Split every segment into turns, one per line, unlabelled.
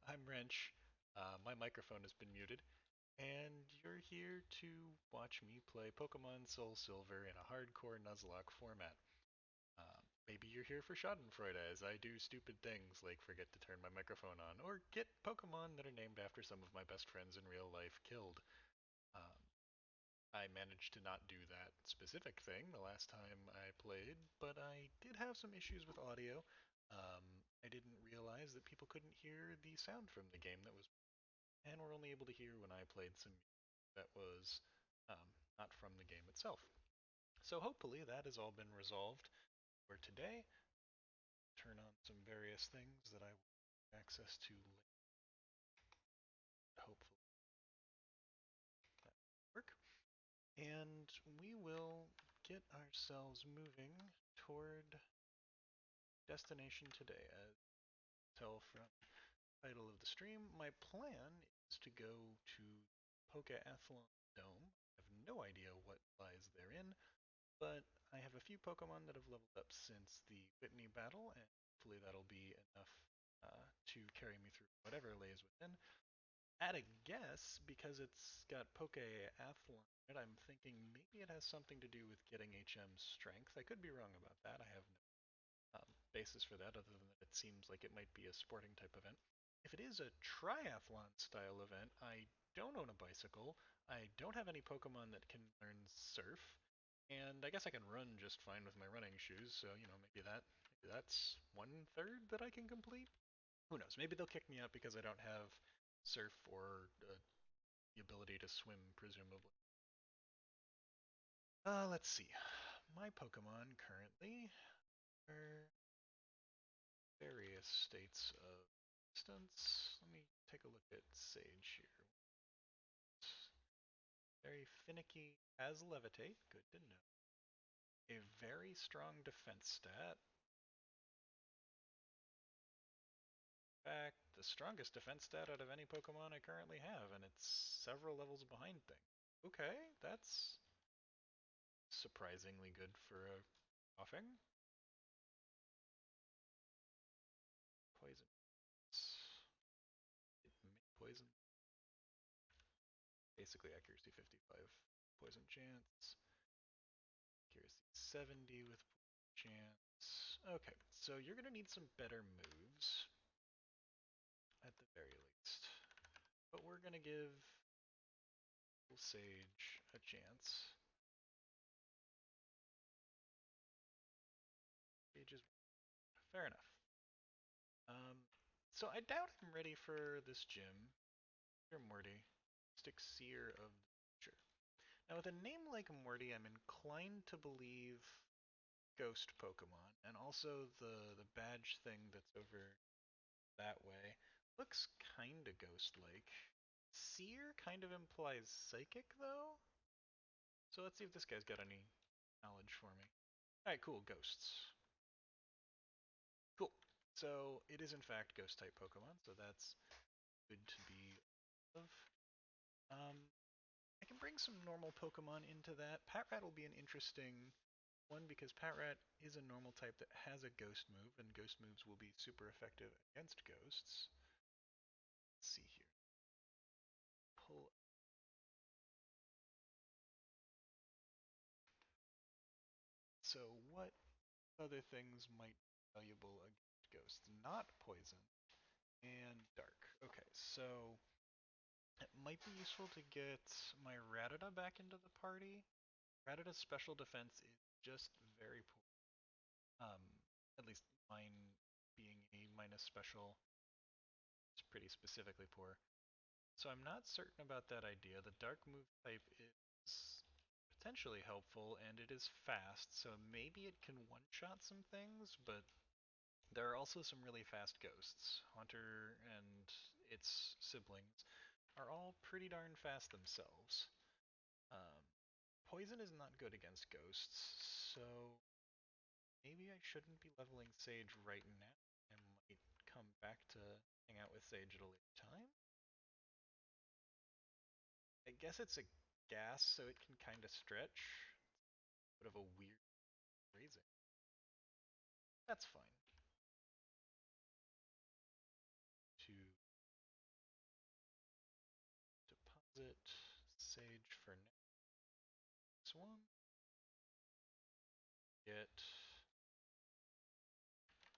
I'm Rhench. My microphone has been muted, and you're here to watch me play Pokemon SoulSilver in a hardcore Nuzlocke format. Maybe you're here for Schadenfreude as I do stupid things like forget to turn my microphone on, or get Pokemon that are named after some of my best friends in real life killed. Um, I managed to not do that specific thing the last time I played, but I did have some issues with audio. I didn't realize that people couldn't hear the sound from the game that was and were only able to hear when I played some music that was not from the game itself. So hopefully that has all been resolved for today. Turn on some various things that I will have access to later. Hopefully that will work. And we will get ourselves moving toward destination today. As tell from the title of the stream, my plan is to go to Pokéathlon Dome. I have no idea what lies therein, but I have a few Pokemon that have leveled up since the Whitney battle, and hopefully that'll be enough to carry me through whatever lays within. At a guess, because it's got Pokéathlon, I'm thinking maybe it has something to do with getting HM strength. I could be wrong about that. I have no basis for that, other than that it seems like it might be a sporting type event. If it is a triathlon style event, I don't own a bicycle. I don't have any Pokemon that can learn Surf, and I guess I can run just fine with my running shoes. So maybe that's 1/3 that I can complete. Who knows? Maybe they'll kick me out because I don't have Surf or the ability to swim, presumably. Let's see. My Pokemon currently are various states of distance. Let me take a look at Sage here. Very finicky, has Levitate, good to know. A very strong defense stat. In fact, the strongest defense stat out of any Pokemon I currently have, and it's several levels behind things. Okay, that's surprisingly good for a coughing. Poison. Poison. Basically accuracy 55. Poison chance. Accuracy 70 with chance. Okay, so you're going to need some better moves, at the very least. But we're going to give Sage a chance. Sage is fair enough. So I doubt I'm ready for this gym. You're Morty. Stick Seer of the Future. Now with a name like Morty, I'm inclined to believe ghost Pokemon, and also the badge thing that's over that way looks kinda ghost-like. Seer kind of implies psychic, though? So let's see if this guy's got any knowledge for me. Alright, cool, ghosts. Cool. So it is in fact ghost-type Pokemon, so that's good to be of. Um, I can bring some normal Pokemon into that. Patrat will be an interesting one because Patrat is a normal type that has a ghost move, and ghost moves will be super effective against ghosts. Let's see here. Pull. So what other things might be valuable against ghosts? Not poison and dark. Okay, so it might be useful to get my Rattata back into the party. Rattata's special defense is just very poor. Um, at least mine being a minus special is pretty specifically poor. So I'm not certain about that idea. The dark move type is potentially helpful, and it is fast, so maybe it can one-shot some things, but there are also some really fast ghosts. Haunter and its siblings are all pretty darn fast themselves. Um, Poison is not good against ghosts, so maybe I shouldn't be leveling Sage right now. I might come back to hang out with Sage at a later time. I guess it's a gas, so it can kind of stretch. Bit of a weird phrasing. That's fine. Sage for next one. Get.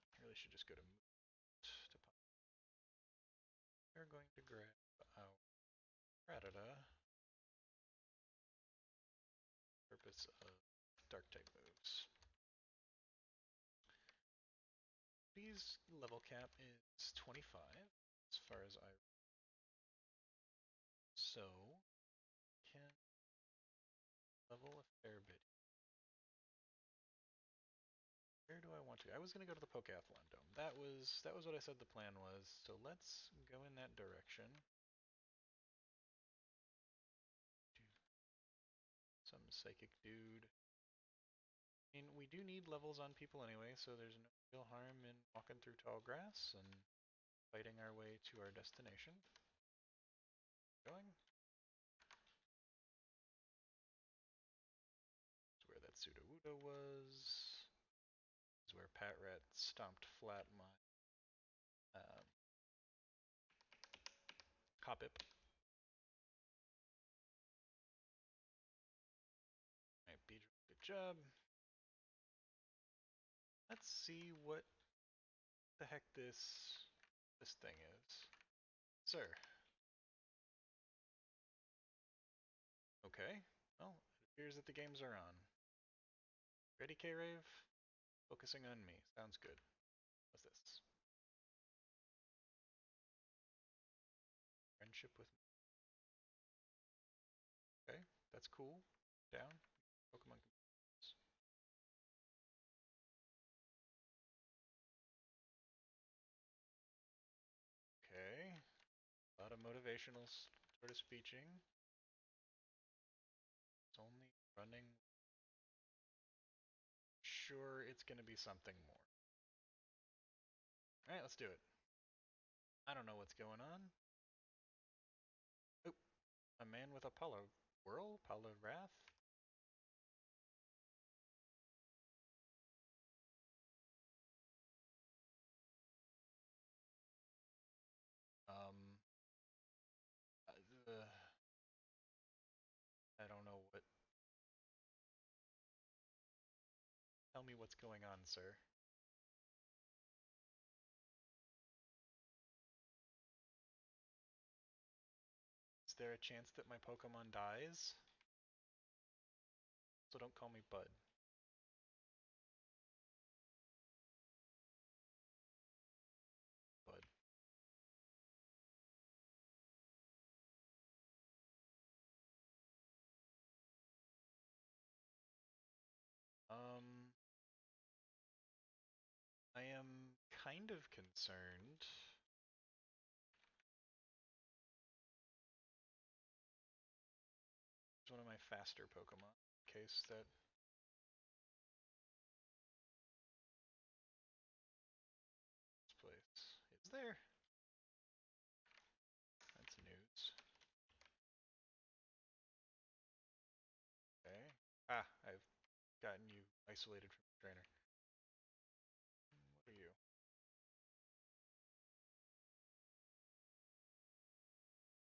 I really should just go to Moot to pop. We're going to grab our Rattata. Purpose of dark type moves. B's level cap is 25 as far as I. So can level a fair bit. Where do I want to? I was gonna go to the Pokéathlon Dome. That was what I said the plan was. So let's go in that direction. Some psychic dude. I mean, we do need levels on people anyway, so there's no real harm in walking through tall grass and fighting our way to our destination. Going. That's where that Sudowoodo was. This is where Patrat stomped flat my Hoppip. Alright, Beedrill, good job. Let's see what the heck this thing is. Sir. Okay. Well, it appears that the games are on. Ready, K-Rave? Focusing on me. Sounds good. What's this? Friendship with me. Okay, that's cool. Down. Pokemon. Okay. A lot of motivational sort of speeching. It's only running. Sure, it's going to be something more. Alright, let's do it. I don't know what's going on. Oh, a man with a Whirl? Wrath? Um, I don't know what. Tell me what's going on, sir. Is there a chance that my Pokemon dies? So don't call me Bud. Bud. I am kind of concerned. It's one of my faster Pokemon. In case that. This place is there. That's news. Okay. Ah, I've gotten you isolated from the trainer. What are you?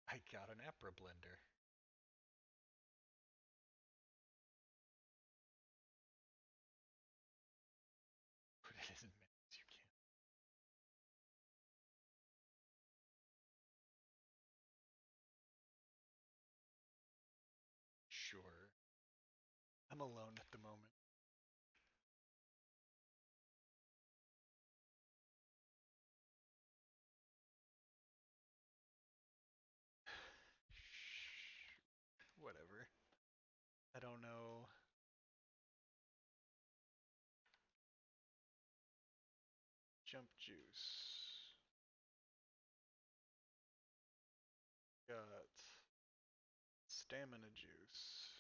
I got an Apra Blender. Put it in minutes, you can't. Sure. I'm alone at the moment. Whatever. I don't know. Jump juice. Got stamina juice.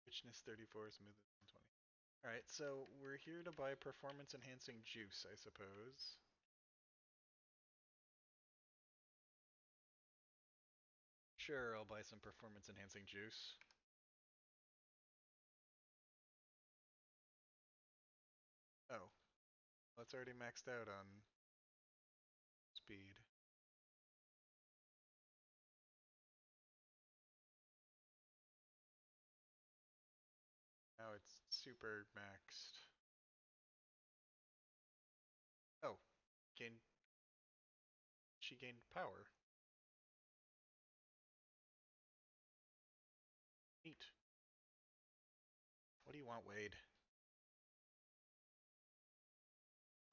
Richness 34, smoothness 120. Alright, so we're here to buy performance enhancing juice, I suppose. Sure, I'll buy some performance enhancing juice. Oh. it's already maxed out on speed. Now it's super maxed. Oh, gained. She gained power. Neat. What do you want, Wade?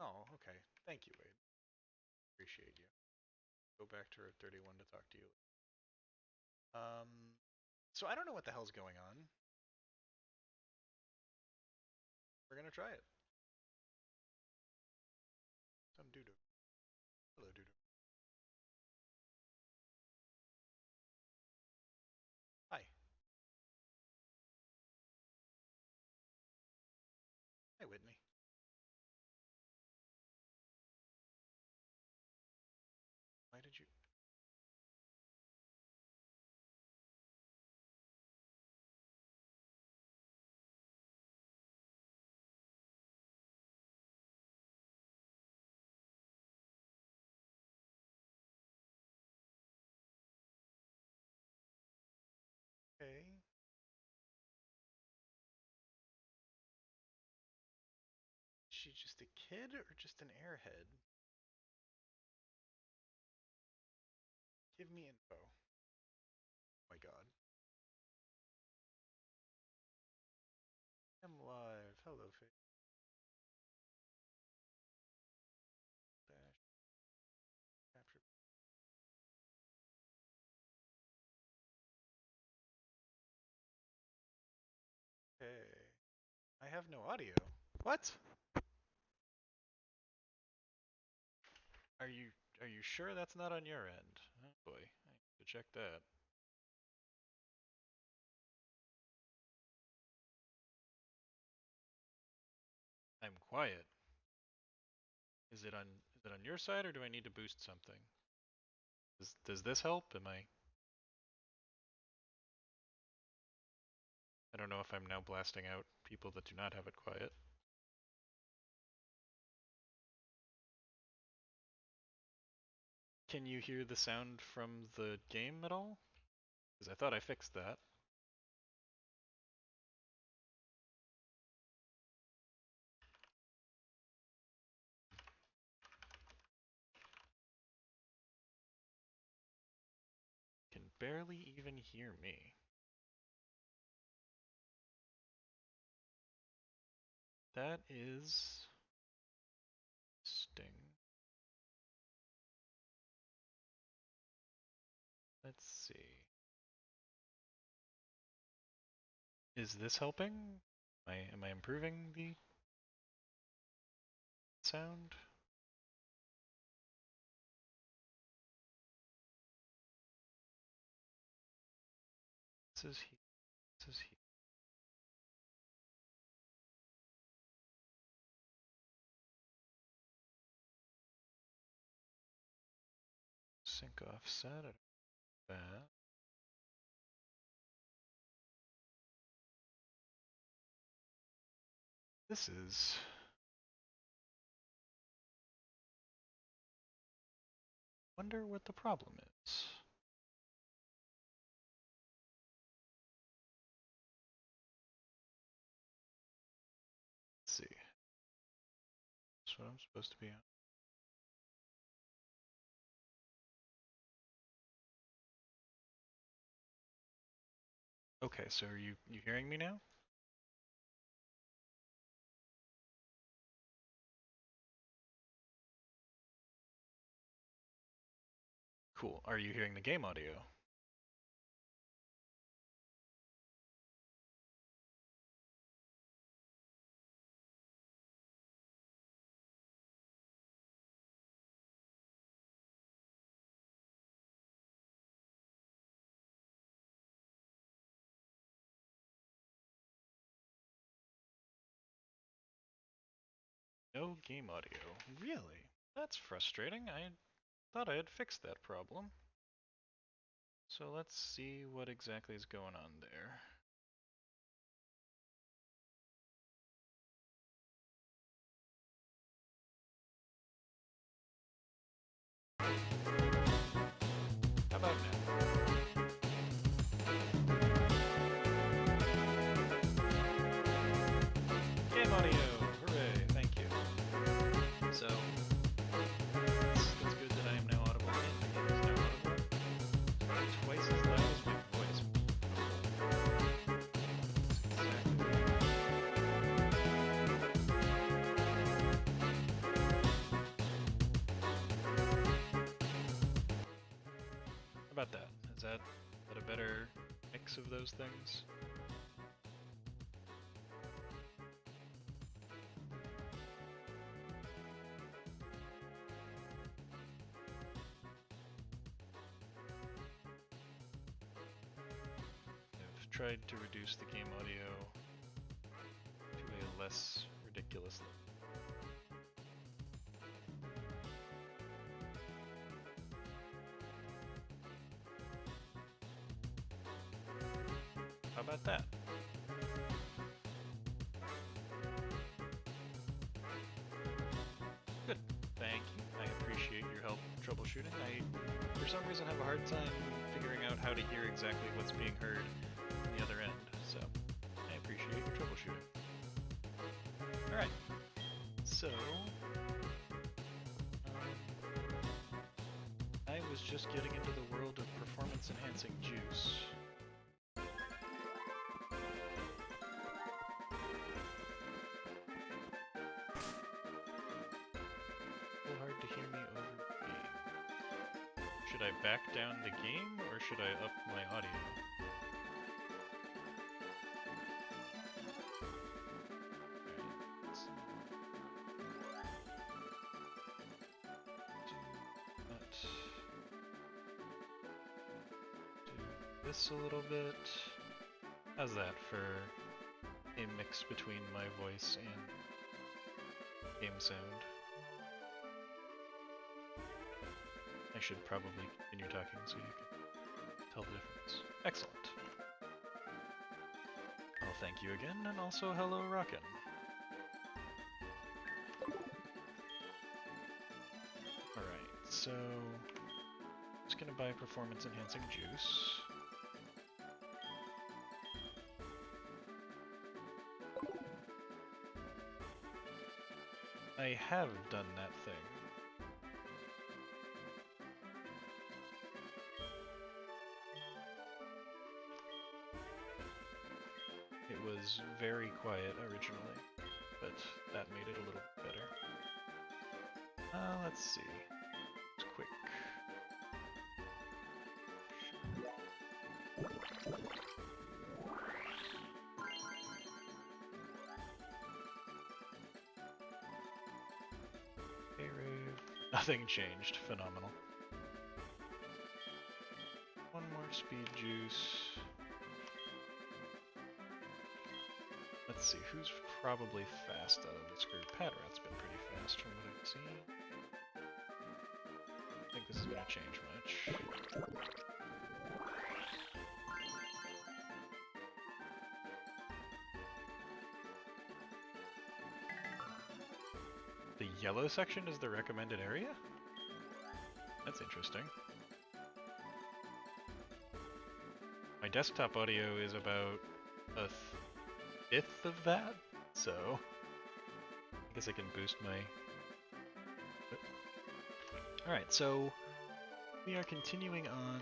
Oh, okay. Thank you, Wade. Appreciate you. Go back to Route 31 to talk to you. So I don't know what the hell's going on. We're gonna try it. Some doo-doo. Hello, doo-doo. Hi. Hi, Whitney. Why did you... Okay. Is she just a kid or just an airhead? Give me info. Oh my god. I'm live. Hello, Faye. Dash. Capture. Okay. I have no audio. What? Are you are you sure that's not on your end? Oh boy, I need to check that. I'm quiet. Is it on your side or do I need to boost something? Does this help? I don't know if I'm now blasting out people that do not have it quiet. Can you hear the sound from the game at all? Because I thought I fixed that. Can barely even hear me. That is Sting. Let's see. Is this helping? Am I improving the sound? This is he. This is he. Sync offset. That. This is. Wonder what the problem is. Let's see. That's what I'm supposed to be on. Okay, so are you hearing me now? Cool. Are you hearing the game audio? No game audio. Really? That's frustrating. I thought I had fixed that problem. So let's see what exactly is going on there. better mix of those things. I've tried to reduce the game audio to a less ridiculous level. How about that? Good. Thank you. I appreciate your help troubleshooting. I, for some reason, have a hard time figuring out how to hear exactly what's being heard on the other end, so I appreciate your troubleshooting. Alright, so I was just getting into the world of performance-enhancing juice. Hard to hear me over the game. Should I back down the game or should I up my audio? Do this a little bit. How's that for a mix between my voice and game sound? I should probably continue talking so you can tell the difference. Excellent. Well, thank you again, and also hello, Rockin'. Alright, so I'm just gonna buy performance-enhancing juice. I have done that thing. It was very quiet originally, but that made it a little bit better. Let's see. It's quick. Hey, Rave. Nothing changed. Phenomenal. One more speed juice. Let's see, who's probably fast out of this group? Padrat's been pretty fast from what I've seen. I don't think this is going to change much. The yellow section is the recommended area? That's interesting. My desktop audio is about a fifth of that, so I guess I can boost my... Alright, so we are continuing on.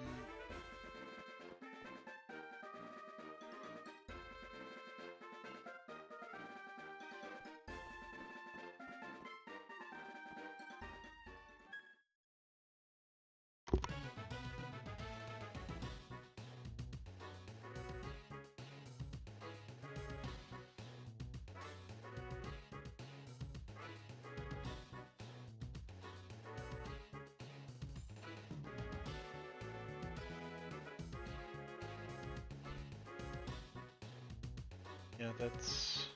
Yeah, that's...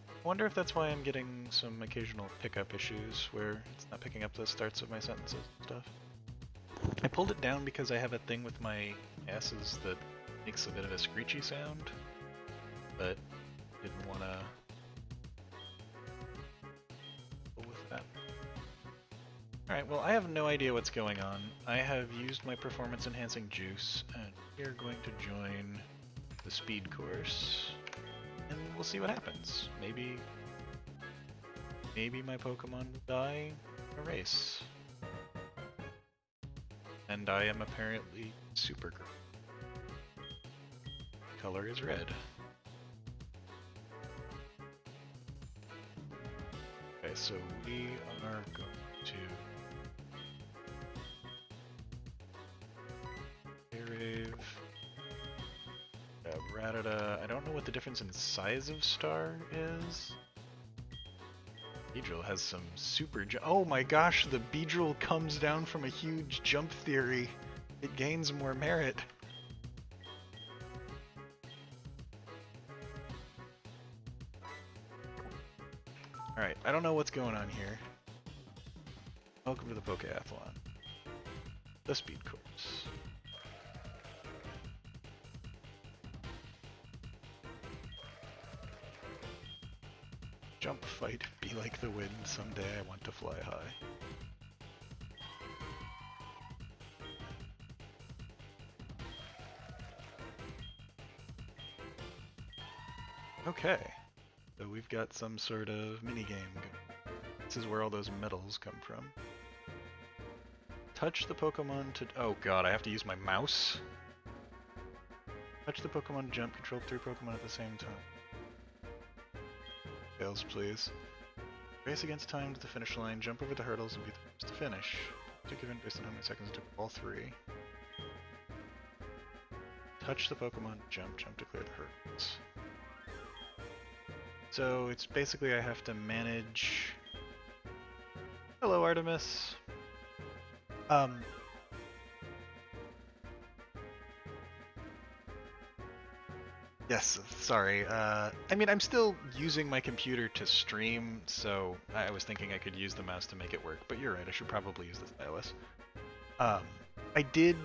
I wonder if that's why I'm getting some occasional pickup issues where it's not picking up the starts of my sentences and stuff. I pulled it down because I have a thing with my S's that makes a bit of a screechy sound, but didn't want to go with that. Alright, well I have no idea what's going on. I have used my performance enhancing juice, and we are going to join the speed course. And we'll see what happens. Maybe my Pokemon will die in a race. And I am apparently super green. Color is red. Okay, so we are going to Rave Rattata. I don't know what the difference in size of star is. Beedrill has some super oh my gosh, the Beedrill comes down from a huge jump theory. It gains more merit. Alright, I don't know what's going on here. Welcome to the Pokéathlon. The speed course. Jump, fight, be like the wind, someday I want to fly high. Okay, so we've got some sort of minigame going. This is where all those medals come from. Touch the Pokemon to... Oh god, I have to use my mouse? Touch the Pokemon to jump, control 3 Pokemon at the same time. Fails, please. Race against time to the finish line, jump over the hurdles, and be the first to finish. To give in based on how many seconds it took all 3. Touch the Pokemon, jump to clear the hurdles. So it's basically I have to manage... Hello, Artemis. Yes, sorry. I mean, I'm still using my computer to stream, so I was thinking I could use the mouse to make it work, but you're right, I should probably use the stylus. I did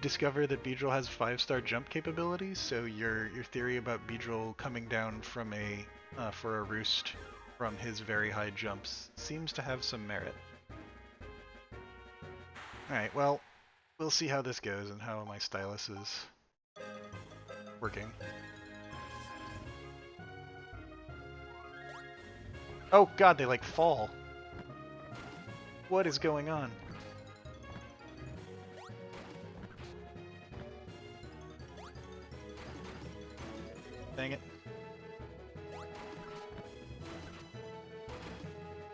discover that Beedrill has 5-star jump capabilities, so your theory about Beedrill coming down from for a roost from his very high jumps seems to have some merit. Alright, well, we'll see how this goes and how my stylus is working. Oh god, they like fall. What is going on? Dang it.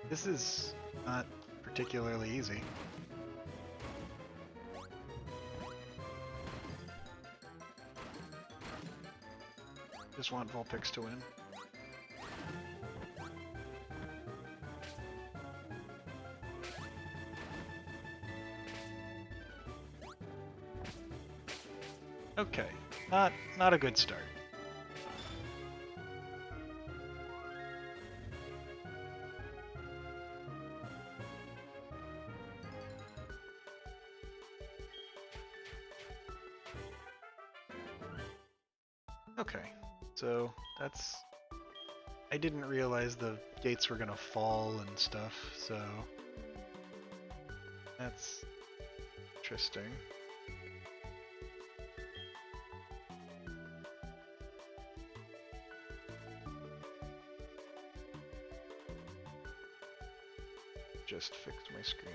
This is not particularly easy. Just want Vulpix to win. Okay, not a good start. Okay, so that's... I didn't realize the gates were gonna fall and stuff, so... That's interesting. Just fixed my screen.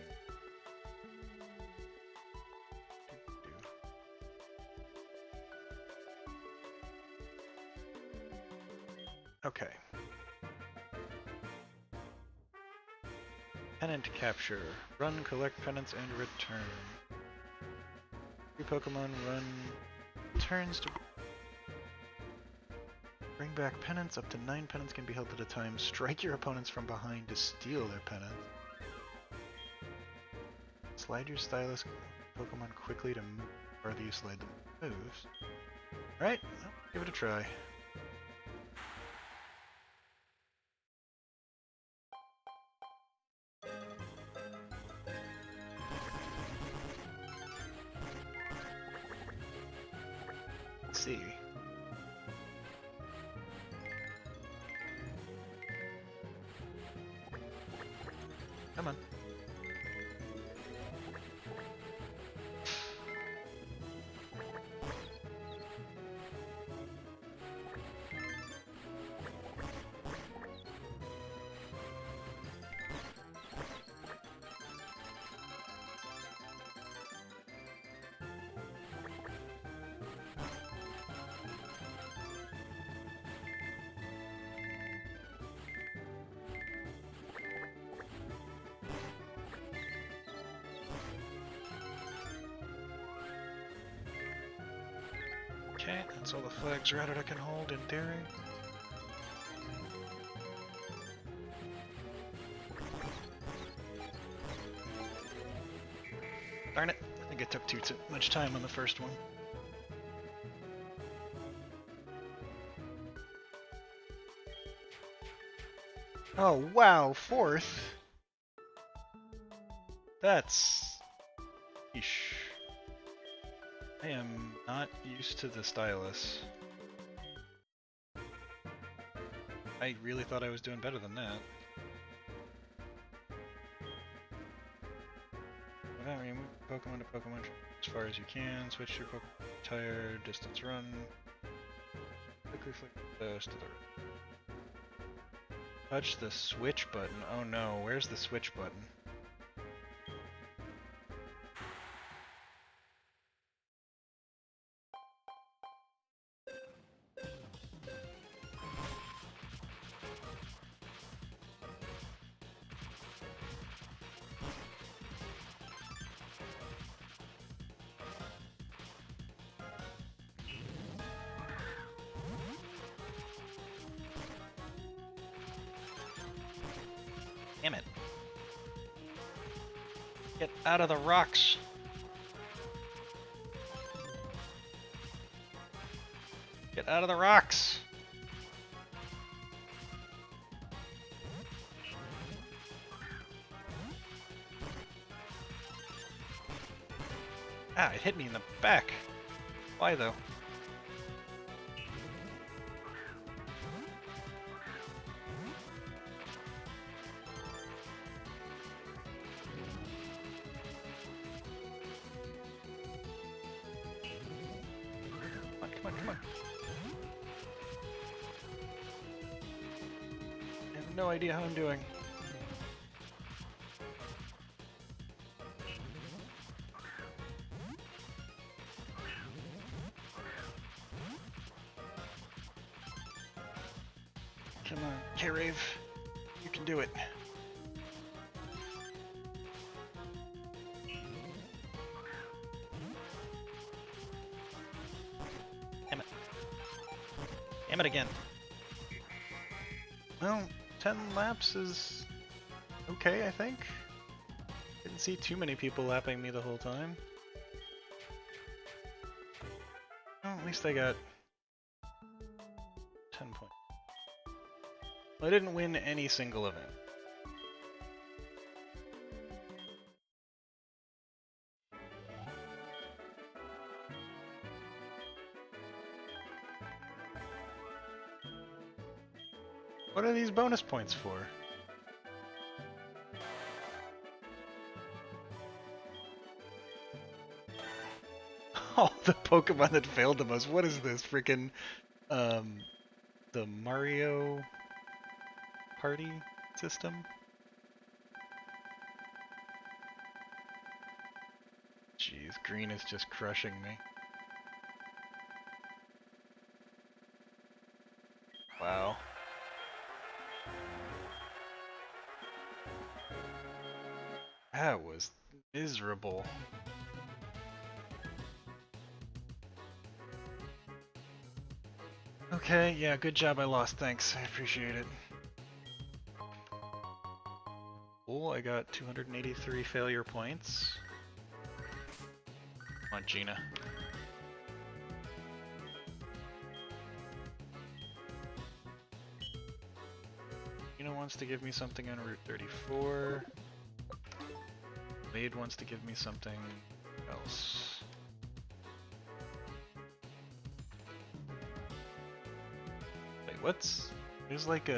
Okay. Pennant capture. Run, collect pennants, and return. 3 Pokemon run turns to bring back pennants. Up to 9 pennants can be held at a time. Strike your opponents from behind to steal their pennant. Slide your stylus Pokemon quickly to move, or you slide them moves. Alright, well, give it a try. Let's see. Come on. Okay, that's all the flags routed I can hold in theory. Darn it, I think I took too much time on the first one. Oh wow, fourth? That's... Eesh. I am not used to the stylus. I really thought I was doing better than that. Remove Pokemon to Pokemon as far as you can. Switch your Pokemon tire, distance run. Quickly flick those to the right. Touch the switch button. Oh no, where's the switch button? Damn it. Get out of the rocks. Get out of the rocks. Ah, it hit me in the back. Why though? Come on. I have no idea how I'm doing. Come on, K-Rave. You can do it. Damn it. Damn it again. Well, 10 laps is okay, I think. Didn't see too many people lapping me the whole time. Well, at least I got 10 points. Well, I didn't win any single event. What are these bonus points for? Oh, the Pokemon that failed the most. What is this? Freaking, the Mario Party system? Jeez, green is just crushing me. Wow. That was miserable. Okay, yeah, good job I lost, thanks. I appreciate it. Cool, I got 283 failure points. Come on, Gina. Gina wants to give me something on Route 34. Wade wants to give me something else. Wait, what's... There's like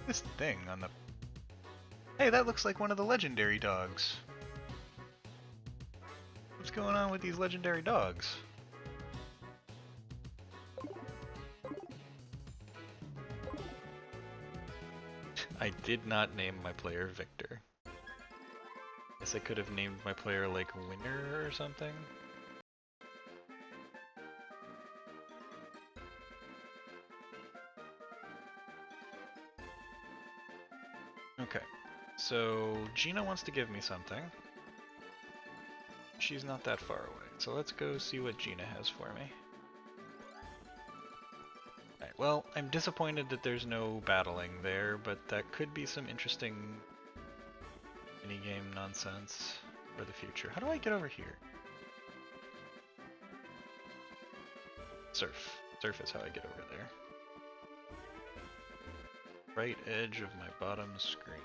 this thing on the... Hey, that looks like one of the legendary dogs. What's going on with these legendary dogs? I did not name my player Victor. Guess I could have named my player like Winner or something. Okay, so Gina wants to give me something. She's not that far away, so let's go see what Gina has for me. Well, I'm disappointed that there's no battling there, but that could be some interesting minigame nonsense for the future. How do I get over here? Surf. Surf is how I get over there. Right edge of my bottom screen.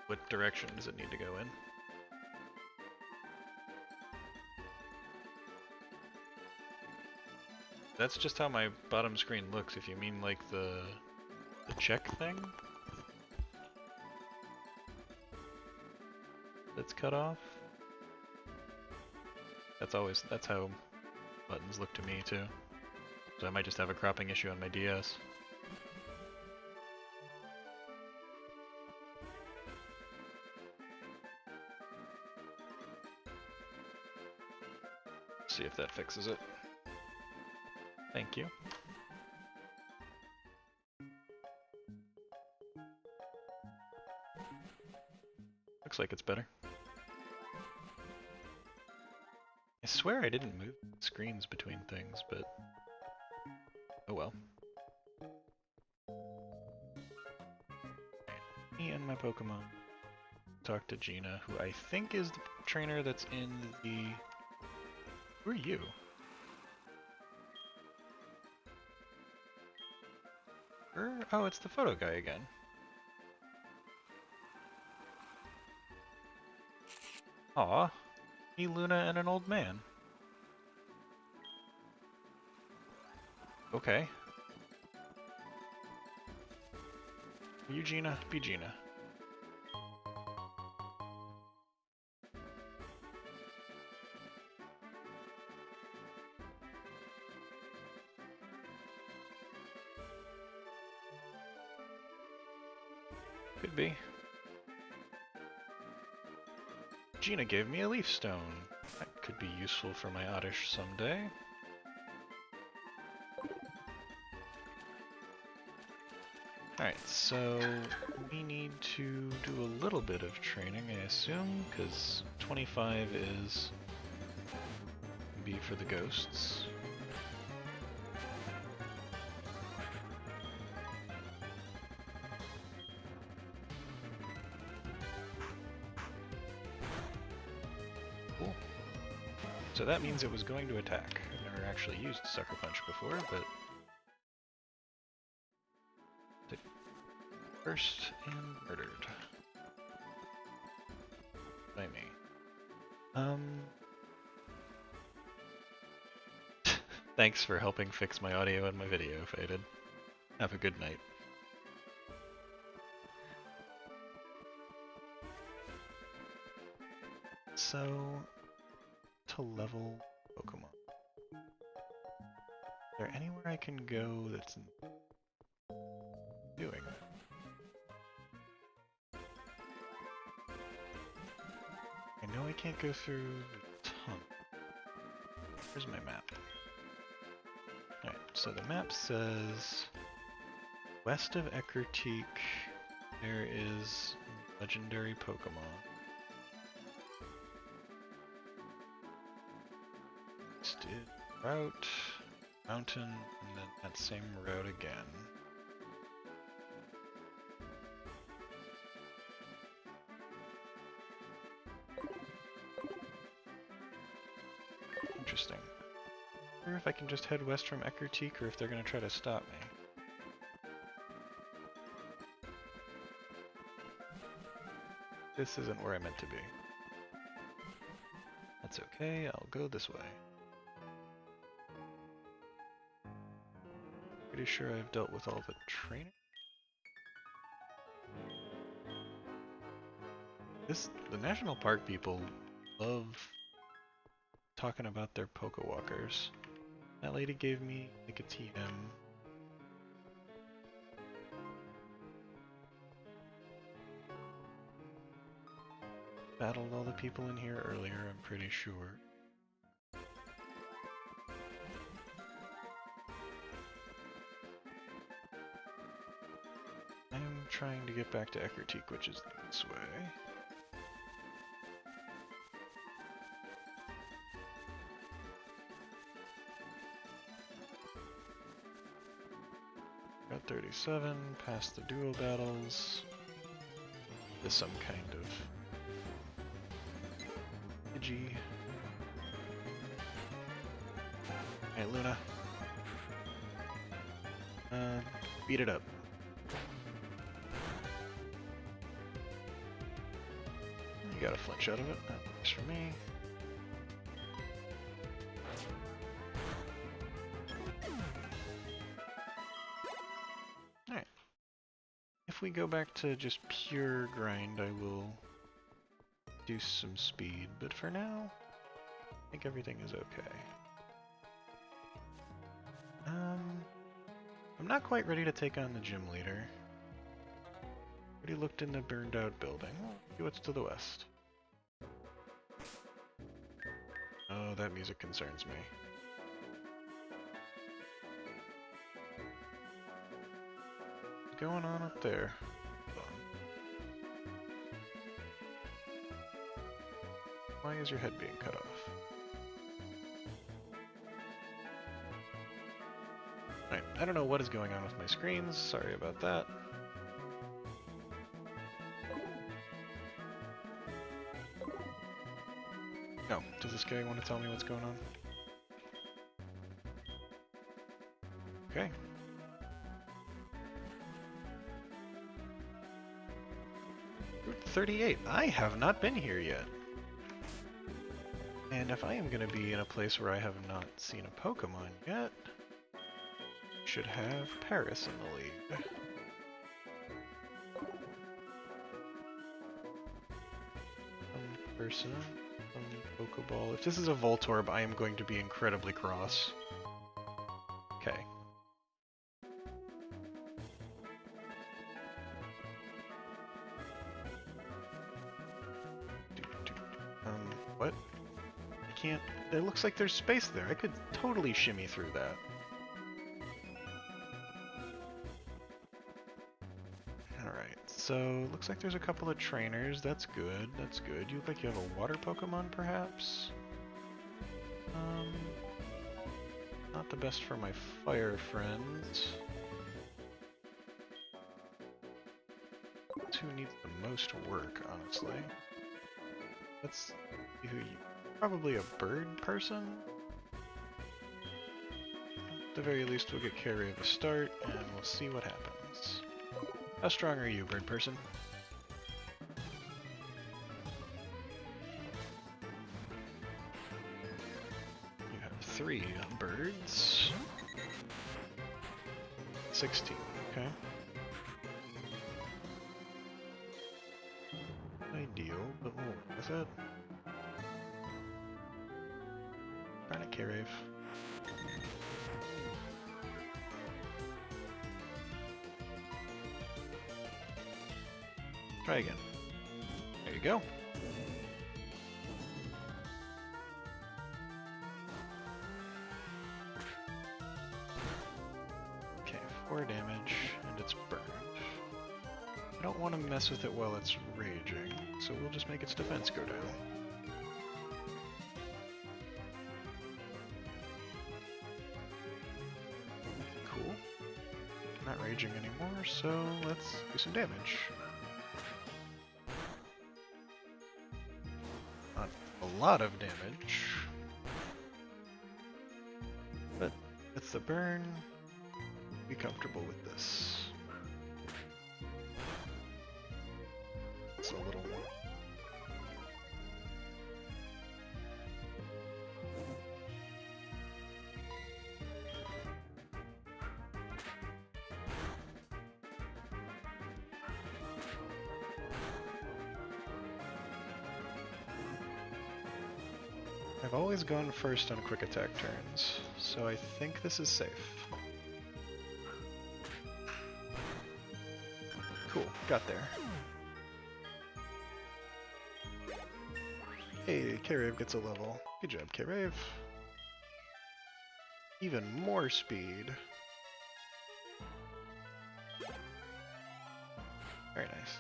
What direction does it need to go in? That's just how my bottom screen looks, if you mean like the check thing that's cut off. That's how buttons look to me too. So I might just have a cropping issue on my DS. See if that fixes it. Thank you. Looks like it's better. I swear I didn't move screens between things, but oh well. Me and my Pokemon. Talk to Gina, who I think is the trainer that's in the... Who are you? Oh, it's the photo guy again. Aw, me, Luna, and an old man. Okay. Are you Gina? Be Gina. Could be. Gina gave me a leaf stone. That could be useful for my Oddish someday. Alright, so we need to do a little bit of training, I assume, because 25 is be for the ghosts. Cool. So that means it was going to attack. I've never actually used Sucker Punch before, but... First and murdered. By me. Thanks for helping fix my audio and my video, Faded. Have a good night. So, to level Pokemon. Is there anywhere I can go that's doing that? I know I can't go through the tunnel. Where's my map? Alright, so the map says west of Eckerteak there is Legendary Pokémon. Next is route, mountain, and then that same route again. Interesting. I wonder if I can just head west from Eckerteak or if they're going to try to stop me. This isn't where I meant to be. That's okay, I'll go this way. Pretty sure I've dealt with all the training. The national park people love talking about their Pokewalkers. That lady gave me nicotine. Battled all the people in here earlier, I'm pretty sure. I'm trying to get back to Eckerteak, which is this way. 37, pass the duo battles. Is some kind of Pidgey. Alright, Luna. Beat it up. You got a flinch out of it. That works for me. Alright. If we go back to just pure grind, I will do some speed, but for now, I think everything is okay. I'm not quite ready to take on the gym leader. Already looked in the burned out building. See what's to the west. Oh, that music concerns me. What's going on up there? Why is your head being cut off? Alright, I don't know what is going on with my screens. Sorry about that. No, does this guy want to tell me what's going on? Okay. Route 38. I have not been here yet. And if I am going to be in a place where I have not seen a Pokemon yet, should have Paris in the lead. Some person, some Pokeball. If this is a Voltorb, I am going to be incredibly cross. Okay. What? I can't... It looks like there's space there. I could totally shimmy through that. Alright, so looks like there's a couple of trainers. That's good, that's good. You look like you have a water Pokemon, perhaps? Not the best for my fire friends. That's who needs the most work, honestly. Let's see who you... Probably a bird person? At the very least, we'll get Carrie of a start, and we'll see what happens. How strong are you, bird person? You have 3 birds. 16, okay. Ideal, but we'll work with it. Darn it, K-Rave. Try again. There you go. Okay, 4 damage, and it's burned. I don't want to mess with it while it's raging, so we'll just make its defense go down. Cool. Not raging anymore, so let's do some damage. Not a lot of damage, but with the burn, be comfortable with this. It's a little more. I've always gone first on quick attack turns, so I think this is safe. Cool, got there. Hey, K-Rave gets a level. Good job, K-Rave. Even more speed. Very nice.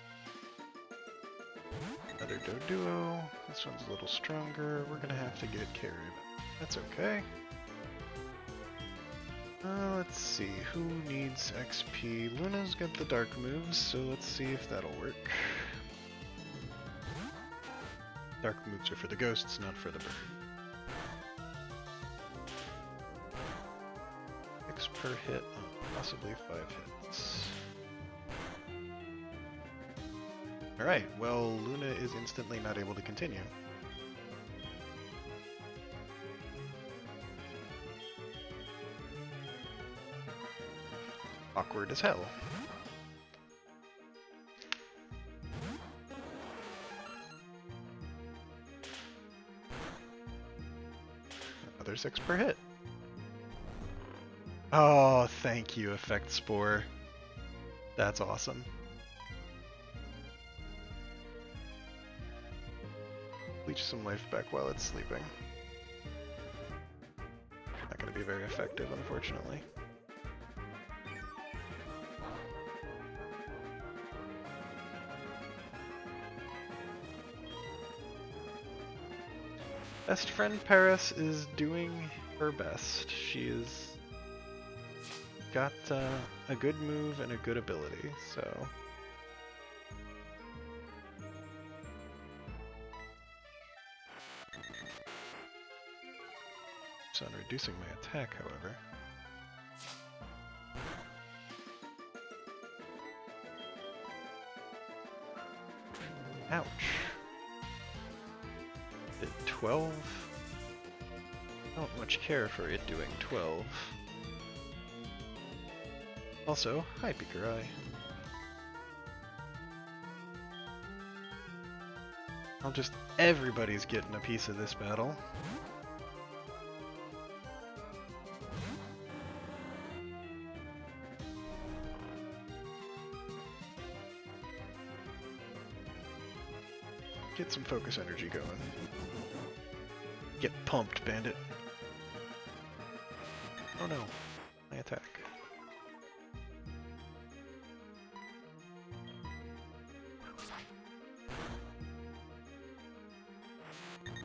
Another Doduo. This one's a little stronger. We're gonna have to get K-Rave. That's okay. Let's see, who needs XP? Luna's got the dark moves, so let's see if that'll work. Dark moves are for the ghosts, not for the bird. 6 per hit, possibly 5 hits. Alright, well, Luna is instantly not able to continue. Awkward as hell. Another 6 per hit. Oh, thank you, Effect Spore. That's awesome. Leech some life back while it's sleeping. Not going to be very effective, unfortunately. Best friend Paris is doing her best. She is got a good move and a good ability, so on reducing my attack, however. Ouch. Did 12? I don't much care for it doing 12. Also, hi Pikarai. Everybody's getting a piece of this battle. Get some focus energy going. Get pumped, Bandit. Oh no, my attack.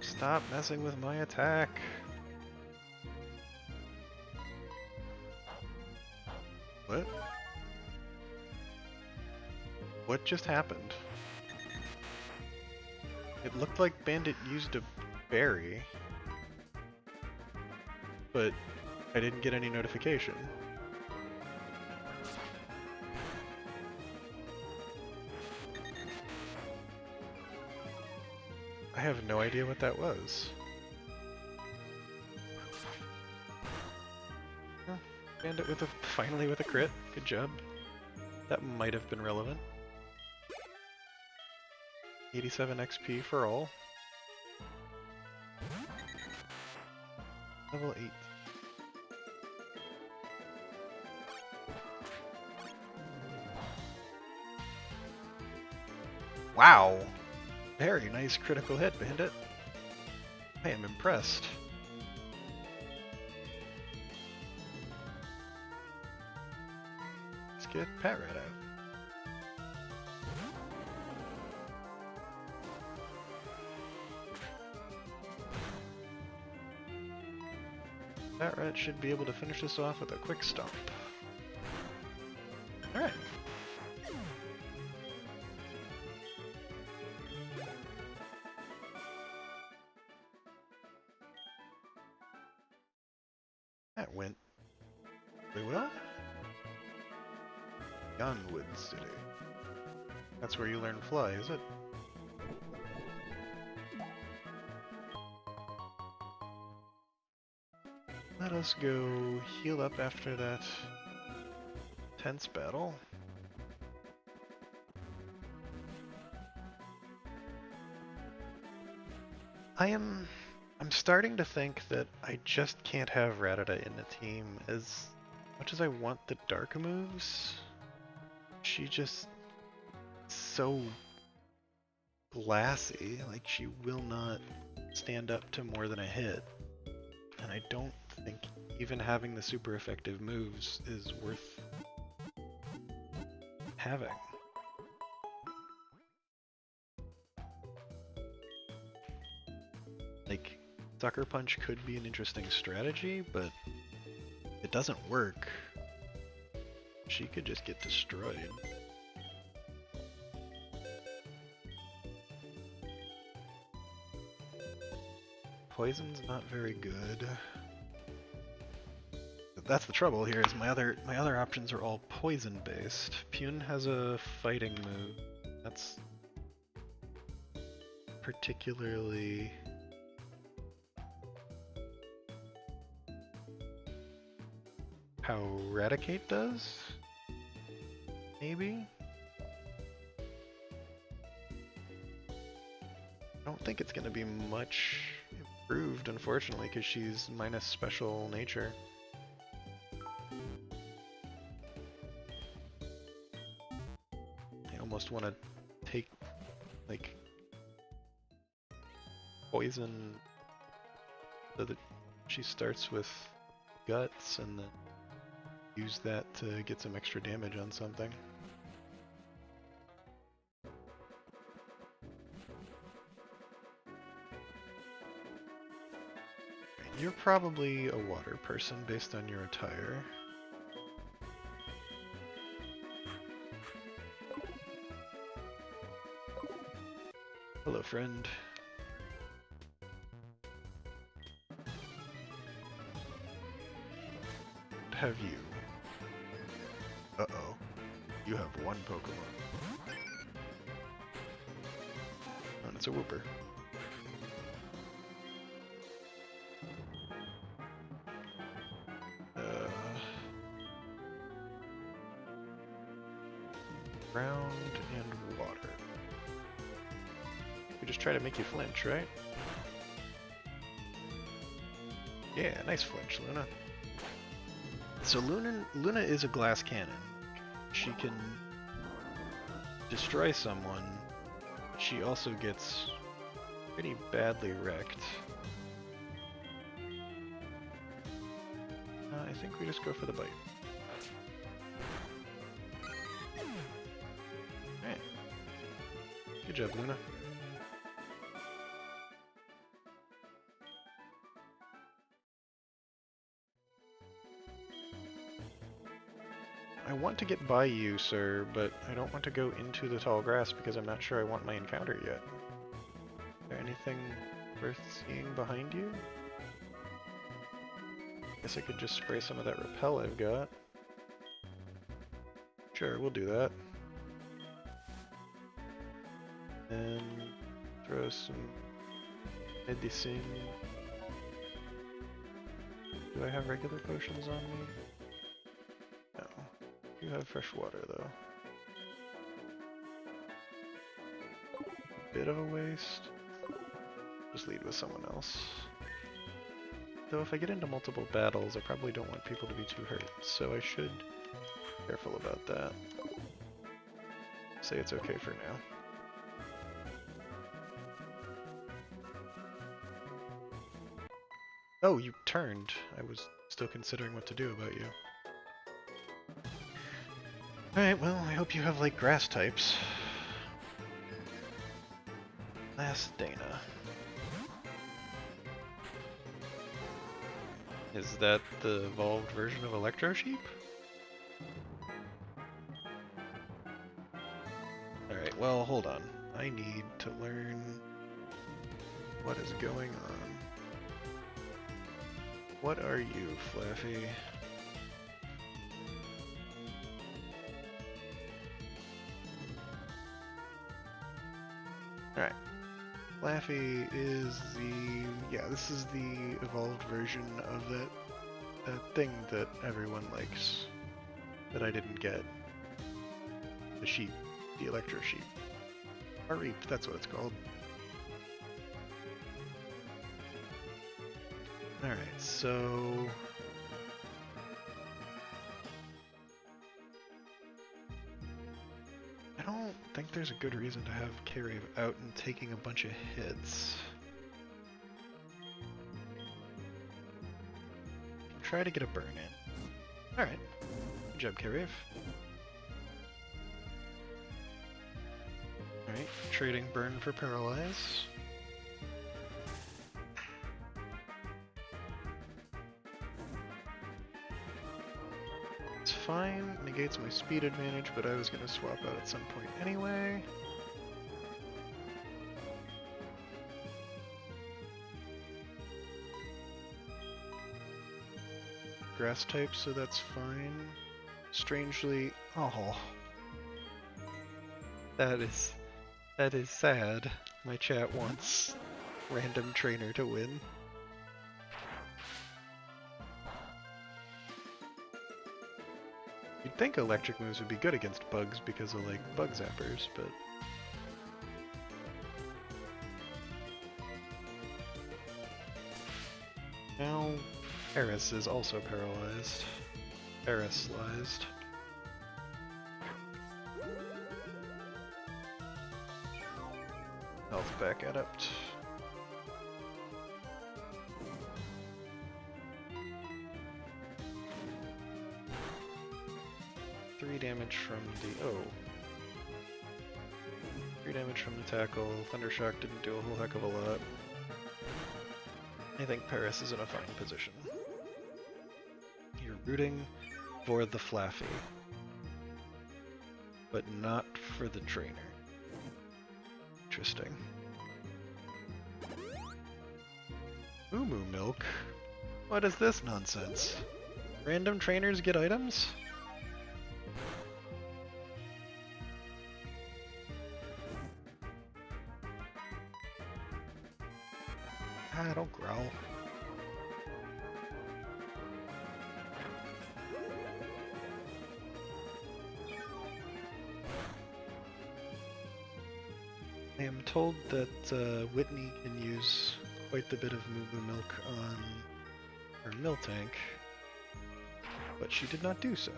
Stop messing with my attack. What? What just happened? It looked like Bandit used a berry, but I didn't get any notification. I have no idea what that was. Huh, Bandit with finally with a crit. Good job. That might have been relevant. 87 XP for all. Level 8. Wow! Very nice critical hit, Bandit. I am impressed. Let's get Pat Rat out. That rat should be able to finish this off with a quick stomp. Alright. That went really well. Gunwood City. That's where you learn fly, is it? Let us go heal up after that tense battle. I'm starting to think that I just can't have Rattata in the team. As much as I want the dark moves, she just so glassy, like she will not stand up to more than a hit. And I don't think even having the super effective moves is worth having. Like, Sucker Punch could be an interesting strategy, but it doesn't work, she could just get destroyed. Poison's not very good. That's the trouble here, is my other options are all poison based. Pune has a fighting move. That's particularly how Raticate does? Maybe? I don't think it's gonna be much improved, unfortunately, because she's minus special nature. I almost want to take, like, poison so that she starts with guts and then use that to get some extra damage on something. You're probably a water person based on your attire. Hello, friend. Have you? Uh-oh. You have one Pokemon. And it's a Wooper. Ground and water. We just try to make you flinch, right? Yeah, nice flinch, Luna. So Luna is a glass cannon. She can destroy someone. She also gets pretty badly wrecked. I think we just go for the bite. Alright. Good job, Luna. I want to get by you, sir, but I don't want to go into the tall grass because I'm not sure I want my encounter yet. Is there anything worth seeing behind you? Guess I could just spray some of that repel I've got. Sure, we'll do that. And throw some medicine. Do I have regular potions on me? No. I do have fresh water though. Bit of a waste. Just lead with someone else. Though if I get into multiple battles, I probably don't want people to be too hurt, so I should be careful about that. Say it's okay for now. Oh, you turned. I was still considering what to do about you. Alright, well, I hope you have, like, grass types. Last Dana. Is that the evolved version of Electro Sheep? Alright, well, hold on. I need to learn what is going on. What are you, Flaffy? Alright. Flaffy is the... yeah, this is the evolved version of that thing that everyone likes. That I didn't get. The sheep. The Electro Sheep. Or Reap, that's what it's called. Alright, so... I don't think there's a good reason to have K-Rave out and taking a bunch of hits. Try to get a burn in. Alright. Good job, K-Rave. Alright, trading burn for paralyze. fine. Negates my speed advantage, but I was going to swap out at some point anyway. Grass type, so that's fine. Strangely, oh, that is sad. My chat wants random trainer to win. You'd think electric moves would be good against bugs because of like bug zappers, but now Paris is also paralyzed. Paralyzed. Health back adept. Three damage from the 3 damage from the tackle. Thundershock didn't do a whole heck of a lot. I think Paris is in a fine position. You're rooting for the Flaffy, but not for the trainer. Interesting. Moo Moo Milk? What is this nonsense? Random trainers get items? Ah, don't growl. I am told that Whitney can use quite a bit of Moo Moo Milk on her Miltank, but she did not do so.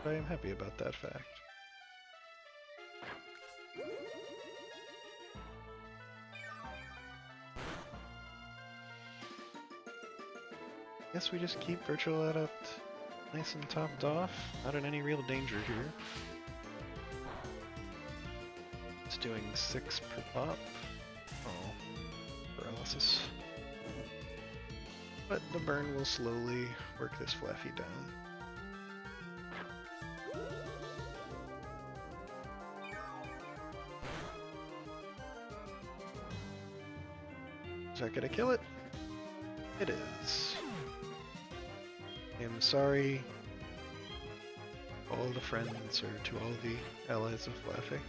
I am happy about that fact. Guess we just keep Virtual Adept nice and topped off. Not in any real danger here. It's doing 6 per pop. Oh, paralysis. But the burn will slowly work this Flaffy down. Is that gonna kill it? It is. I'm sorry all the friends or to all the allies of Flaffy.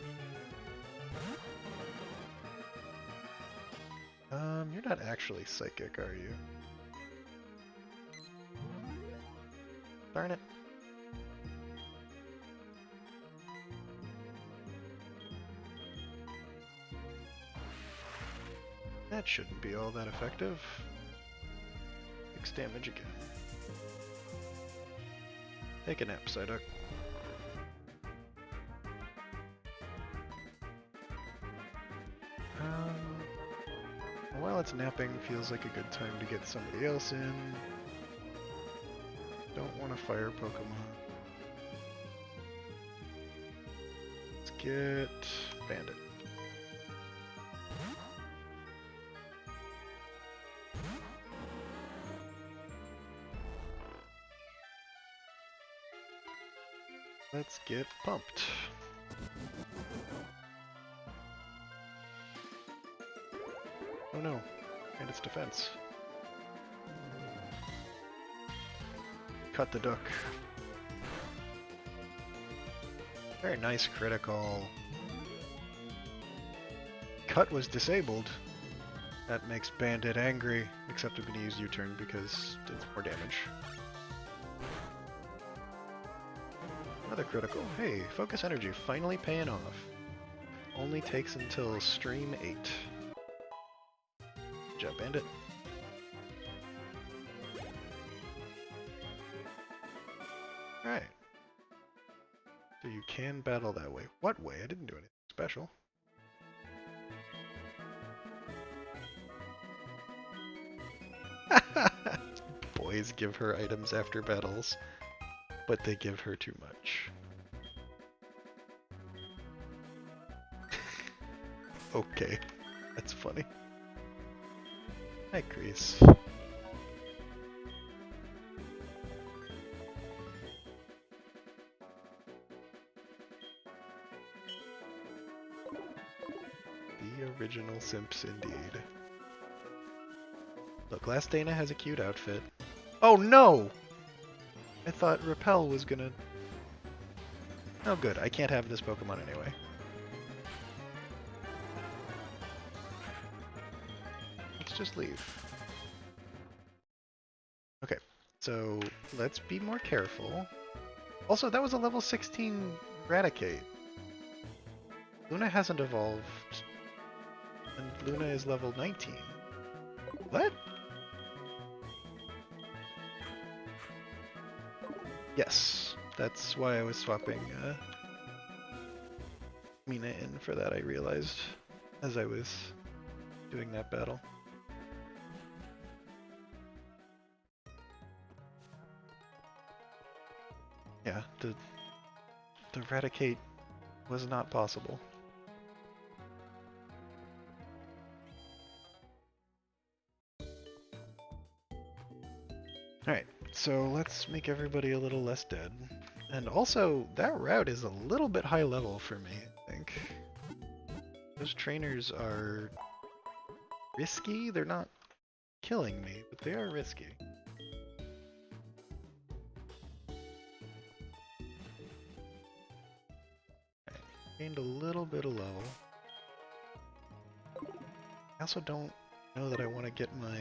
You're not actually psychic, are you? Darn it. That shouldn't be all that effective. 6 damage again. Take a nap, Psyduck. While it's napping, feels like a good time to get somebody else in. Don't want to fire Pokemon. Let's get Bandit. Let's get pumped. Oh no, and its defense. Cut the duck. Very nice critical. Cut was disabled. That makes Bandit angry, except I'm going to use U-turn because it's more damage. Another critical. Hey, focus energy finally paying off. Only takes until stream 8. Good job, Bandit. Alright. So you can battle that way. What way? I didn't do anything special. Boys give her items after battles, but they give her too much. Okay, that's funny. Hi, Crease. Original simps indeed. Look, Last Dana has a cute outfit. Oh no! I thought Repel was gonna... Oh good, I can't have this Pokemon anyway. Let's just leave. Okay, so let's be more careful. Also, that was a level 16 Raticate. Luna hasn't evolved, and Luna is level 19. What? Yes, that's why I was swapping Mina in for that, I realized, as I was doing that battle. Yeah, the Raticate was not possible. Alright, so let's make everybody a little less dead. And also, that route is a little bit high level for me, I think. Those trainers are risky. They're not killing me, but they are risky. Right, gained a little bit of level. I also don't know that I want to get my...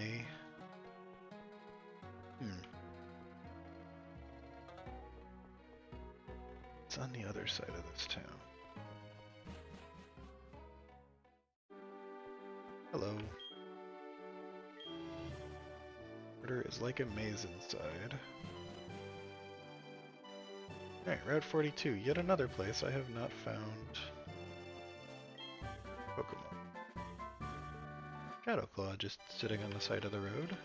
It's on the other side of this town. Hello. Order is like a maze inside. Alright, Route 42, yet another place I have not found Pokemon. Shadowclaw just sitting on the side of the road.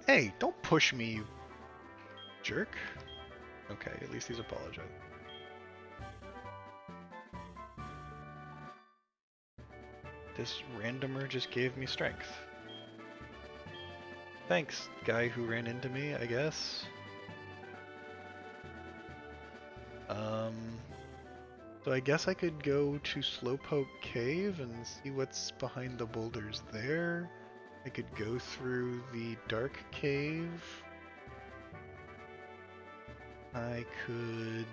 Hey, don't push me, you jerk. Okay, at least he's apologizing. This randomer just gave me strength. Thanks, guy who ran into me, I guess. So I guess I could go to Slowpoke Cave and see what's behind the boulders there. I could go through the Dark Cave. I could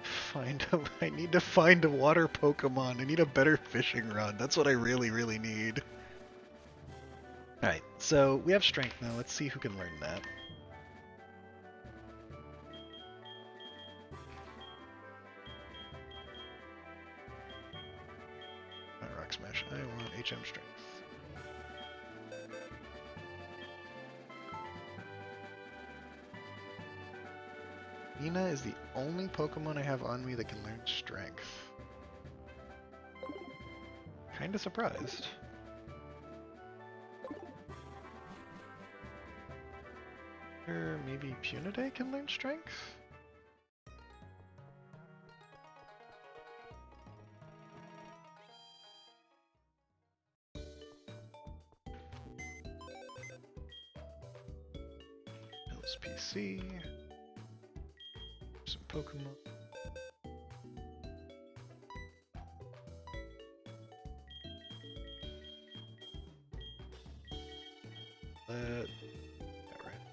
find a... I need to find a water Pokemon. I need a better fishing rod. That's what I really, really need. Alright, so we have strength now. Let's see who can learn that. Not Rock Smash. I want HM Strength. Nina is the only Pokemon I have on me that can learn Strength. Kinda surprised. Or maybe Puniday can learn Strength? Hills PC. Some Pokemon.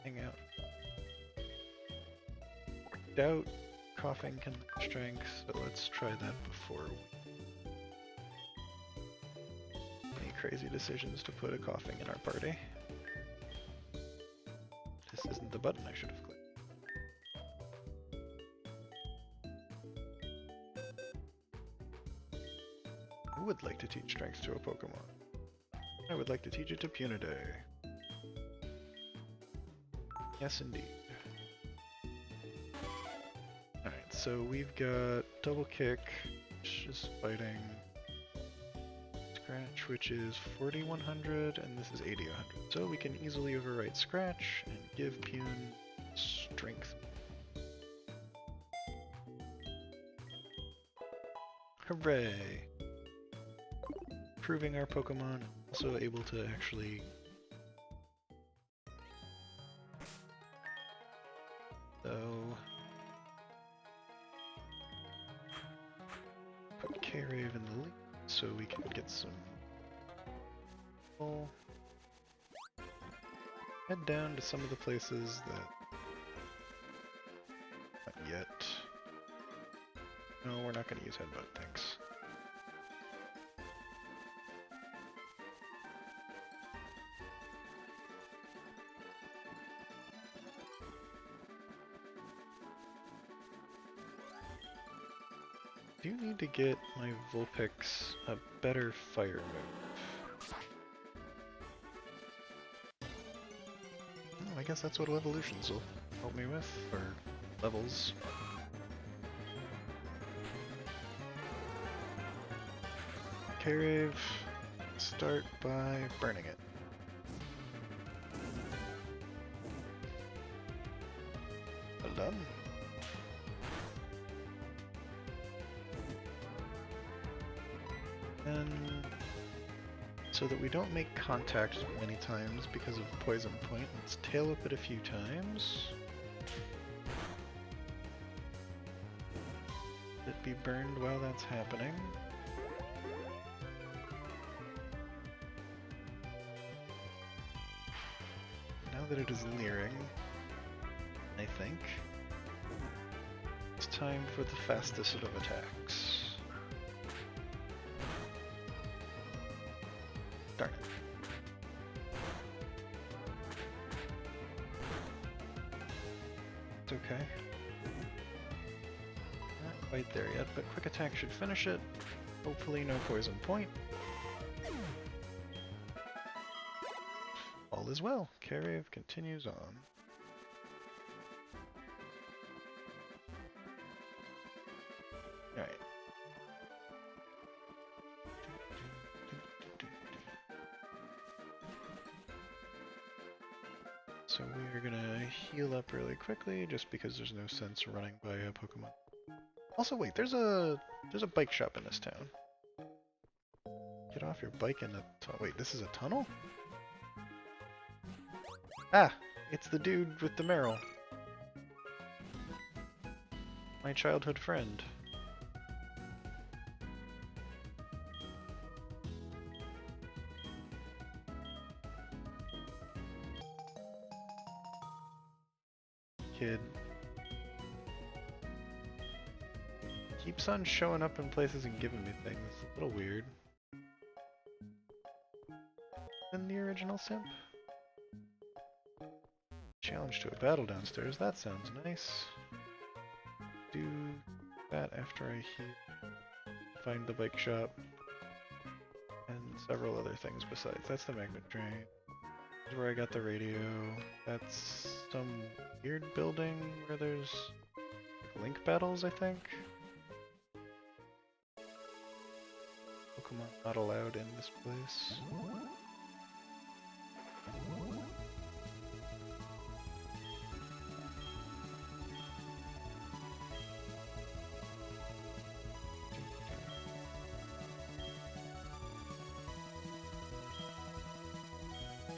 Hang out. Doubt coughing can learn strength, so let's try that before we make crazy decisions to put a coughing in our party. This isn't the button I should have clicked. I would like to teach strength to a Pokemon. I would like to teach it to Puniday. Yes, indeed. Alright, so we've got Double Kick, which is fighting Scratch, which is 4100, and this is 8100. So we can easily overwrite Scratch and give Pune Strength. Hooray! Proving our Pokemon also able to actually K-Rave in the lead so we can get some. We'll head down to some of the places that. Not yet. No, we're not going to use Headbutt, thanks. I do need to get my Vulpix a better fire move. Oh, I guess that's what evolutions will help me with, or levels. K-Rave, start by burning it. Well done. And so that we don't make contact many times because of Poison Point, let's tail whip it a few times. Let it be burned while that's happening. Now that it is nearing, I think, it's time for the fastest of attacks. Darn it. It's okay. Not quite there yet, but quick attack should finish it. Hopefully no Poison Point. All is well. K-Rave continues on. Alright. So we are gonna heal up really quickly, just because there's no sense running by a Pokemon. Also, wait, there's a bike shop in this town. Get off your bike in the wait, this is a tunnel? Ah, it's the dude with the Meryl. My childhood friend. Kid. Keeps on showing up in places and giving me things. A little weird. Than the original simp. Challenge to a battle downstairs, that sounds nice. Do that after I find the bike shop. And several other things besides. That's the magnet train. This is where I got the radio. That's some weird building where there's link battles, I think. Pokemon not allowed in this place.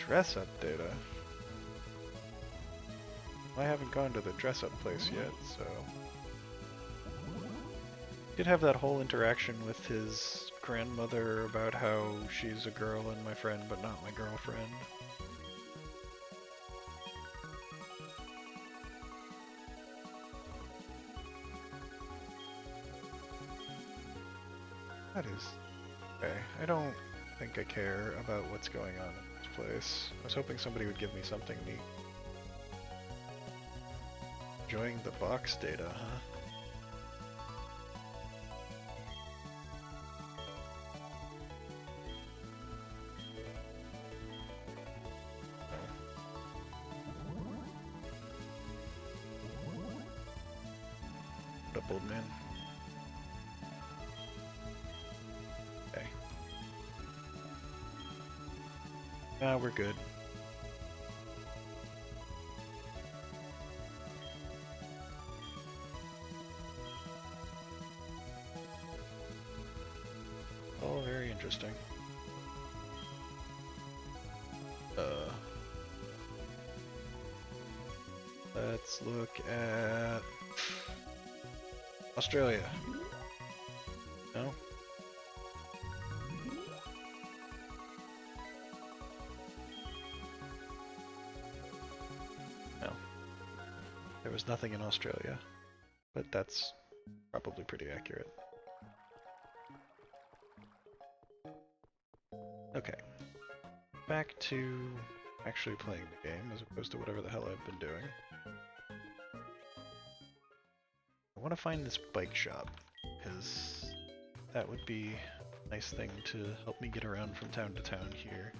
Dress up data. I haven't gone to the dress up place yet, so. Did have that whole interaction with his grandmother about how she's a girl and my friend, but not my girlfriend. That is okay. I don't think I care about what's going on in this place. I was hoping somebody would give me something neat. Enjoying the box data, huh? What up, old man? Okay. Ah, we're good. All very interesting. Let's look at Australia. No? was nothing in Australia, but that's probably pretty accurate. Okay, back to actually playing the game as opposed to whatever the hell I've been doing. I want to find this bike shop, because that would be a nice thing to help me get around from town to town here.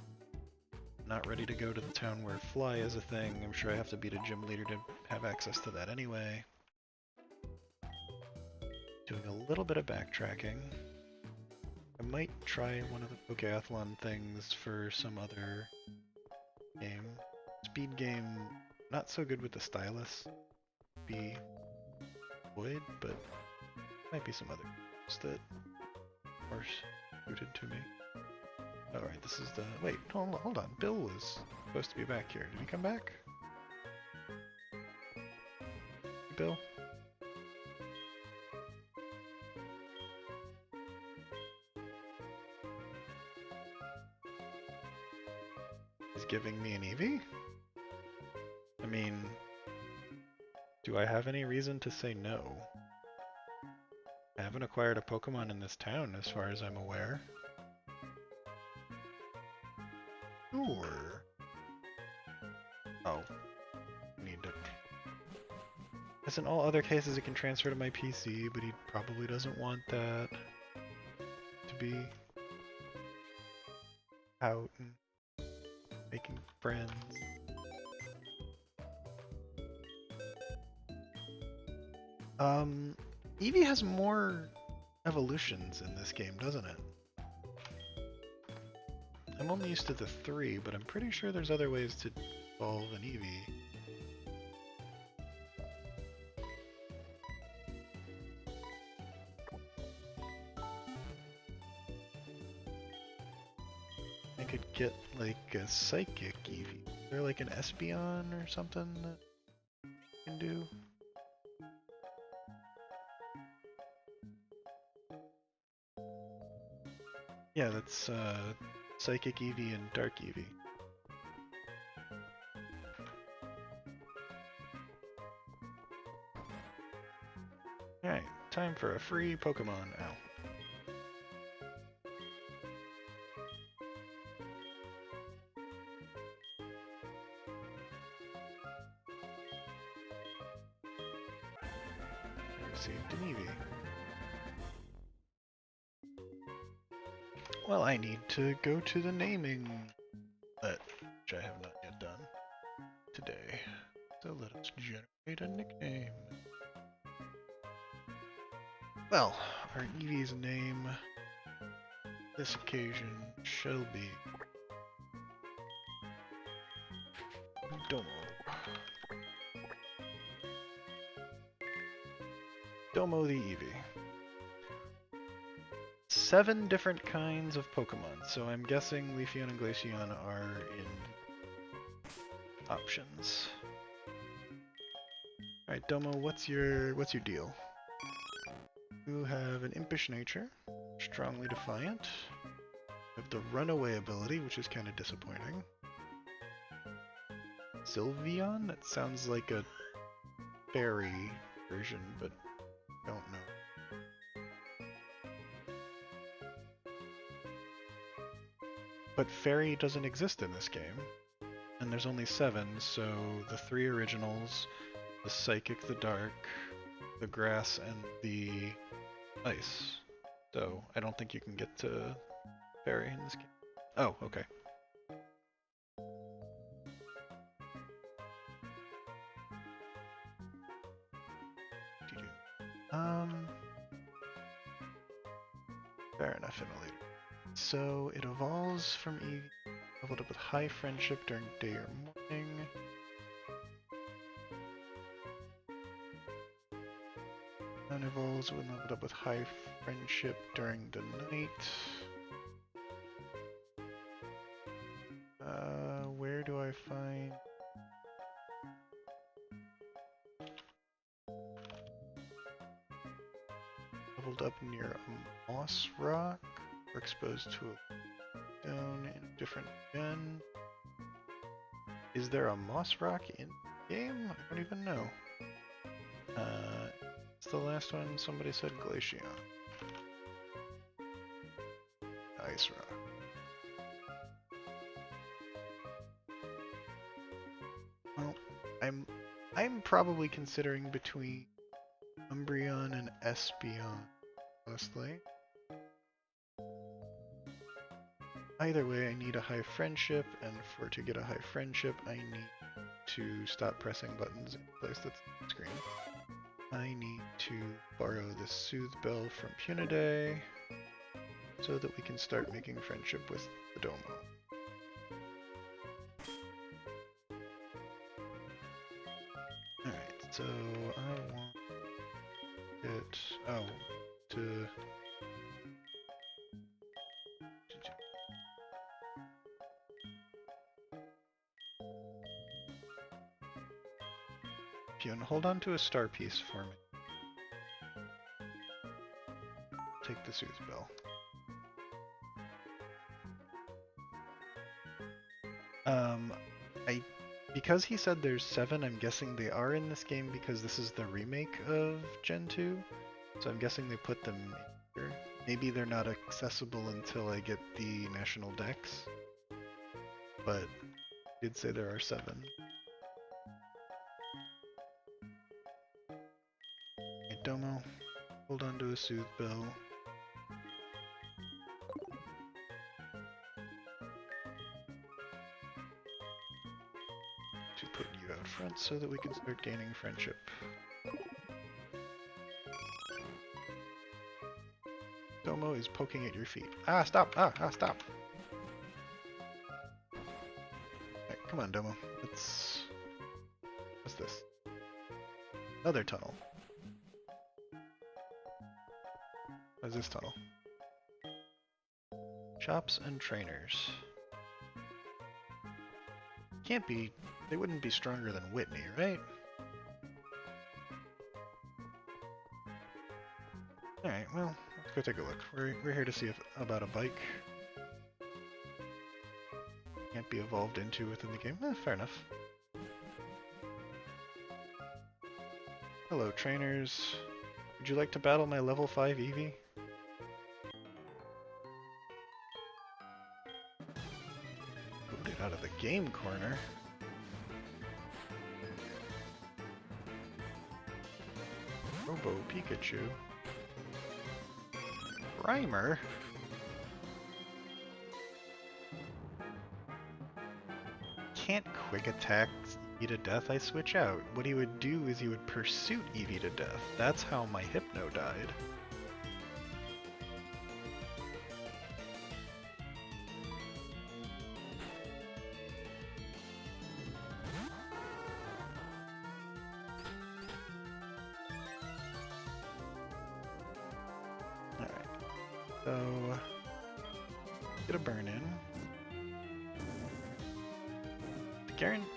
Not ready to go to the town where Fly is a thing. I'm sure I have to beat a gym leader to have access to that anyway. Doing a little bit of backtracking. I might try one of the Pokéathlon things for some other game. Speed game, not so good with the stylus. Be would, but might be some other games that are suited to me. Alright, this is the... Wait, hold on. Bill was supposed to be back here. Did he come back? Bill? He's giving me an Eevee? I mean... Do I have any reason to say no? I haven't acquired a Pokemon in this town as far as I'm aware. Sure. Oh. Need to... As in all other cases, it can transfer to my PC, but he probably doesn't want that to be out and making friends. Eevee has more evolutions in this game, doesn't it? I'm only used to the 3, but I'm pretty sure there's other ways to evolve an Eevee. I could get like a Psychic Eevee. Is there like an Espeon or something that you can do? Yeah, that's Psychic Eevee and Dark Eevee. Alright, time for a free Pokemon. Ow. I received an Eevee. Well, I need to go to the naming let, which I have not yet done today. So let us generate a nickname. Well, our Eevee's name this occasion shall be Domo. Domo the Eevee. 7 different kinds of Pokemon, so I'm guessing Leafeon and Glaceon are in options. Alright, Domo, what's your deal? You have an impish nature, strongly defiant. You have the runaway ability, which is kind of disappointing. Sylveon? That sounds like a fairy version, but don't know. But fairy doesn't exist in this game, and there's only 7, so the 3 originals, the Psychic, the Dark, the Grass, and the Ice. So I don't think you can get to fairy in this game. Oh, okay. Fair enough, Emily. So it evolves from Eevee, leveled up with high friendship during day or morning. And evolves when leveled up with high friendship during the night. Where do I find... Leveled up near a moss rock, or exposed to a stone in a different gen. Is there a moss rock in the game? I don't even know. It's the last one. Somebody said Glaceon. Ice Rock. Well, I'm probably considering between Umbreon and Espeon, honestly. Either way, I need a high friendship, and to get a high friendship, I need to stop pressing buttons in a place that's on the screen. I need to borrow the Soothe Bell from Puniday so that we can start making friendship with the Domo. Alright, so I want it... Oh, to... Pune, hold on to a star piece for me. Take the Soothe Bell. Because he said there's 7, I'm guessing they are in this game because this is the remake of Gen 2. So I'm guessing they put them here. Maybe they're not accessible until I get the national dex. But I did say there are 7. Okay, Domo, hold on to a Soothe Bell. To put you out front so that we can start gaining friendship. Domo is poking at your feet. Ah, stop! Stop! Alright, come on, Domo. What's this? Another tunnel. What's this tunnel? Shops and trainers. Can't be... They wouldn't be stronger than Whitney, right? Alright, well, let's go take a look. We're here to see about a bike. Can't be evolved into within the game. Fair enough. Hello, trainers. Would you like to battle my level 5 Eevee? Moved it out of the game corner. Robo Pikachu. Grimer? Can't quick attack Eevee to death, I switch out. What he would do is he would pursuit Eevee to death. That's how my Hypno died. So, get a burn in.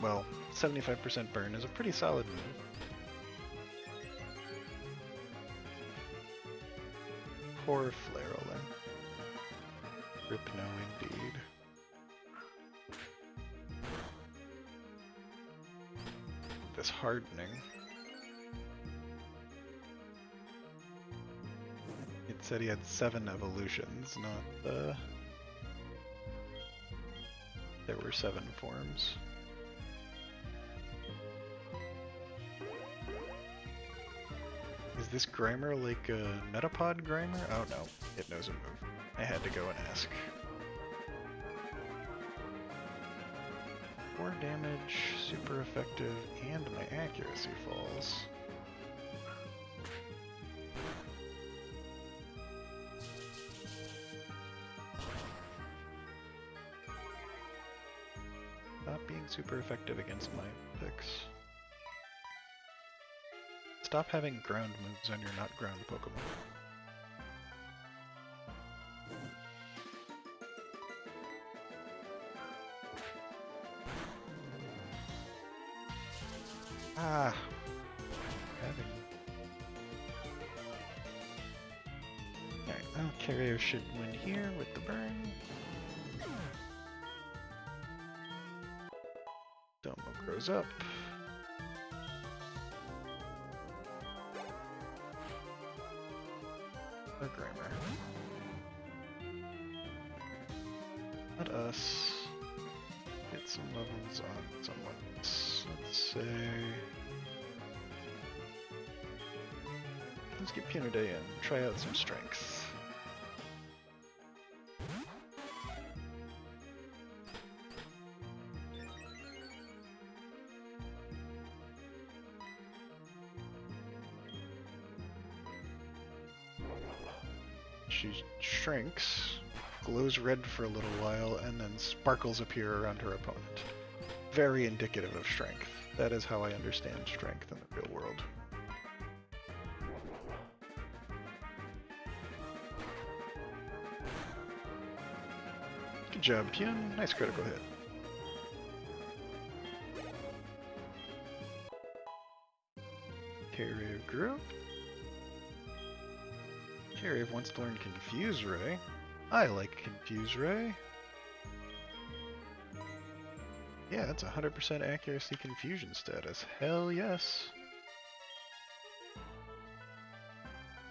Well, 75% burn is a pretty solid move. Poor Flarolin. Rip no indeed. This hardening. It said he had 7 evolutions, not the... There were 7 forms. Is this Grimer like a Metapod Grimer? Oh no, it knows a move. I had to go and ask. 4 damage, super effective, and my accuracy falls. Stop being super effective against my picks. Stop having ground moves on your not ground Pokemon. Ah! Alright, well, Carrier should win here with the burn. Domo grows up. or Grimer? Let us get some levels on someone else. Let's say... Let's get Puniday in, try out some strength. She shrinks, glows red for a little while, and then sparkles appear around her opponent. Very indicative of strength. That is how I understand strength in the real world. Good job, Pune. Nice critical hit. Carrier grew up. Carrier wants to learn Confuse Ray. I like Confuse Ray. Yeah, that's 100% accuracy confusion status. Hell yes.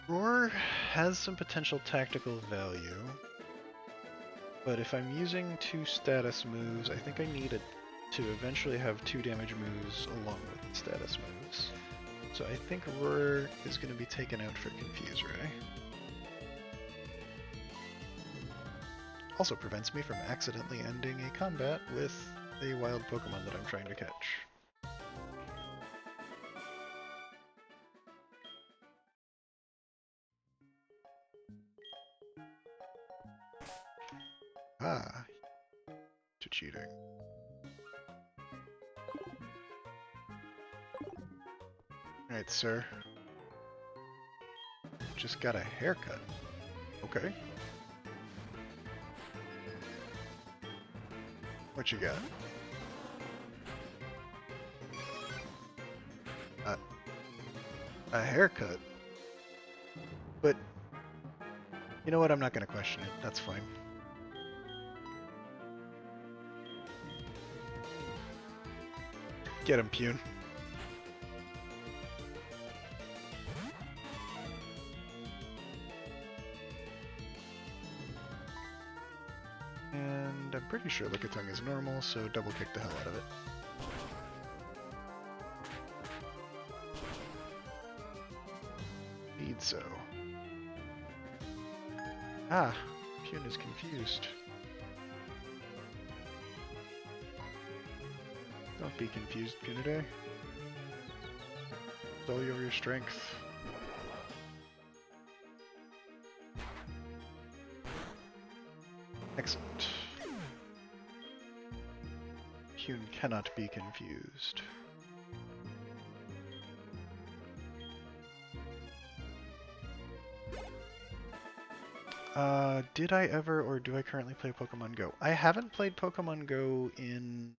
Roar has some potential tactical value, but if I'm using 2 status moves, I think I need to eventually have 2 damage moves along with the status moves. So I think Roar is going to be taken out for Confuse Ray. Also prevents me from accidentally ending a combat with a wild Pokemon that I'm trying to catch. Ah, to cheating. Alright, sir. Just got a haircut. Okay. What you got? A haircut? But, you know what, I'm not gonna question it. That's fine. Get him, Pune. And I'm pretty sure Lickitung is normal, so double kick the hell out of it. Indeed so. Ah, Pune is confused. Don't be confused, Puniday. It's all over your strength. Excellent. Pune cannot be confused. Did I ever or do I currently play Pokemon Go? I haven't played Pokemon Go in,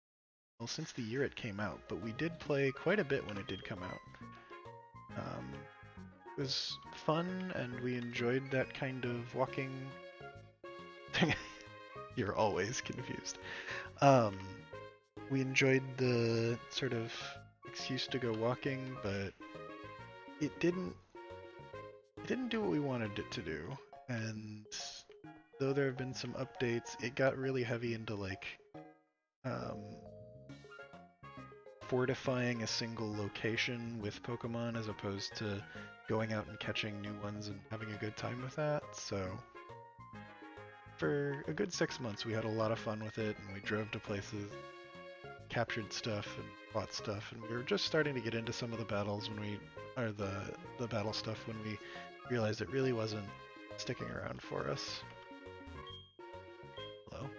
well, since the year it came out, but we did play quite a bit when it did come out. It was fun, and we enjoyed that kind of walking thing. You're always confused. We enjoyed the sort of excuse to go walking, but it didn't do what we wanted it to do. And though there have been some updates, it got really heavy into like fortifying a single location with Pokemon as opposed to going out and catching new ones and having a good time with that. So for a good 6 months we had a lot of fun with it, and we drove to places, captured stuff and bought stuff, and we were just starting to get into some of the battles when we, or the battle stuff, when we realized it really wasn't sticking around for us. Hello?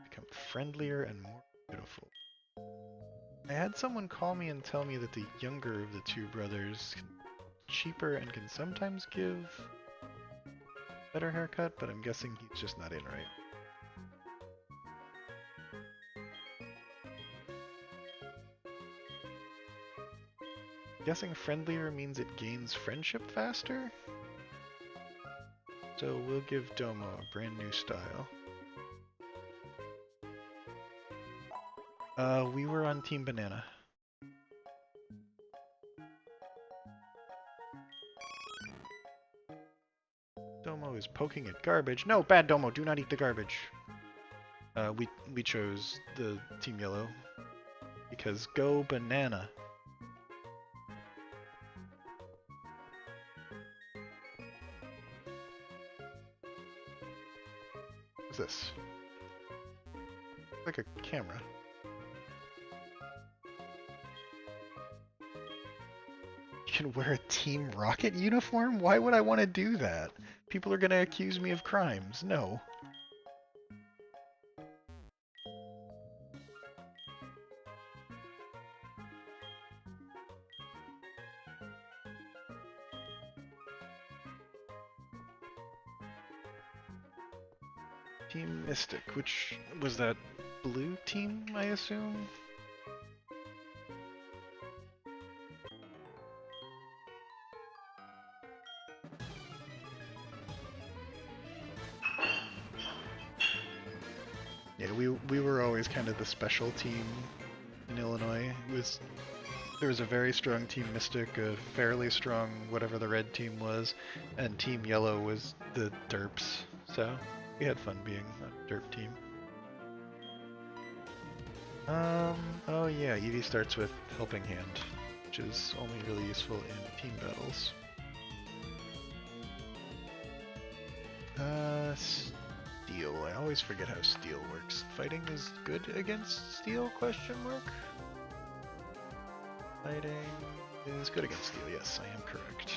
Become friendlier and more beautiful. I had someone call me and tell me that the younger of the two brothers can cheaper and can sometimes give better haircut, but I'm guessing he's just not in right. Guessing friendlier means it gains friendship faster? So we'll give Domo a brand new style. We were on Team Banana. Domo is poking at garbage. No, bad Domo, do not eat the garbage. We chose the Team Yellow because go banana. What's this? Like a camera. You can wear a Team Rocket uniform? Why would I want to do that? People are gonna accuse me of crimes. No. Team Mystic, which was that blue team, I assume? Yeah, we were always kind of the special team in Illinois. There was a very strong Team Mystic, a fairly strong whatever the red team was, and Team Yellow was the derps. So we had fun being a derp team. Oh yeah, Eevee starts with Helping Hand, which is only really useful in team battles. Steel. I always forget how Steel works. Fighting is good against Steel, question mark? Fighting is good against Steel, yes, I am correct.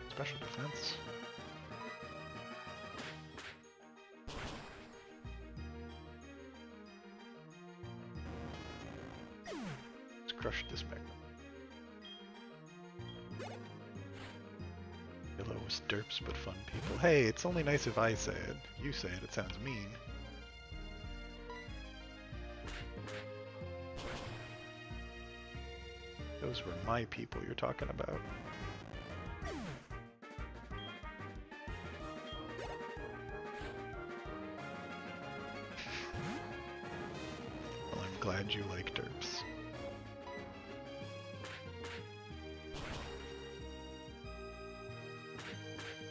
Special defense. Let's crush this Magnum. Yellow was derps but fun people. Hey, it's only nice if I say it. You say it, it sounds mean. Those were my people you're talking about. Well, I'm glad you like derps.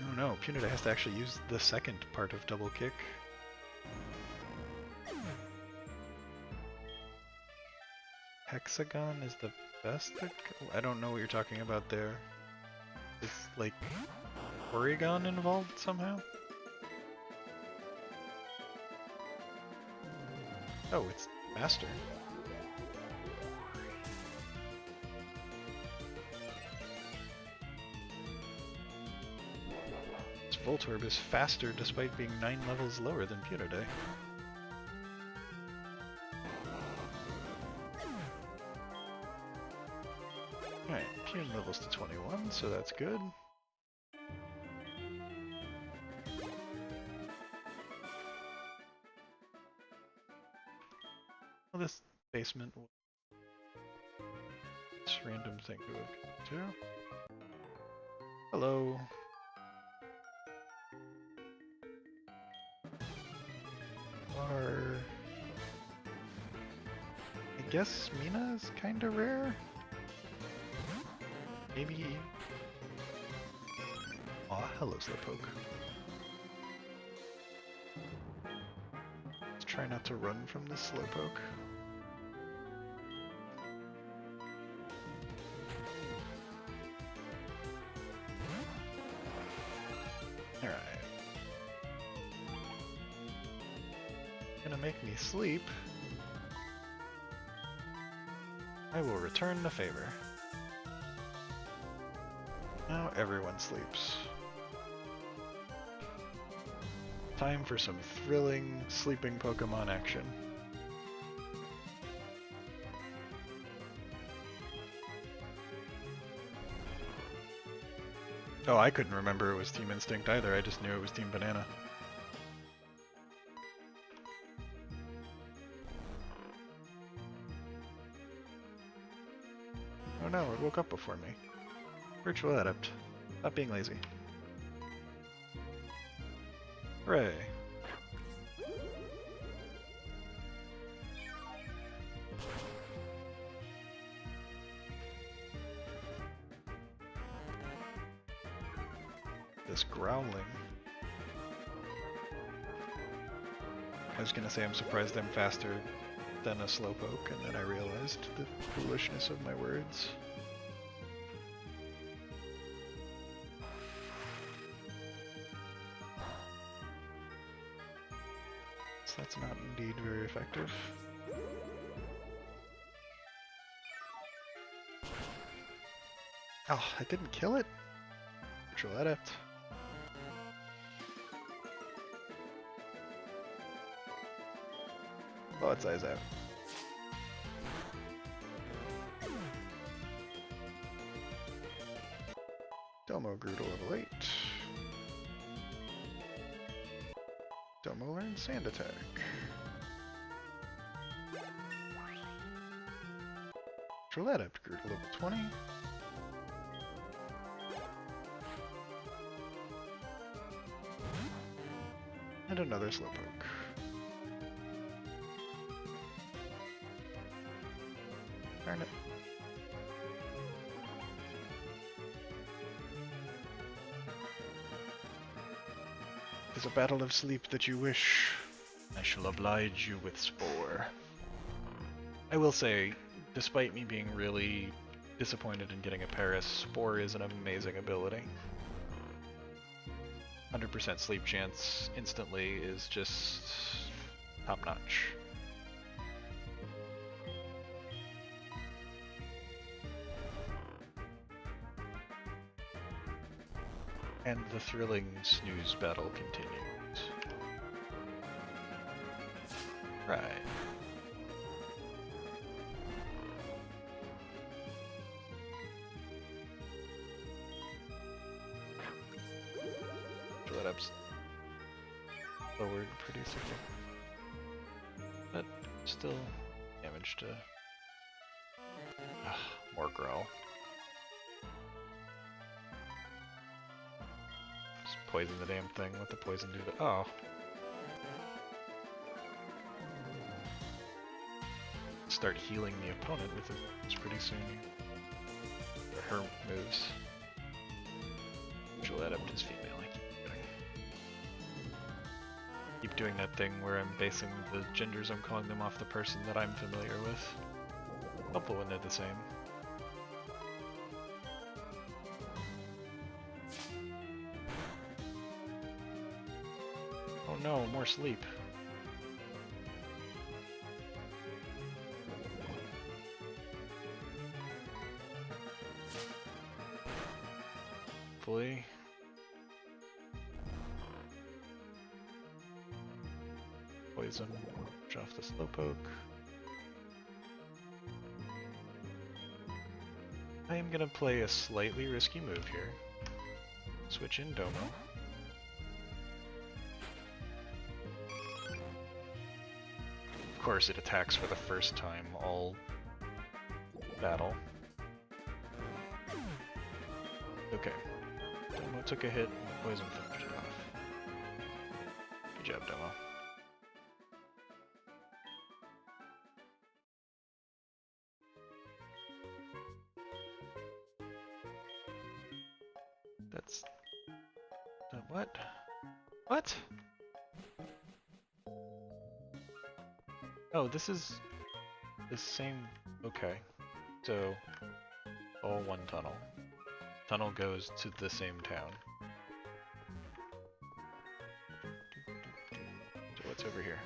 Oh no, Punita has to actually use the second part of double kick. Hexagon is the best? I don't know what you're talking about there. Is like Porygon involved somehow? Oh, it's faster. This Voltorb is faster despite being 9 levels lower than Punita. Alright, Pune levels to 21, so that's good. Well, this basement, this random thing to go to. Hello. I guess Mina is kinda rare? Maybe... Aw, hello Slowpoke. Let's try not to run from this Slowpoke. Alright. Gonna make me sleep. I will return the favor. Now everyone sleeps. Time for some thrilling sleeping Pokemon action. Oh, I couldn't remember it was Team Instinct either, I just knew it was Team Banana. Oh no, it woke up before me. Virtual Adept. Stop being lazy. Hooray. this growling? I was gonna say I'm surprised I'm faster than a Slowpoke, and then I realized the foolishness of my words. So that's not indeed very effective. Oh, I didn't kill it? Neutral Adept. Oh, its eyes out. Domo grew to level 8. Domo learned Sand Attack. Neutral Adept grew to level 20. And another Slowpoke. Darn it. There's a battle of sleep that you wish. I shall oblige you with Spore. I will say, despite me being really disappointed in getting a Paris, Spore is an amazing ability. 100% sleep chance instantly is just top notch. And the thrilling snooze battle continues. Right. Let up lowered pretty significantly. But still damage to more growl. Just poison the damn thing. Let the poison do the start healing the opponent with it pretty soon. Or her moves. She'll add up to his female. Keep doing that thing where I'm basing the genders I'm calling them off the person that I'm familiar with. Helpful when they're the same. Oh no, more sleep. Hopefully. Poison, push off the Slowpoke. I am gonna play a slightly risky move here. Switch in Domo. Of course it attacks for the first time all battle. Okay. Domo took a hit and the poison finished it off. Good job, Domo. That's... what? What? Oh, this is... the same... okay. So... all one tunnel. Tunnel goes to the same town. So what's over here?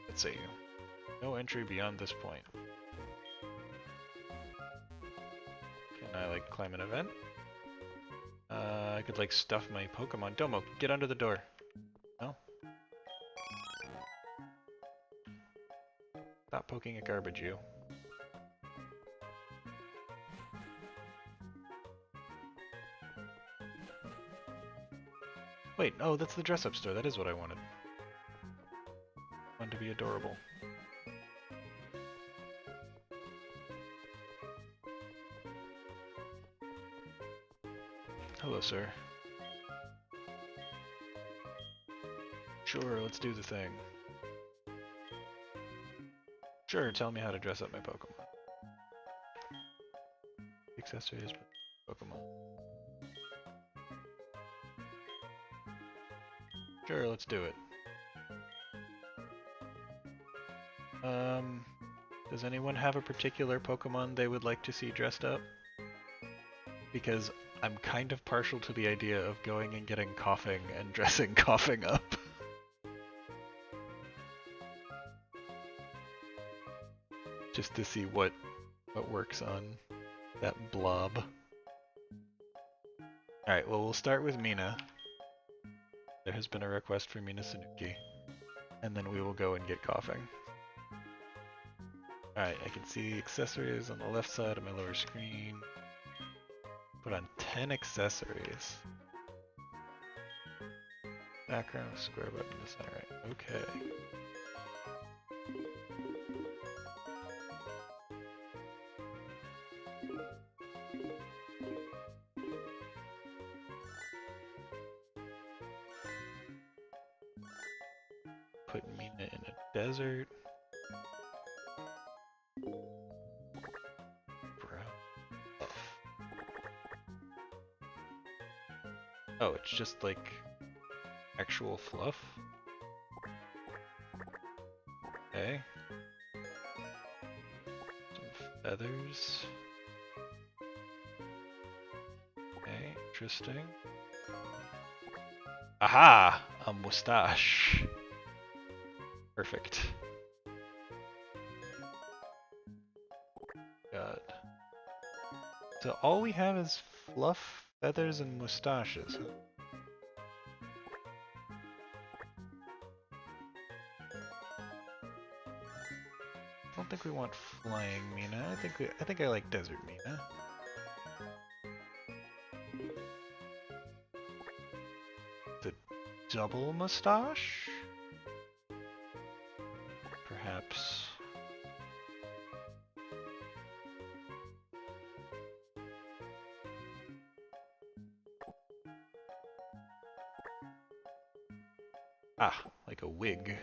Let's see. No entry beyond this point. Can I, like, climb an event? I could, like, stuff my Pokemon. Domo, get under the door. No? Stop poking at garbage, you. Wait, oh, that's the dress-up store. That is what I wanted. I wanted to be adorable. Hello, sir. Sure, let's do the thing. Sure, tell me how to dress up my Pokemon. Accessories, Pokemon. Sure, let's do it. Does anyone have a particular Pokemon they would like to see dressed up? Because I'm kind of partial to the idea of going and getting Coughing and dressing Coughing up. Just to see what works on that blob. Alright, well we'll start with Mina. There has been a request for Mina Sanuki. And then we will go and get Coughing. Alright, I can see accessories on the left side of my lower screen. Put on 10 accessories. Background, square button, alright, okay. Put Mina in a desert. Oh, it's just like actual fluff? Okay. Some feathers. Okay, interesting. Aha! A mustache. Perfect. God. So all we have is fluff, feathers, and mustaches. I don't think we want flying Mina. I think I like desert Mina. The double mustache? Perhaps. Ah, like a wig.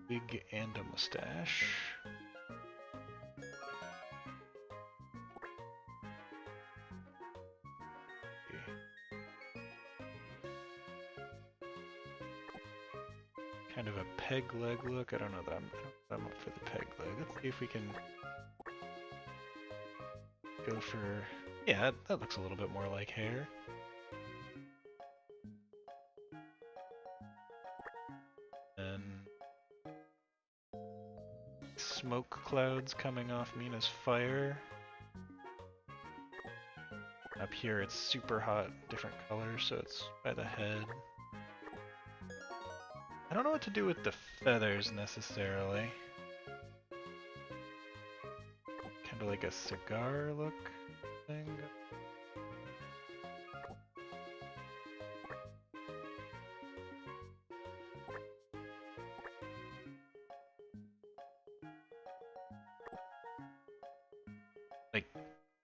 Wig and a mustache. Kind of a peg leg look. I don't know that I'm up for the peg leg. Let's see if we can go for... Yeah, that looks a little bit more like hair. And smoke clouds coming off Mina's fire. Up here it's super hot, different colors, so it's by the head. I don't know what to do with the feathers necessarily. Kind of like a cigar look thing.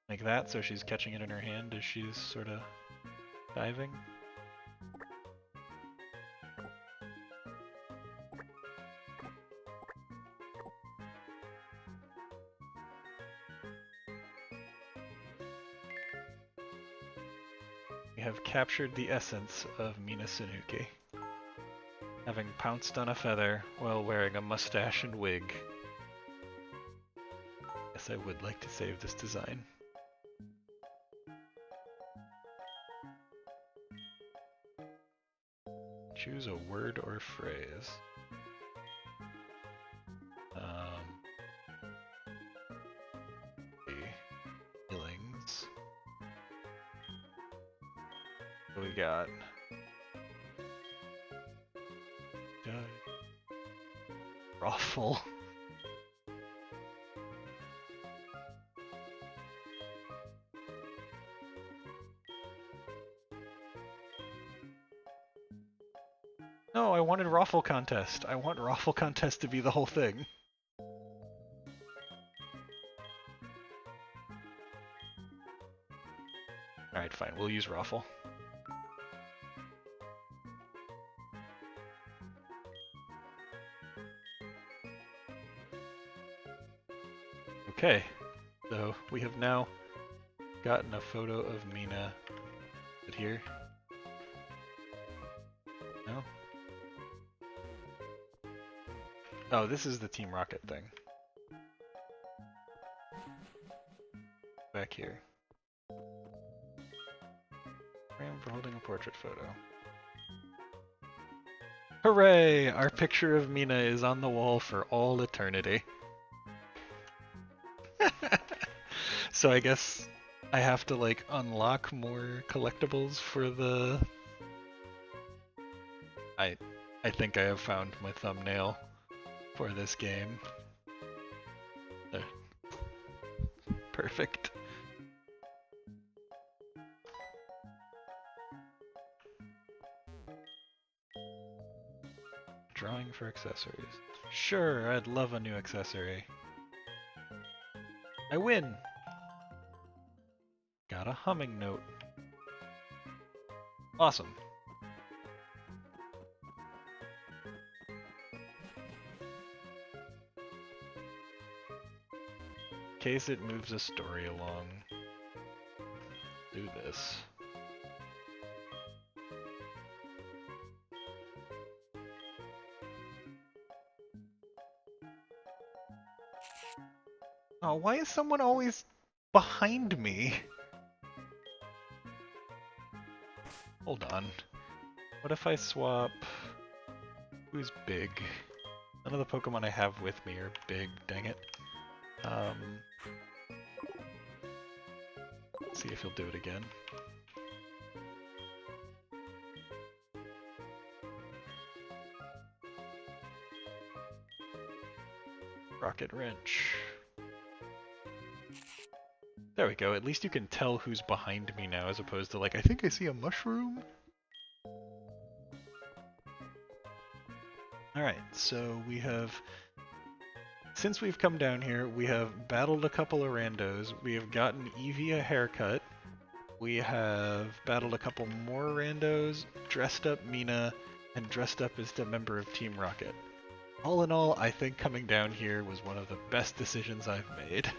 Like that, so she's catching it in her hand as she's sort of diving. We have captured the essence of Mina Sanuki, having pounced on a feather while wearing a mustache and wig. Yes, I would like to save this design. Choose a word or phrase. Feelings. What do we got? Ruffle. No, I wanted Raffle Contest. I want Raffle Contest to be the whole thing. Alright, fine. We'll use Raffle. Okay, so we have now gotten a photo of Mina Is it here? No? Oh, this is the Team Rocket thing. Back here. Frame for holding a portrait photo. Hooray! Our picture of Mina is on the wall for all eternity. So I guess I have to like unlock more collectibles for the... I think I have found my thumbnail for this game. There. Perfect. Drawing for accessories. Sure, I'd love a new accessory. I win! Got a humming note. Awesome. In case it moves a story along. Do this. Oh, why is someone always behind me? Hold on. What if I swap... Who's big? None of the Pokemon I have with me are big, dang it. Let's see if he'll do it again. Rocket Rhench. There we go, at least you can tell who's behind me now as opposed to like, I think I see a mushroom? Alright, so we have, since we've come down here, we have battled a couple of randos, we have gotten Eevee a haircut, we have battled a couple more randos, dressed up Mina, and dressed up as the member of Team Rocket. All in all, I think coming down here was one of the best decisions I've made.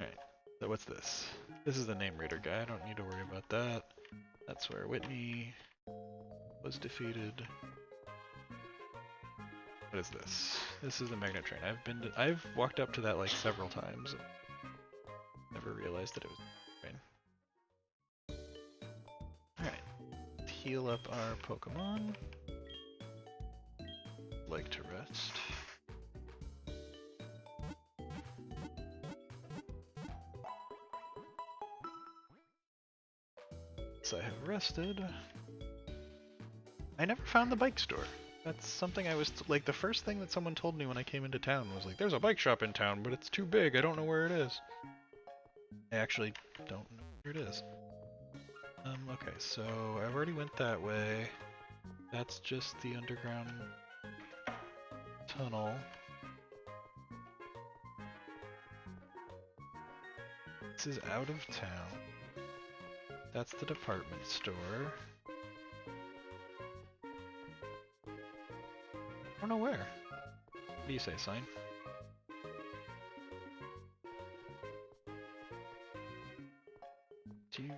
Alright, so what's this? This is the name reader guy, I don't need to worry about that. That's where Whitney was defeated. What is this? This is the magnet train. I've walked up to that like several times. Never realized that it was a train. Alright. Heal up our Pokemon. Like to rest. So I have rested. I never found the bike store. That's something I was like the first thing that someone told me when I came into town was like, there's a bike shop in town, but it's too big. I don't know where it is. I actually don't know where it is. Okay, so I've already went that way. That's just the underground tunnel. This is out of town. That's the department store. I don't know where. What do you say, sign? Do you...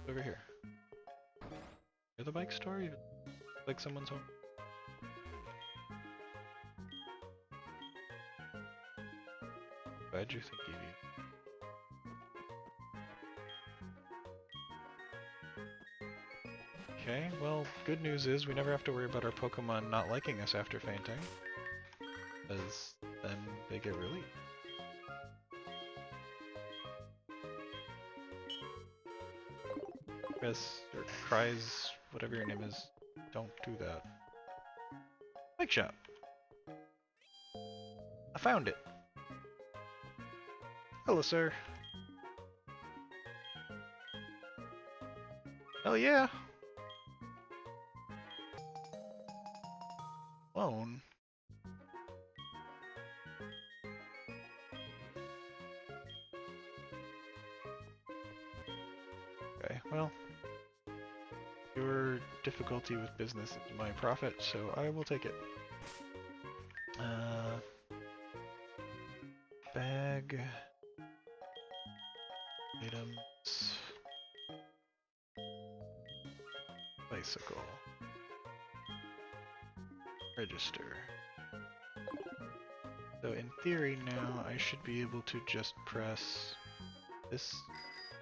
Over here. You're the bike store? You like someone's home? Why'd you think Evie? Okay, well, good news is we never have to worry about our Pokemon not liking us after fainting. Because then they get relief. Chris, or Cries, whatever your name is, don't do that. Bike shop! I found it! Hello, sir. Oh yeah! Loan? Okay, well, your difficulty with business is my profit, so I will take it. bag. Items. Bicycle. Register. So in theory now I should be able to just press this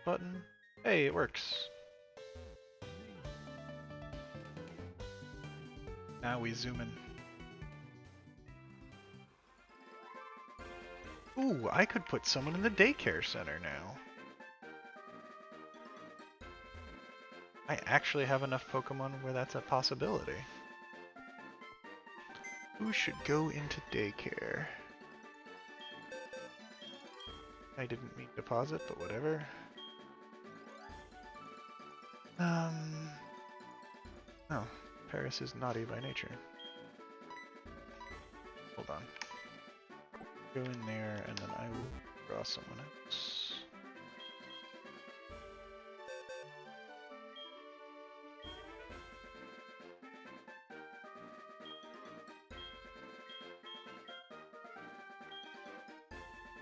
button. Hey, it works. Now we zoom in. Ooh, I could put someone in the daycare center now. I actually have enough Pokemon where that's a possibility. Who should go into daycare? I didn't mean to pause it, but whatever. Oh, Paris is naughty by nature. Hold on. Go in there, and then I will draw someone else.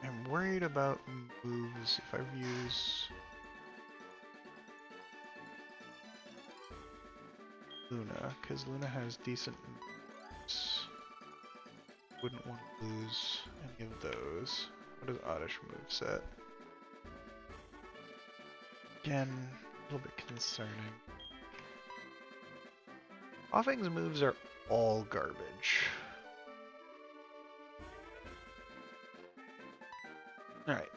I'm worried about moves if I use Luna, because Luna has decent moves. Wouldn't want to lose any of those. What does Oddish moveset? Again, a little bit concerning. Offing's moves are all garbage. Alright.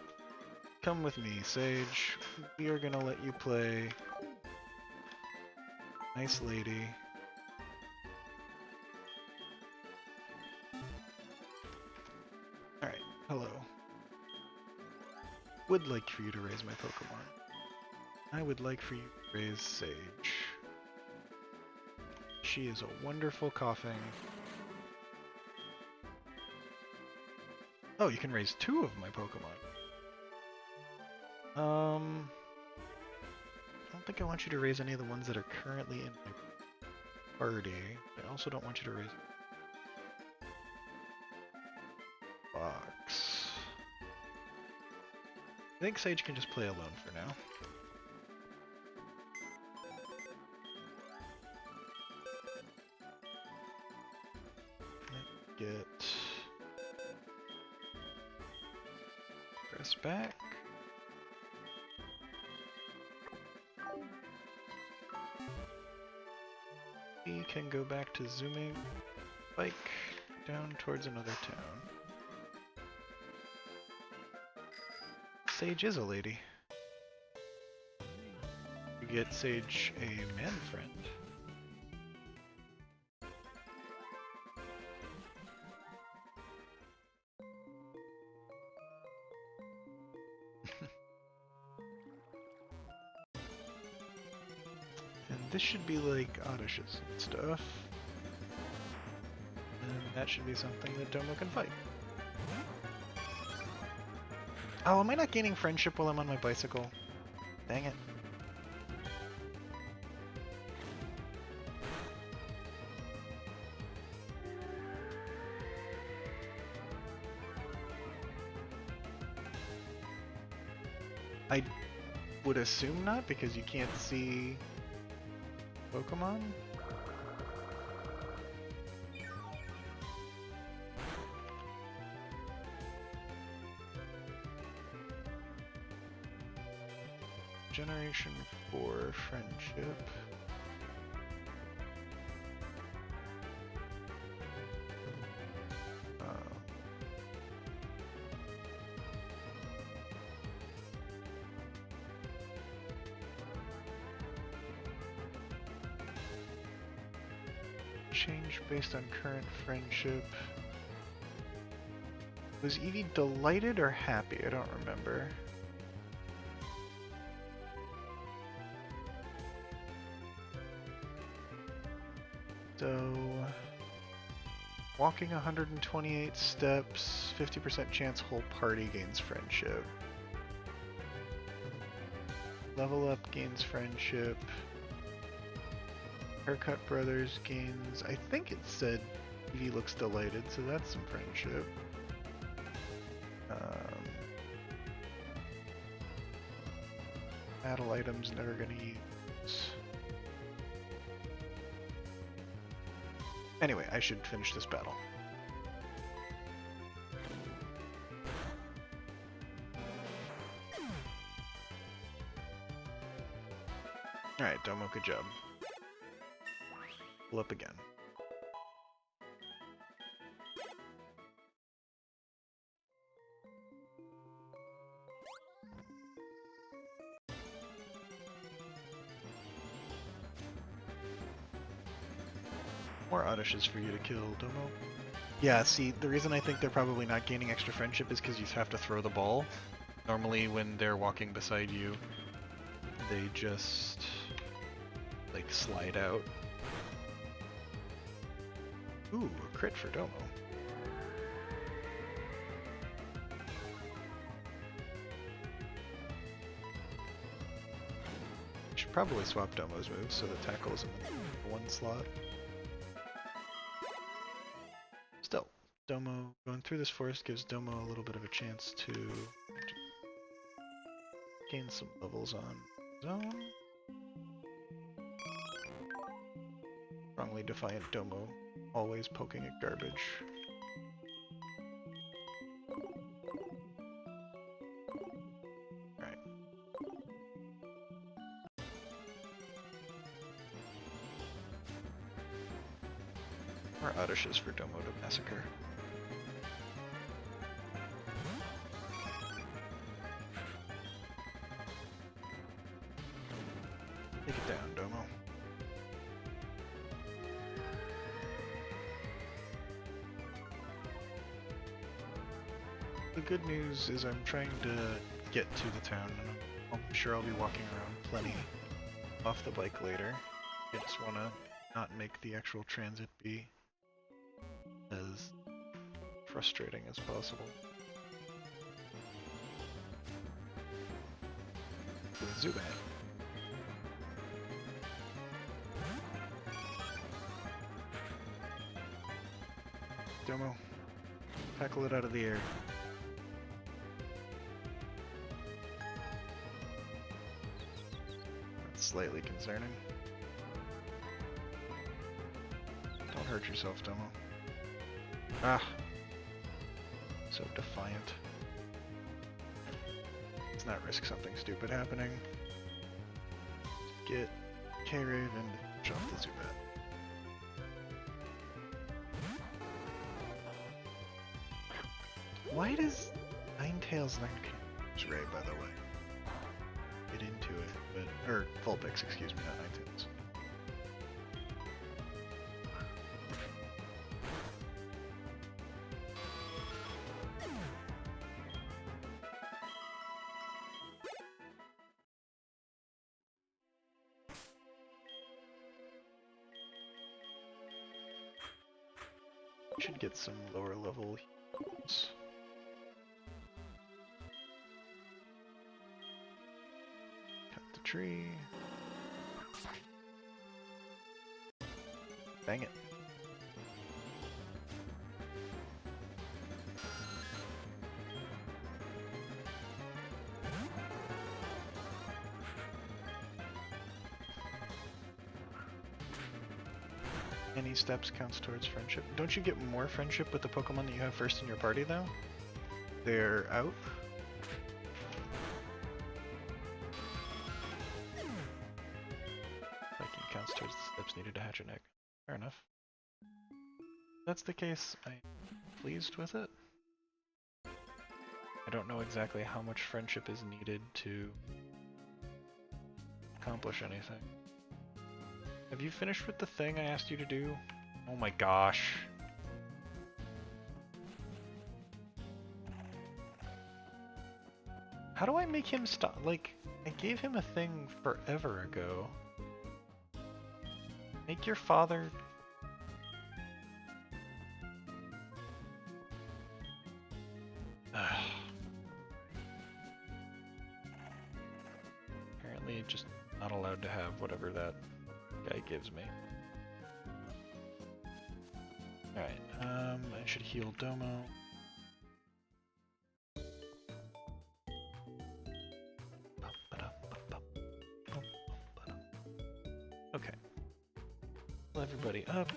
Come with me, Sage. We are gonna let you play Nice Lady. Alright, hello. Would like for you to raise my Pokemon. I would like for you to raise Sage. She is a wonderful coughing. Oh, you can raise 2 of my Pokemon. I don't think I want you to raise any of the ones that are currently in my party. I also don't want you to raise Box. I think Sage can just play alone for now. Let's get press back. We can go back to zooming bike down towards another town. Sage is a lady. You get Sage a man friend. And this should be like Oddish's and stuff. And that should be something that Domo can fight. Oh, am I not gaining friendship while I'm on my bicycle? Dang it. I would assume not, because you can't see Pokemon. Generation 4 friendship. Change based on current friendship. Was Eevee delighted or happy? I don't remember. So, walking 128 steps, 50% chance whole party gains friendship. Level up gains friendship. Haircut Brothers gains, I think it said Eevee looks delighted, so that's some friendship. Battle items never gonna use. Anyway, I should finish this battle. Alright, Domo, good job. Pull up again. More Odyshes for you to kill, Domo. Yeah, see, the reason I think they're probably not gaining extra friendship is because you have to throw the ball. Normally when they're walking beside you, they just, like, slide out. Ooh, a crit for Domo. Should probably swap Domo's moves so the tackle's in the one slot. Still, Domo going through this forest gives Domo a little bit of a chance to gain some levels on his own. Strongly defiant Domo, always poking at garbage. Right. More Odyshes for Domo to massacre. Take it down, Domo. The good news is I'm trying to get to the town, and I'm sure I'll be walking around plenty off the bike later. I just want to not make the actual transit be as frustrating as possible. Zubat. Domo, tackle it out of the air. That's slightly concerning. Don't hurt yourself, Domo. Ah! So defiant. Let's not risk something stupid happening. Get K-Rave and jump the Zubat. Why does Ninetales not use Ray, by the way? Get into it, but or Vulpix, excuse me, not Ninetales. Should get some lower level heals. Cut the tree. Dang it. Any steps counts towards friendship. Don't you get more friendship with the Pokemon that you have first in your party, though? They're out? Biking counts towards the steps needed to hatch an egg. Fair enough. If that's the case, I'm pleased with it. I don't know exactly how much friendship is needed to accomplish anything. Have you finished with the thing I asked you to do? Oh my gosh. How do I make him stop? Like, I gave him a thing forever ago. Make your father... Apparently just not allowed to have whatever that guy gives me. Alright, I should heal Domo. Heal everybody up.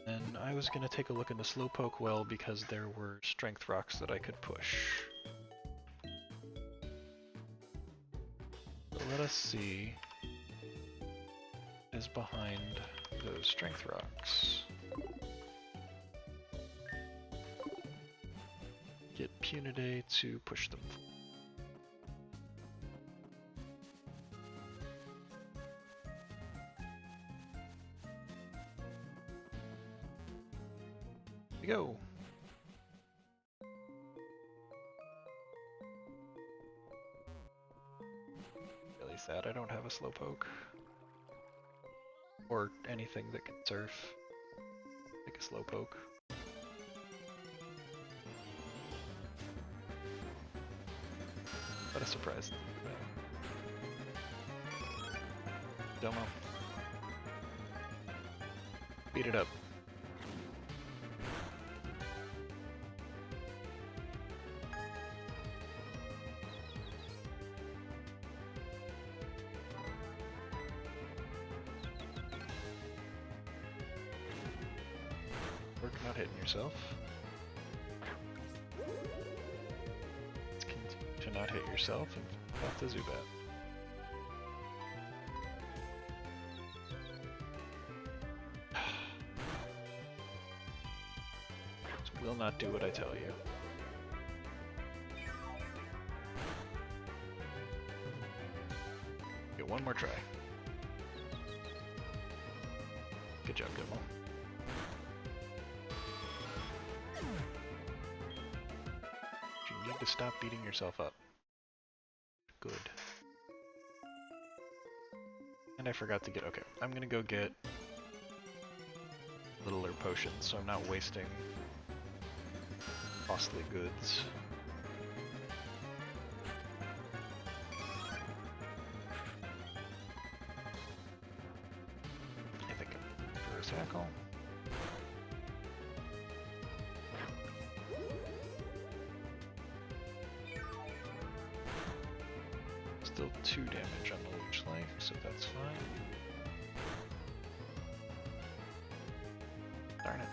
And I was going to take a look in the Slowpoke well because there were strength rocks that I could push. So let us see what is behind those strength rocks. Get Puniday to push them. Here we go. Really sad I don't have a Slowpoke. Or anything that can surf. Like a Slowpoke. What a surprise. Domo. Beat it up. Work not hitting yourself. Let's continue to not hit yourself and off the Zubat. Will not do what I tell you. Get one more try. Good job, Demo. You need to stop beating yourself up. Good. And I forgot to get... Okay, I'm gonna go get littler potions so I'm not wasting costly goods. I think I'm for a tackle. Still 2 damage on the leech life, so that's fine. Darn it.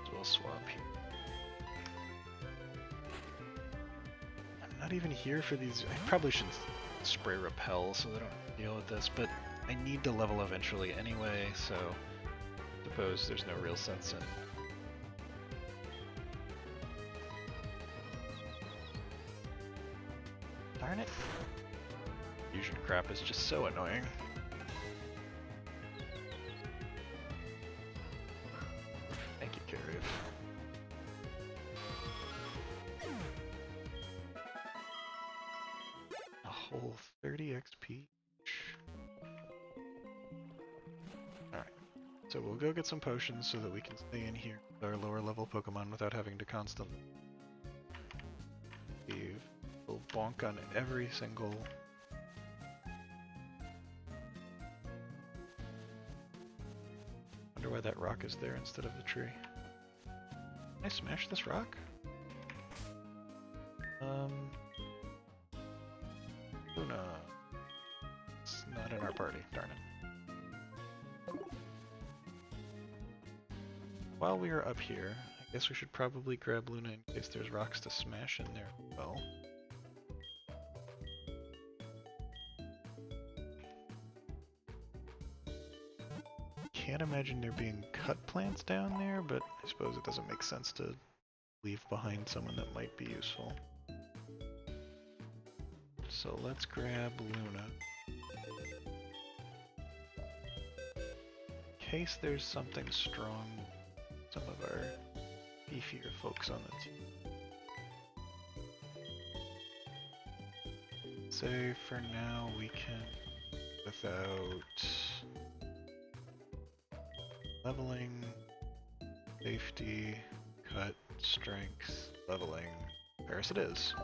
So we'll swap here. I'm not even here for these. I probably should spray repel so they don't deal with this, but I need to level eventually anyway, so I suppose there's no real sense in darn it. Fusion crap is just so annoying. Thank you, Carrier. A whole 30 XP. Alright, so we'll go get some potions so that we can stay in here with our lower level Pokemon without having to constantly we'll bonk on every single wonder why that rock is there instead of the tree. Can I smash this rock? Luna. It's not in our party, darn it. While we are up here, I guess we should probably grab Luna in case there's rocks to smash in there as well. Can't imagine there being cut plants down there, but I suppose it doesn't make sense to leave behind someone that might be useful. So let's grab Luna. In case there's something strong, some of our beefier folks on the team. Say for now we can, without leveling, safety, cut, strength, leveling. Paris it is.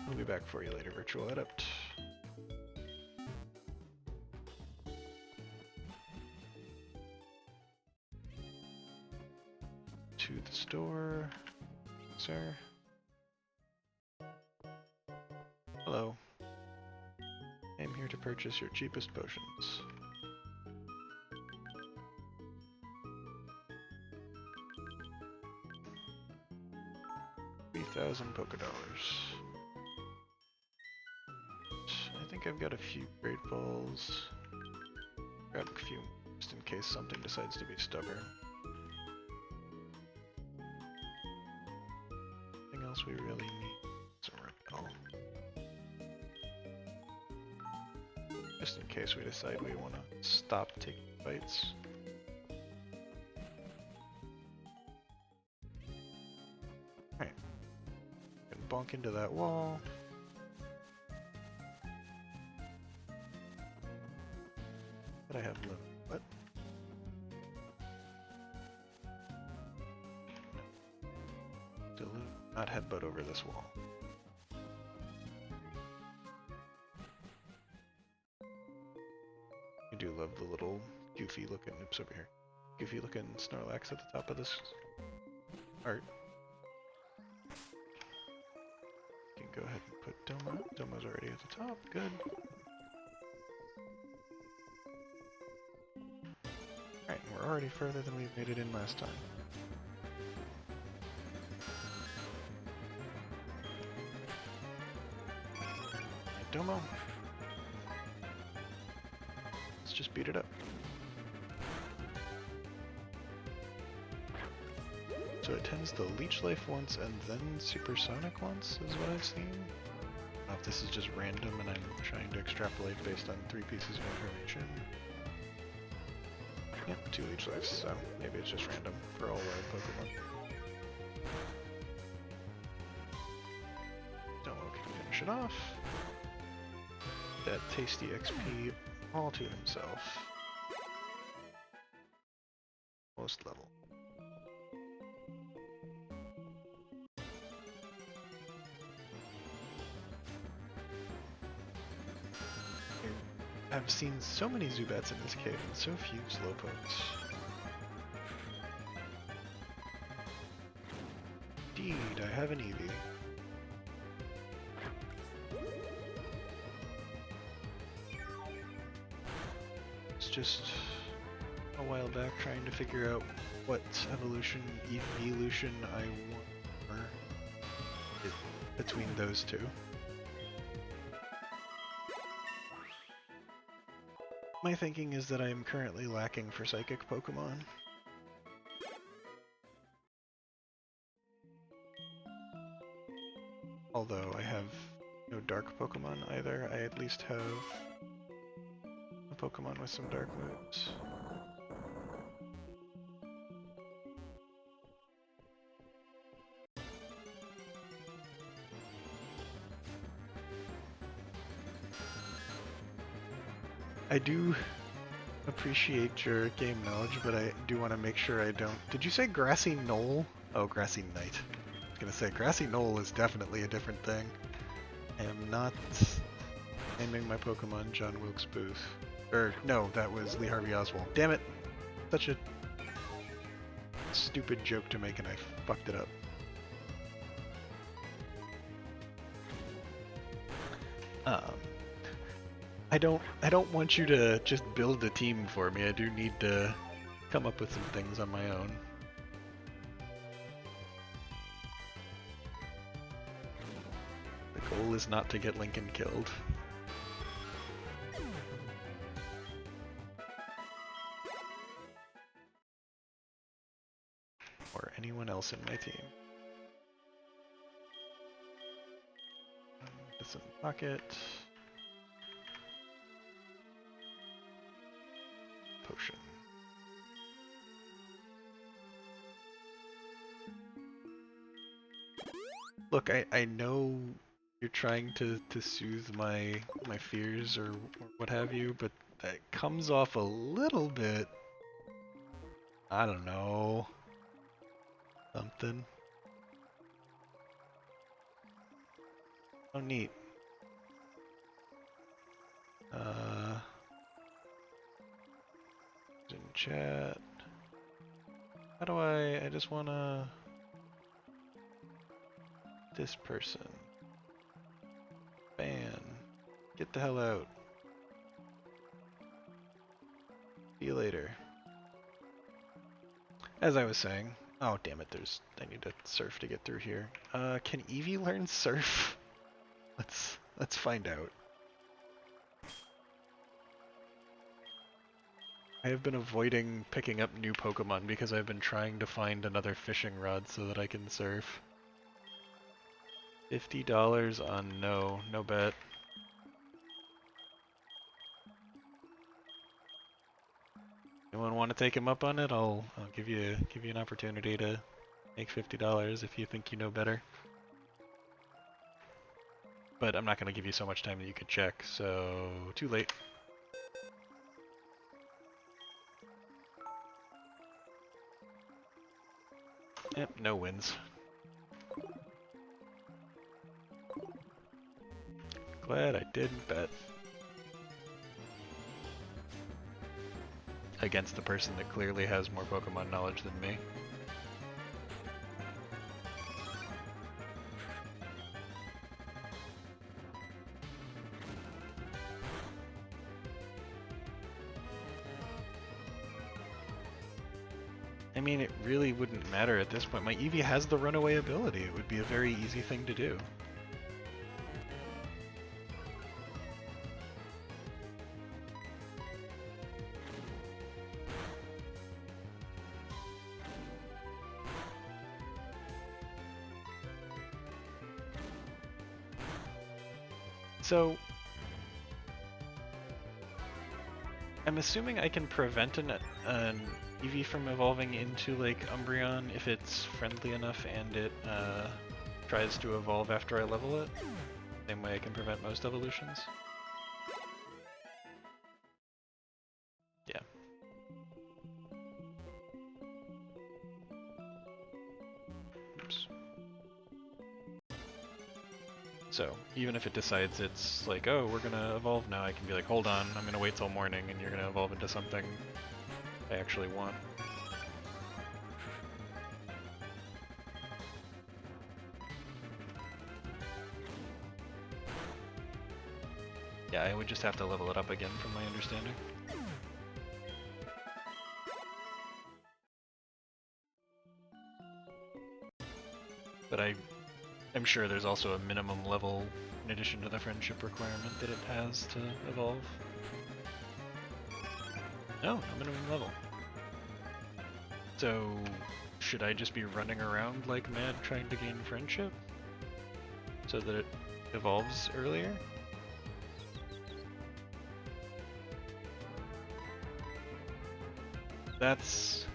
We'll be back for you later, Virtual Adept. To the store, sir. Hello. purchase your cheapest potions. 3,000 Pokédollars. I think I've got a few Great Balls. Grab a few just in case something decides to be stubborn. Anything else we really need? Some repel. Just in case we decide we want to stop taking fights. Alright. Can bonk into that wall. But I have low. What? No. Not headbutt over this wall. I do love the little goofy looking, oops, over here. Goofy looking Snorlax at the top of this art. You can go ahead and put Doma. Doma's already at the top, good. Alright, we're already further than we made it in last time. Alright, Domo. Let's just beat it up. So it tends to leech life once and then supersonic once, is what I've seen. I don't know if this is just random and I'm trying to extrapolate based on 3 pieces of information. Yep, 2 leech lives, so maybe it's just random for all wild Pokemon. Domo can finish it off. That tasty XP all to himself. Most level. I've seen so many Zubats in this cave and so few Slowpokes. Indeed, I have an Eevee. It's just a while back trying to figure out what evolution, evolution I want between those two. My thinking is that I am currently lacking for Psychic Pokemon. Although I have no Dark Pokemon either, I at least have a Pokemon with some Dark moves. I do appreciate your game knowledge, but I do want to make sure I don't... Did you say Grassy Knoll? Oh, Grassy Knight. I was going to say, Grassy Knoll is definitely a different thing. I am not naming my Pokemon John Wilkes Booth. Or, no, that was Lee Harvey Oswald. Damn it! Such a stupid joke to make and I fucked it up. I don't want you to just build a team for me. I do need to come up with some things on my own. The goal is not to get Lincoln killed. Or anyone else in my team. Put this in the pocket. Potion. Look, I know you're trying to soothe my fears or what have you, but that comes off a little bit, I don't know, something. Oh, neat. In chat. How do I just wanna... This person. Ban. Get the hell out. See you later. As I was saying, oh damn it, I need to surf to get through here. Can Eevee learn surf? Let's find out. I have been avoiding picking up new Pokemon because I've been trying to find another fishing rod so that I can surf. $50 on no bet. Anyone want to take him up on it? I'll give you an opportunity to make $50 if you think you know better. But I'm not going to give you so much time that you could check, so too late. Yep, no wins. Glad I didn't bet. Against the person that clearly has more Pokemon knowledge than me. I mean, it really wouldn't matter at this point. My Eevee has the runaway ability. It would be a very easy thing to do. So, I'm assuming I can prevent an Eevee from evolving into like Umbreon if it's friendly enough and it tries to evolve after I level it. Same way I can prevent most evolutions. Yeah. Oops. So, even if it decides it's like, oh, we're gonna evolve now, I can be like, hold on, I'm gonna wait till morning and you're gonna evolve into something I actually want. Yeah, I would just have to level it up again from my understanding. But I'm sure there's also a minimum level in addition to the friendship requirement that it has to evolve. No, no minimum level. So, should I just be running around like mad trying to gain friendship? So that it evolves earlier? That's...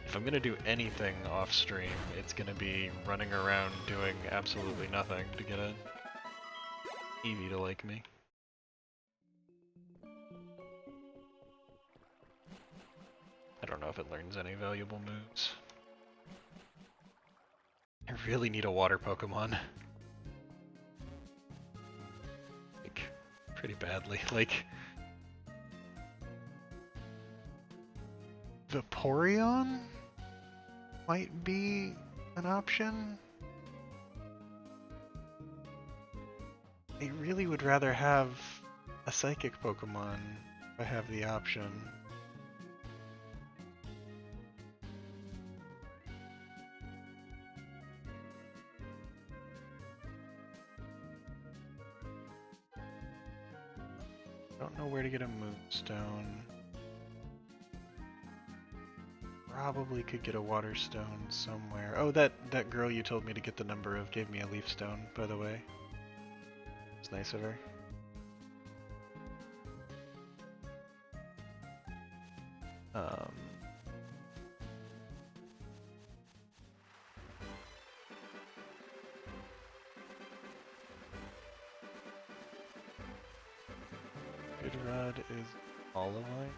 If I'm gonna do anything off stream, it's gonna be running around doing absolutely nothing to get a Eevee to like me. I don't know if it learns any valuable moves. I really need a water Pokemon. Like, pretty badly. Like, Vaporeon might be an option. I really would rather have a Psychic Pokemon if I have the option. I don't know where to get a Moonstone. Probably could get a Water Stone somewhere. Oh, that girl you told me to get the number of gave me a Leaf Stone, by the way. It's nice of her. Good Rod is Olivine.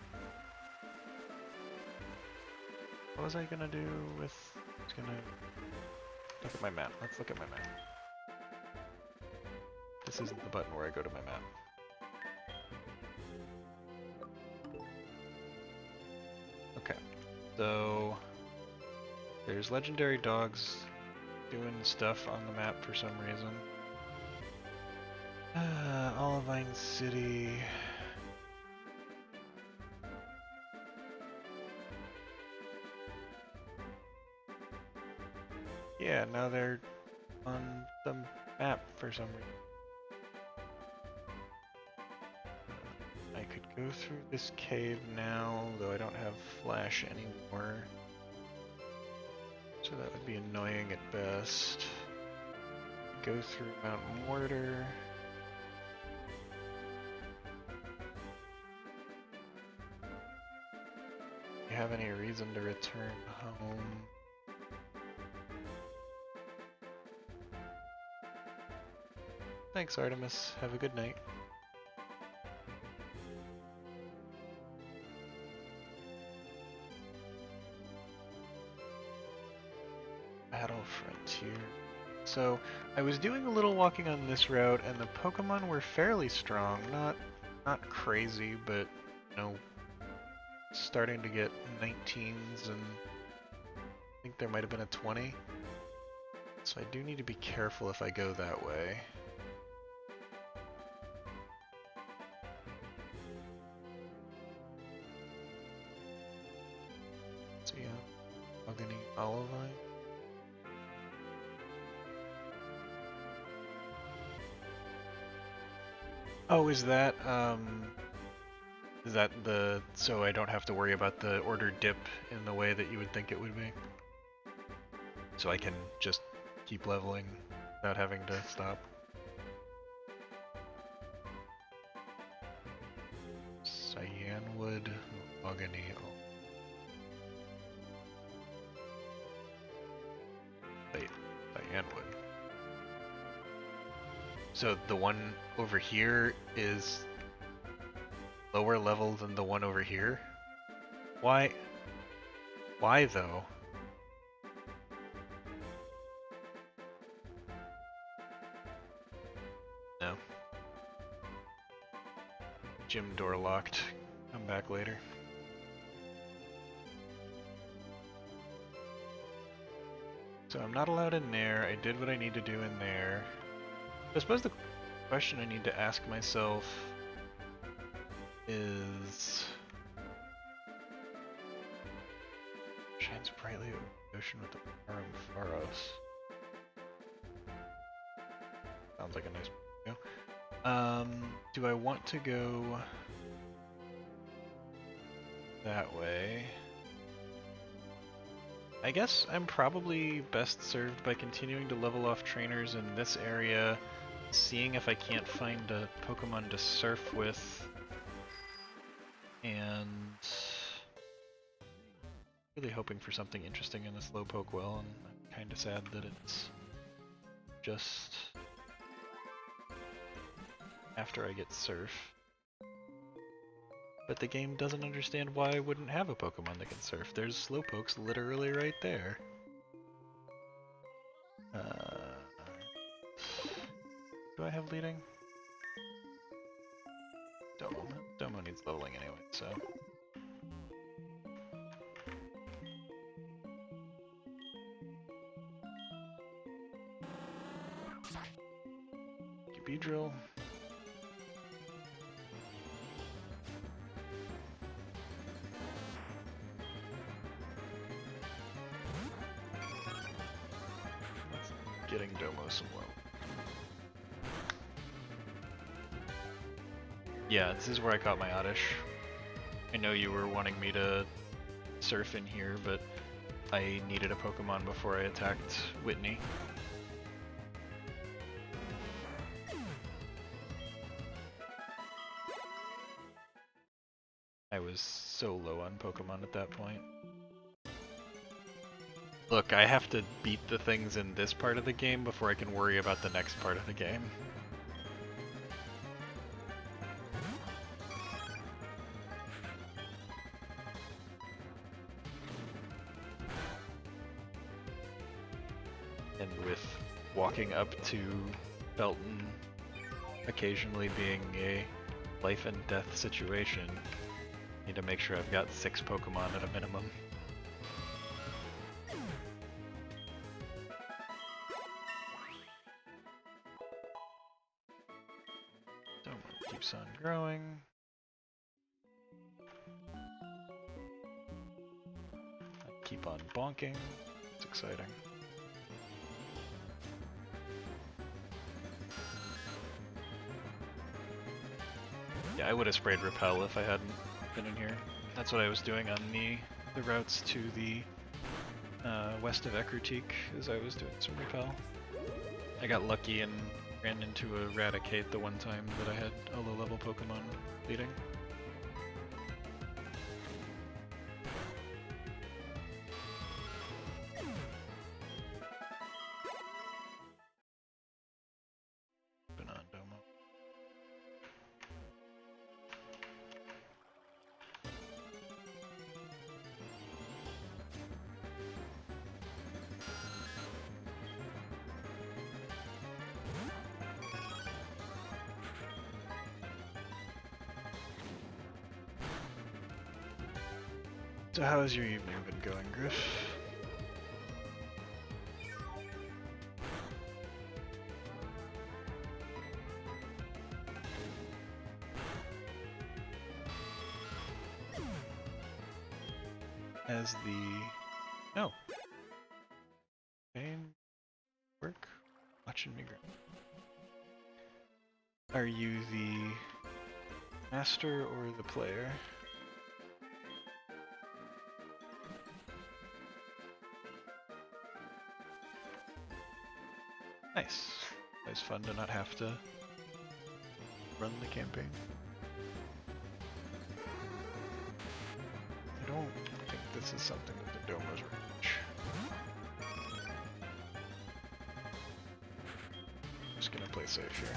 What was I gonna do with... I was gonna look at my map. Let's look at my map. This isn't the button where I go to my map. Okay, so there's legendary dogs doing stuff on the map for some reason. Olivine City. Yeah, now they're on the map for some reason. I could go through this cave now, though I don't have flash anymore. So that would be annoying at best. Go through Mount Mortar. Do you have any reason to return home? Thanks, Artemis. Have a good night. Battle Frontier. So, I was doing a little walking on this route, and the Pokemon were fairly strong. Not crazy, but, you know, starting to get 19s, and I think there might have been a 20. So I do need to be careful if I go that way. So yeah, Mahogany Olivine. Oh, is that the, so I don't have to worry about the order dip in the way that you would think it would be? So I can just keep leveling without having to stop? Cyanwood, Mahogany. Wait, Cyanwood. So the one over here is lower level than the one over here? Why? Why though? No. Gym door locked. Come back later. So I'm not allowed in there. I did what I need to do in there. I suppose the question I need to ask myself is... Shines brightly over the ocean with the Parum Pharos. Sounds like a nice video. Do I want to go that way? I guess I'm probably best served by continuing to level off trainers in this area, seeing if I can't find a Pokemon to surf with, and really hoping for something interesting in this Slowpoke well, and I'm kind of sad that it's just after I get surf. But the game doesn't understand why I wouldn't have a Pokemon that can surf. There's Slowpokes literally right there. Do I have leading? Domo. Domo needs leveling anyway, so. Beedrill. Getting Domo some low. Yeah, this is where I caught my Oddish. I know you were wanting me to surf in here, but I needed a Pokemon before I attacked Whitney. I was so low on Pokemon at that point. Look, I have to beat the things in this part of the game before I can worry about the next part of the game. And with walking up to Belton occasionally being a life and death situation, I need to make sure I've got 6 Pokemon at a minimum. Keeps on growing. I keep on bonking. It's exciting. I would have sprayed Repel if I hadn't been in here. That's what I was doing on the routes to the west of Ekrutik, as I was doing some Repel. I got lucky and ran into a Raticate the one time that I had a low-level Pokemon leading. So how has your evening been going, Griff? As the... Oh. Game work? Watching me grow. Are you the master or the player? Nice. It's fun to not have to run the campaign. I don't think this is something that the Domo's Rhench. Just gonna play safe here.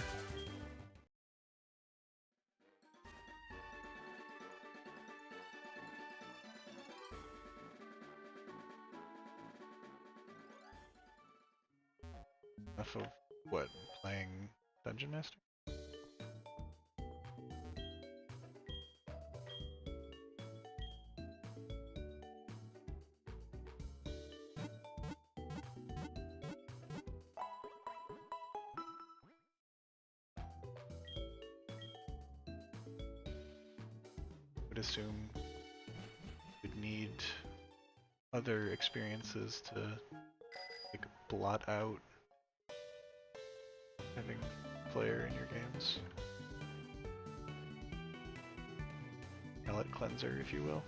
Enough of what? Playing Dungeon Master? Would assume you'd need other experiences to like blot out having player in your games. Palette cleanser, if you will.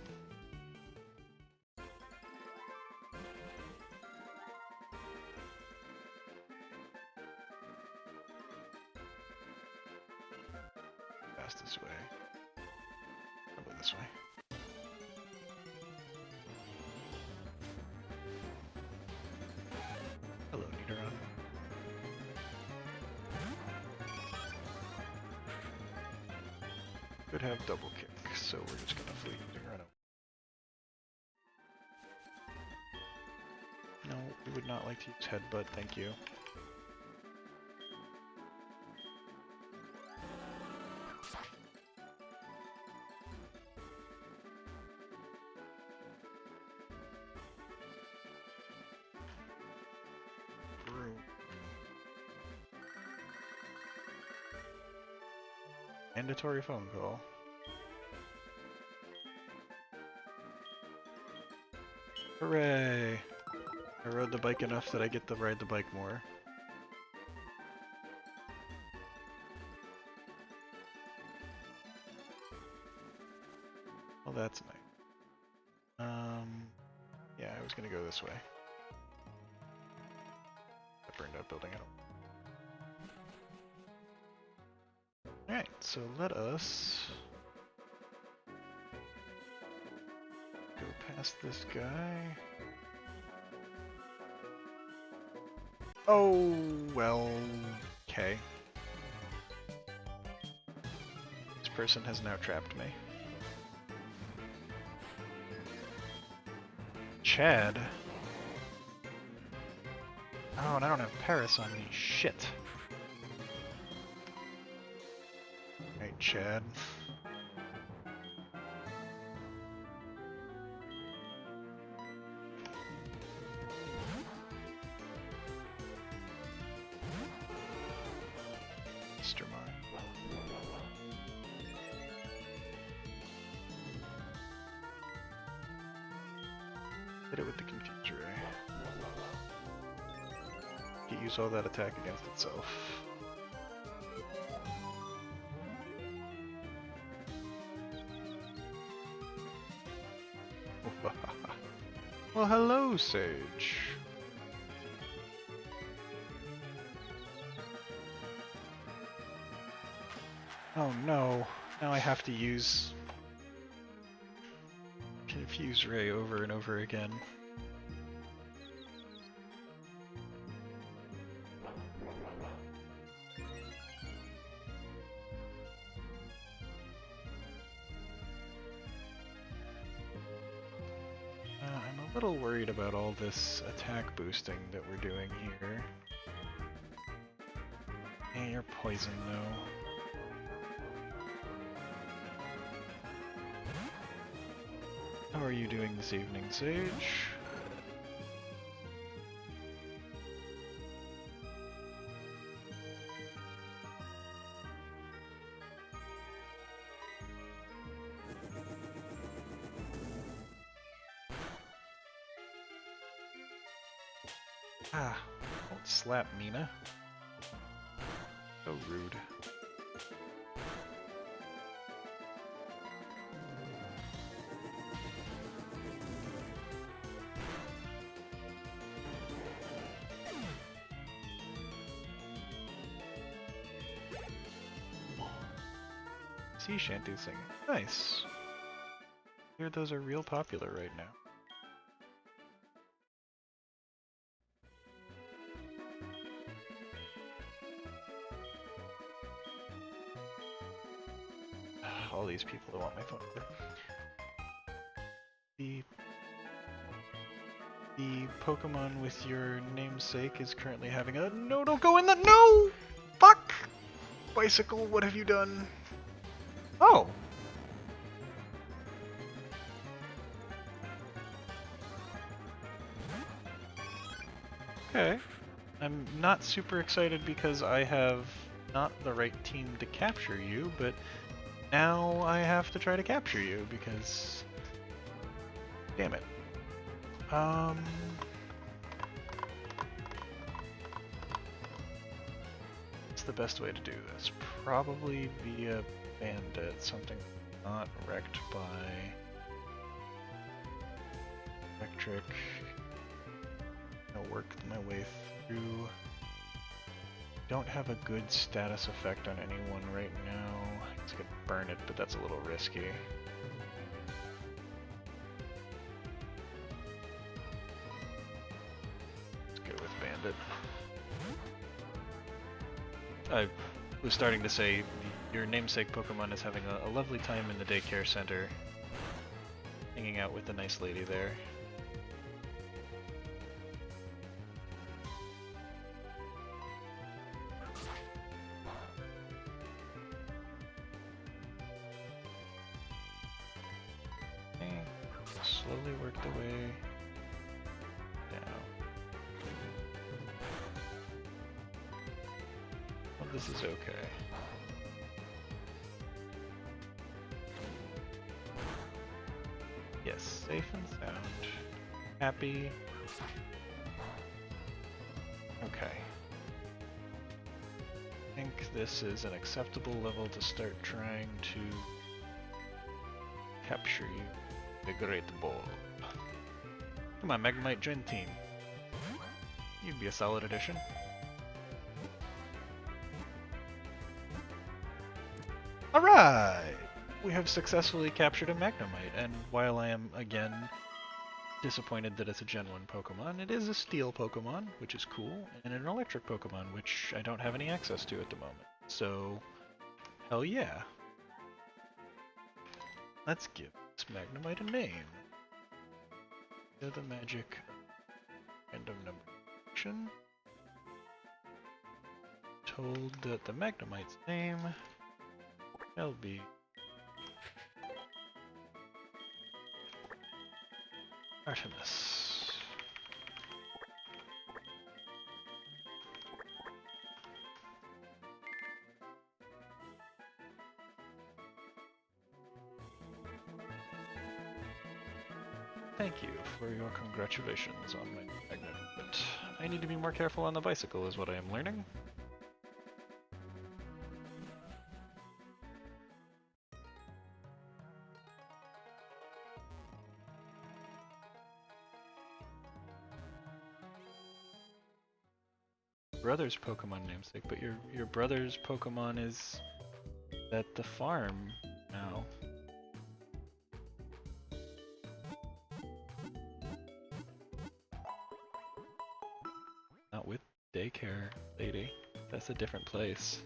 Fastest way. Probably this way. Hello, Nidoran. Could have double kick, so we're just gonna fleet and run away. No, we would not like to use headbutt, thank you. Mandatory phone call. Hooray! I rode the bike enough that I get to ride the bike more. Well, that's nice. Yeah, I was gonna go this way. I burned out building it. Alright, so let us go past this guy. Oh, well, okay. This person has now trapped me. Chad? Oh, and I don't have Paris on me. Shit. Alright, Chad. Mr. Mine. Hit it with the Confuse Ray. Can't use all that attack against itself. Well, hello, Sage. Oh no, now I have to use Confuse Ray over and over again. I'm a little worried about all this attack boosting that we're doing here. Yeah, you're poison though. How are you doing this evening, Sage? Ah, don't slap Mina. So rude. Sea shanty singing. Nice. I hear those are real popular right now. All these people that want my phone number. The Pokemon with your namesake is currently having a— No, don't go in the— No! Fuck! Bicycle, what have you done? Oh! Okay. I'm not super excited because I have not the right team to capture you, but now I have to try to capture you because— Damn it. What's the best way to do this? Probably via Bandit, something not wrecked by Electric. I'll work my way through. Don't have a good status effect on anyone right now. I could burn it, but that's a little risky. Bandit. I was starting to say your namesake Pokemon is having a lovely time in the daycare center, hanging out with the nice lady there. Okay. Slowly work the way down. Well, this is okay. Yes, safe and sound. Happy. Okay. I think this is an acceptable level to start trying to capture you. The Great Ball. Come on, Magnemite, join the team. You'd be a solid addition. Alright! We have successfully captured a Magnemite, and while I am, again, disappointed that it's a Gen 1 Pokemon, it is a Steel Pokemon, which is cool, and an Electric Pokemon, which I don't have any access to at the moment. So, hell yeah. Let's give this Magnemite a name. Do the magic random number function. Told that the Magnemite's name shall be Artemis. Thank you for your congratulations on my magnet, but I need to be more careful on the bicycle is what I am learning. brother's Pokemon namesake, but your brother's Pokemon is at the farm now. Not with daycare lady. That's a different place.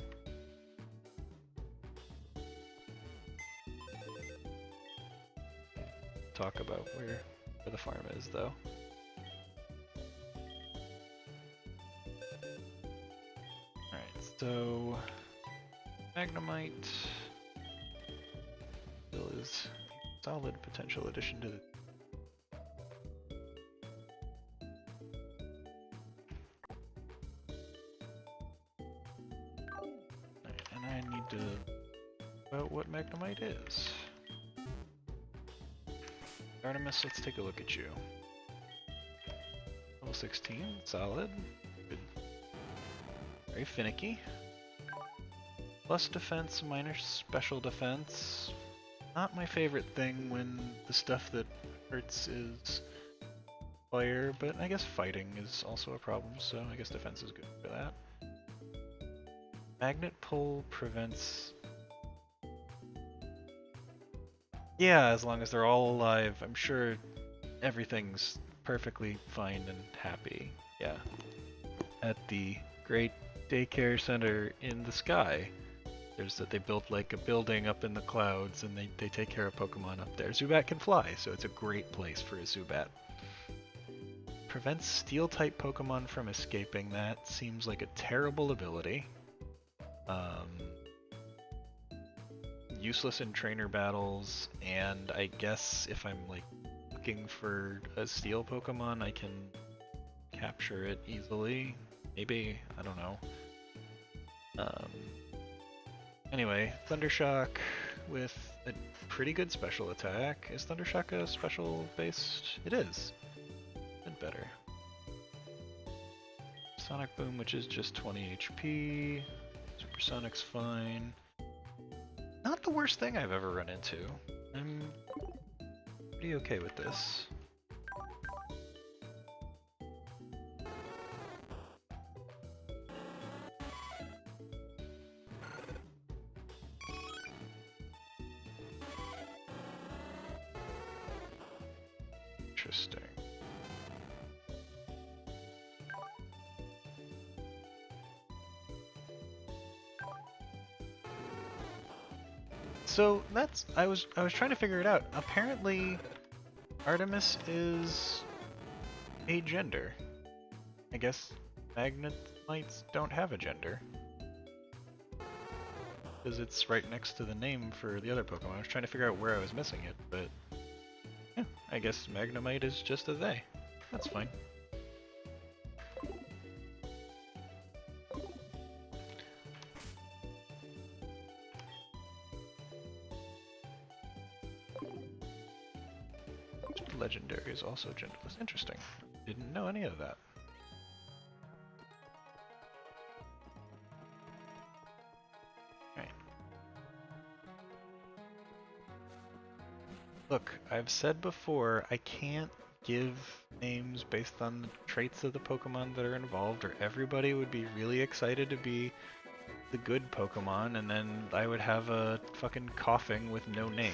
Talk about where the farm is though. Alright, so Magnemite still is a solid potential addition to the and I need to about what Magnemite is. Artemis, let's take a look at you. Level 16, solid. Good. Very finicky. Plus defense, minor special defense. Not my favorite thing when the stuff that hurts is fire, but I guess fighting is also a problem, so I guess defense is good for that. Magnet pull prevents... Yeah, as long as they're all alive, I'm sure everything's perfectly fine and happy. Yeah. At the great daycare center in the sky. There's that they built like a building up in the clouds and they take care of Pokemon up there. Zubat can fly, so it's a great place for a Zubat. Prevents steel-type Pokemon from escaping. That seems like a terrible ability. Useless in trainer battles, and I guess if I'm like looking for a steel Pokemon, I can capture it easily. Maybe, I don't know. Anyway, Thundershock with a pretty good special attack. Is Thundershock a special based? It is. Been better. Sonic Boom, which is just 20 HP. Supersonic's fine. Not the worst thing I've ever run into. I'm pretty okay with this. Interesting. So that's I was trying to figure it out. Apparently Artemis is a gender. I guess Magnetites don't have a gender. Because it's right next to the name for the other Pokemon. I was trying to figure out where I was missing it, but yeah, I guess Magnemite is just a they. That's fine. Legendary is also genderless. Interesting. Didn't know any of that. Right. Look, I've said before, I can't give names based on the traits of the Pokemon that are involved, or everybody would be really excited to be the good Pokemon, and then I would have a fucking coughing with no name.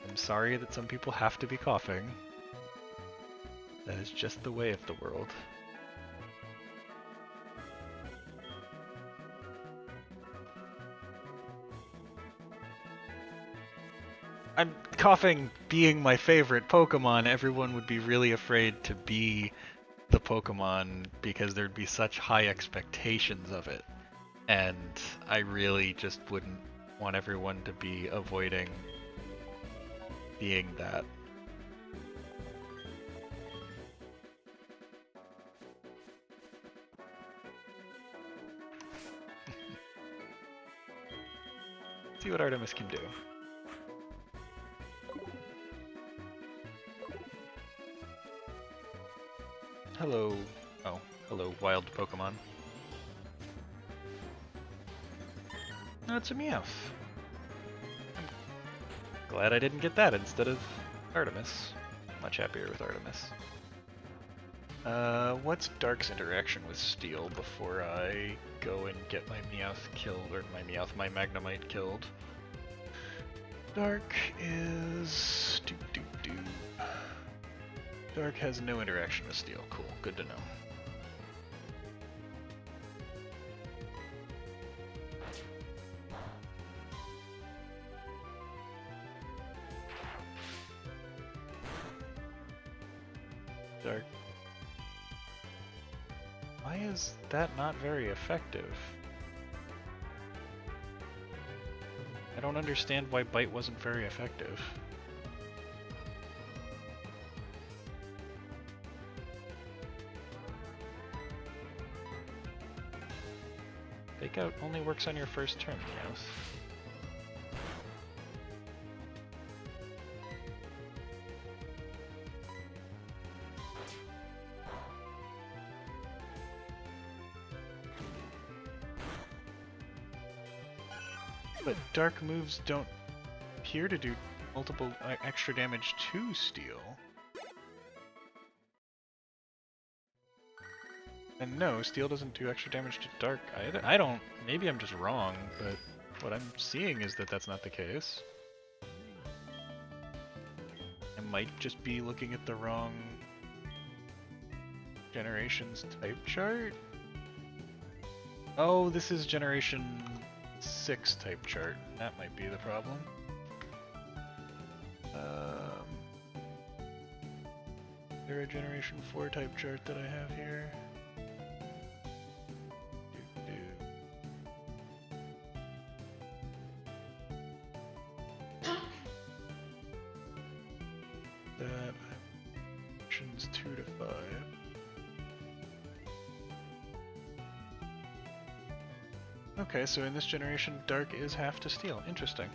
I'm sorry that some people have to be coughing. That is just the way of the world. I'm coughing being my favorite Pokemon. Everyone would be really afraid to be the Pokemon because there'd be such high expectations of it. And I really just wouldn't want everyone to be avoiding being that. See what Artemis can do. Hello. Oh, hello, wild Pokemon. No, it's a Meowth. I'm glad I didn't get that instead of Artemis. Much happier with Artemis. What's Dark's interaction with Steel before I go and get my Meowth killed, or my Magnemite killed? Dark is... Dark has no interaction with Steel. Cool, good to know. Dark. Why is that not very effective? I don't understand why Bite wasn't very effective. Fake Out only works on your first turn, Meowth. But Dark moves don't appear to do multiple extra damage to Steel. And no, Steel doesn't do extra damage to Dark either. I don't... Maybe I'm just wrong, but what I'm seeing is that that's not the case. I might just be looking at the wrong generation's type chart? Oh, this is Generation 6 type chart. That might be the problem. Is there a Generation 4 type chart that I have here? That options 2 to 5. Okay, so in this generation, Dark is half to Steel. Interesting.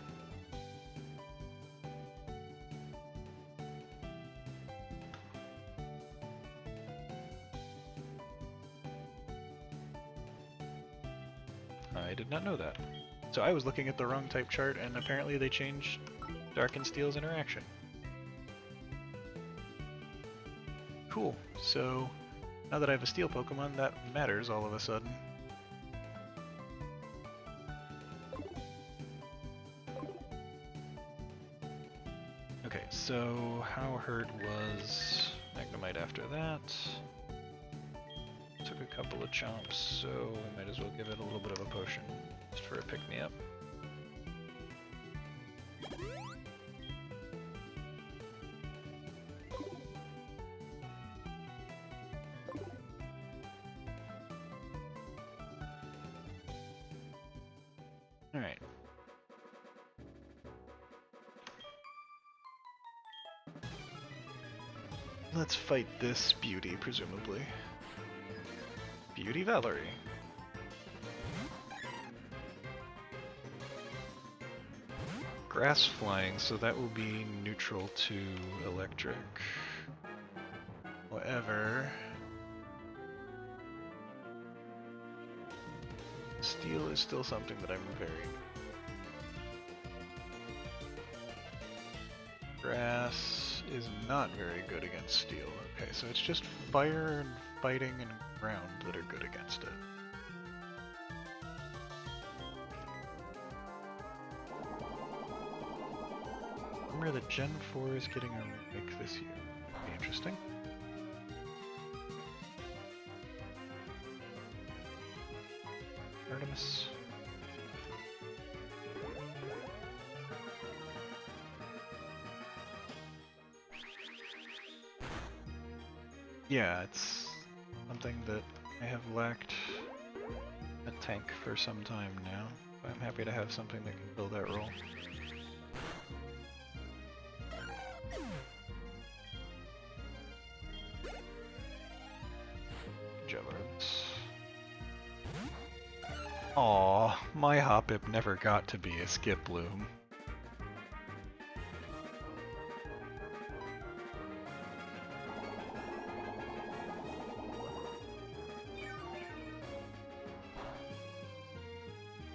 I did not know that. So I was looking at the wrong type chart, and apparently they changed Dark and Steel's interaction. Cool. So now that I have a Steel Pokemon, that matters all of a sudden. Okay, so how hurt was Magnemite after that? Took a couple of chomps, so I might as well give it a little bit of a potion, just for a pick-me-up. Alright. Let's fight this beauty, presumably. Beauty Valerie. Grass flying, so that will be neutral to electric. However, Steel is still something that I'm very... Grass is not very good against Steel. Okay, so it's just fire and fighting and ground that are good against it. Remember that Gen 4 is getting a remake this year. That'd be interesting. Artemis. Yeah, it's something that I have lacked a tank for some time now. I'm happy to have something that can fill that role. Jabbards. Aww, my Hoppip never got to be a Skiploom.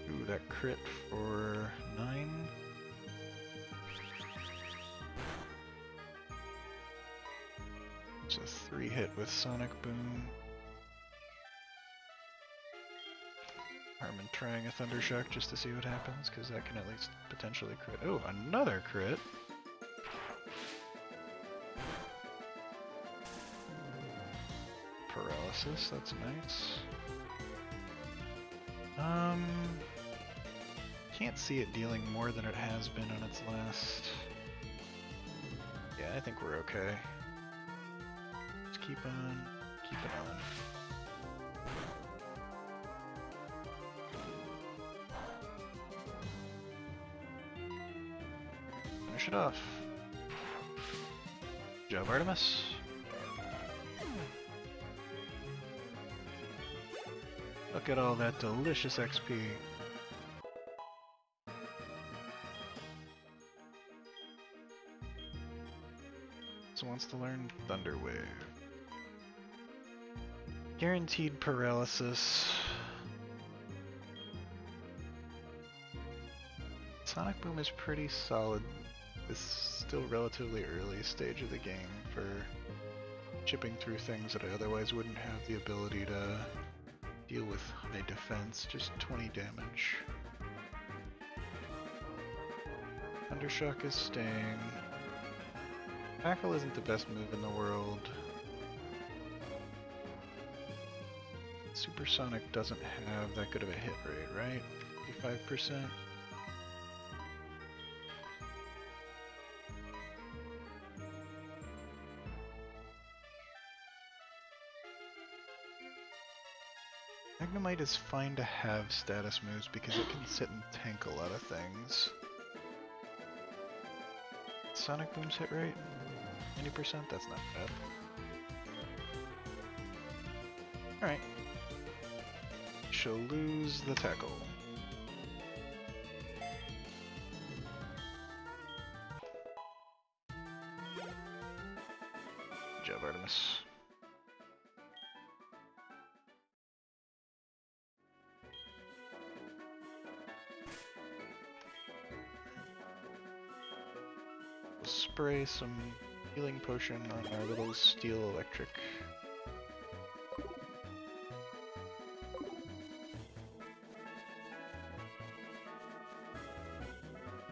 Ooh, that crit for 9. It's a 3-hit with Sonic Boom. Harmon trying a Thundershock just to see what happens, because that can at least potentially crit. Oh, another crit! Paralysis, that's nice. Can't see it dealing more than it has been on its last. Yeah, I think we're okay. Just keep on, keep it on. Finish it off. Good job, Artemis. Look at all that delicious XP. So wants to learn Thunder Wave. Guaranteed paralysis. Sonic Boom is pretty solid. It's still relatively early stage of the game for chipping through things that I otherwise wouldn't have the ability to deal with high defense. Just 20 damage. Thundershock is staying. Tackle isn't the best move in the world. Supersonic doesn't have that good of a hit rate, right? 55%? Magnemite is fine to have status moves because it can sit and tank a lot of things. Sonic Boom's hit rate? 90%? That's not bad. Alright. She'll lose the tackle. Good job, Artemis. We'll spray some healing potion on our little steel electric.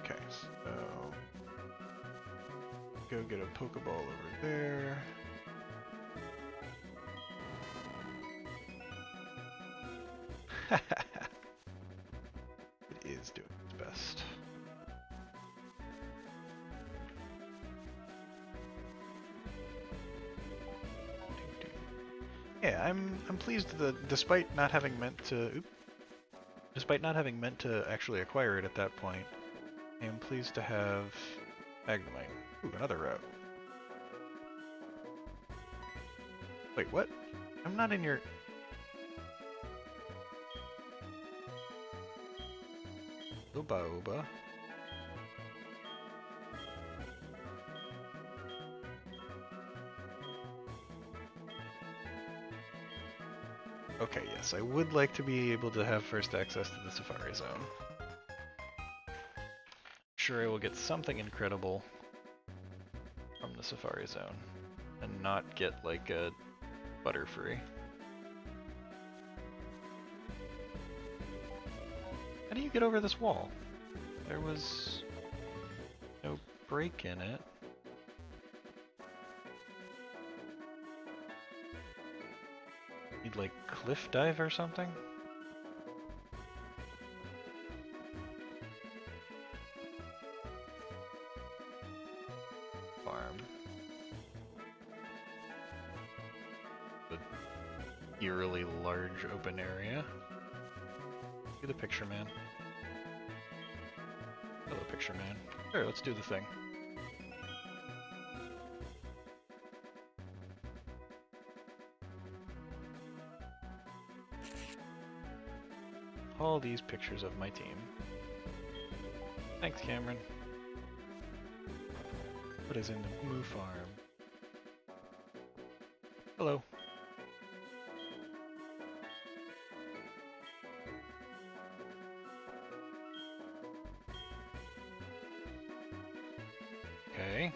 Okay, so go get a Pokeball over there. It is doing its best. Yeah, I'm pleased that despite not having meant to actually acquire it at that point, I am pleased to have Magnemite. Ooh, another route. Wait, what? I'm not in your... Oba Oba. Okay, yes, I would like to be able to have first access to the Safari Zone. Sure, I will get something incredible from the Safari Zone, and not get like a Butterfree. How do you get over this wall? There was no break in it. Need like cliff dive or something? Farm. The eerily large open area. Do the picture man. Hello picture man. Sure, let's do the thing. All these pictures of my team. Thanks, Cameron. What is in the Moo Farm? Hello. Okay.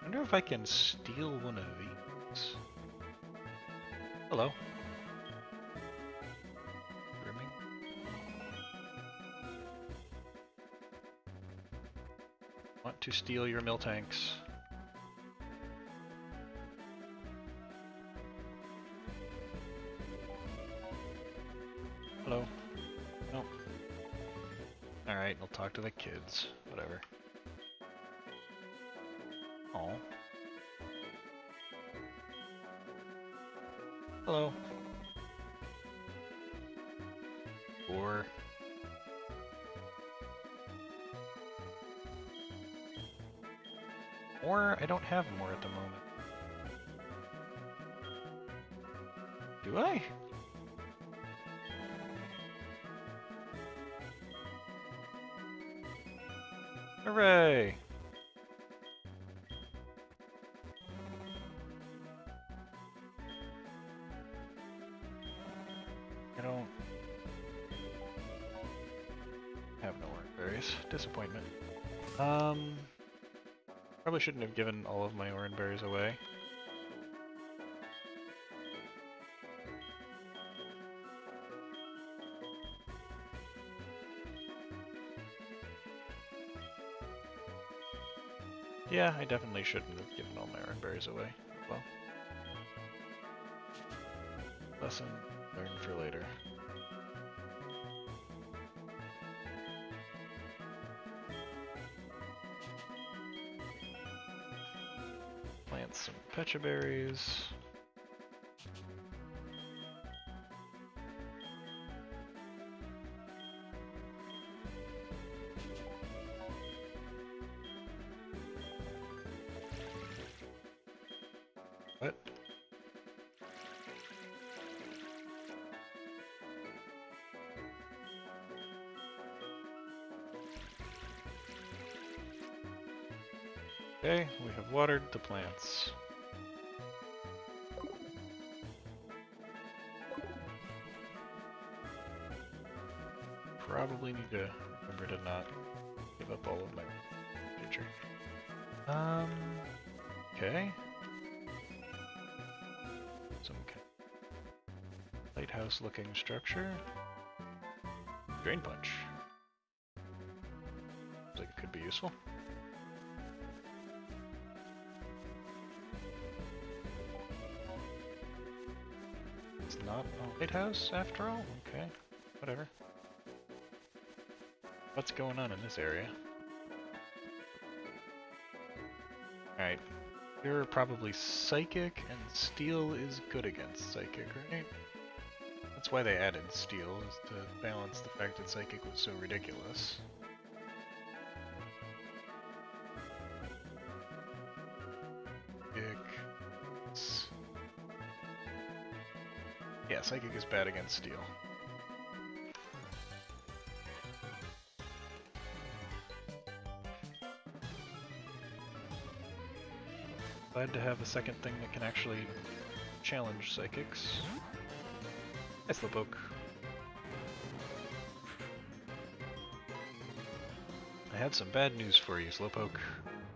wonder if I can steal one of these. Hello. Grooming. Want to steal your Miltanks. Hello. No. Alright, I'll talk to the kids. Whatever. Oh. Hello. Or I don't have more at the moment. Do I? Hooray! I don't have no orange berries. Disappointment. Probably shouldn't have given all of my orange berries away. Yeah, I definitely shouldn't have given all my orange berries away. Well, lesson learned for later. Plant some pecha berries. What? Okay, we have watered the plants. Probably need to remember to not give up all of my future. Okay. Some kind of lighthouse looking structure. Drain punch. Looks like it could be useful. It's not a lighthouse after all? Okay, whatever. What's going on in this area? Alright, you're probably psychic, and steel is good against psychic, right? That's why they added steel, is to balance the fact that psychic was so ridiculous. Yeah, psychic is bad against steel. Glad to have a second thing that can actually challenge psychics. Hi, Slowpoke. I have some bad news for you, Slowpoke.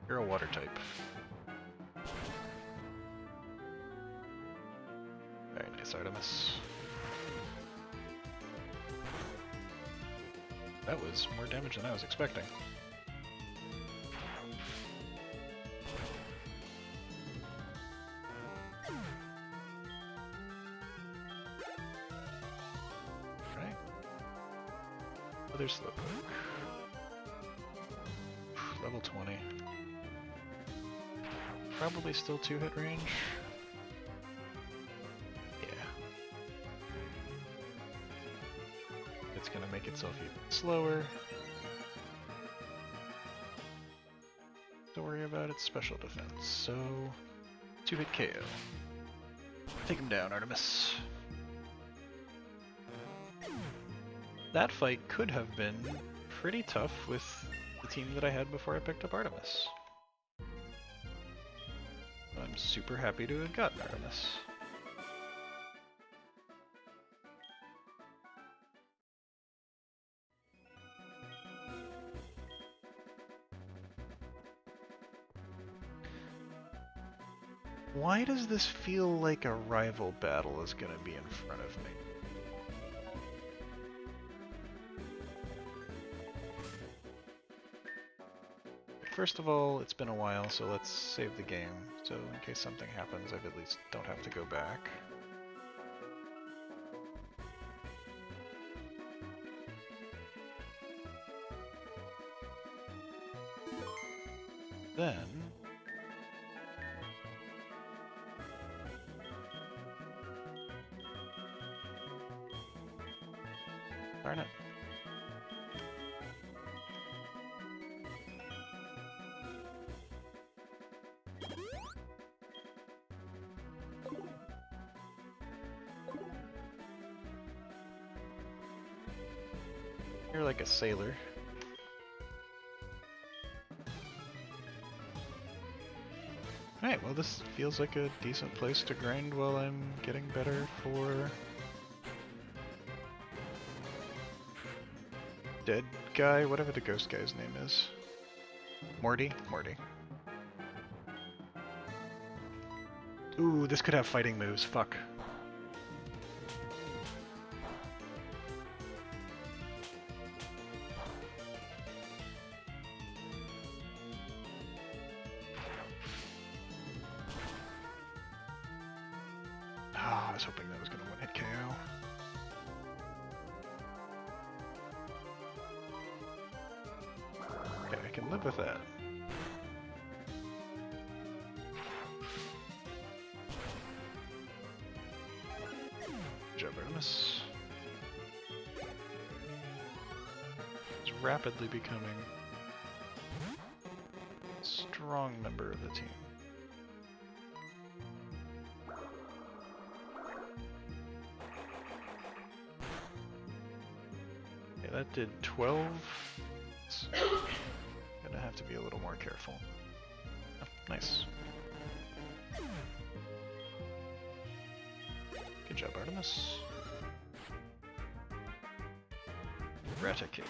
You're a water type. Very nice, Artemis. That was more damage than I was expecting. Right. Other Slowpoke. Level 20. Probably still 2-hit range. Yeah. It's gonna make itself even slower. Don't worry about its special defense. So, 2-hit KO. Take him down, Artemis. That fight could have been pretty tough with the team that I had before I picked up Artemis. I'm super happy to have gotten Artemis. Why does this feel like a rival battle is gonna be in front of me? First of all, it's been a while, so let's save the game. So in case something happens, I at least don't have to go back. Then... darn it. You're like a sailor. Alright, well this feels like a decent place to grind while I'm getting better for... dead guy, whatever the ghost guy's name is. Morty? Morty. Ooh, this could have fighting moves, fuck. Oh, I was hoping that was gonna one-hit KO. Okay, I can live with that. Jabbermus. It's rapidly becoming a strong member of the team. Okay, that did 12. Gonna have to be a little more careful. Oh, nice. Good job, Artemis. Raticate.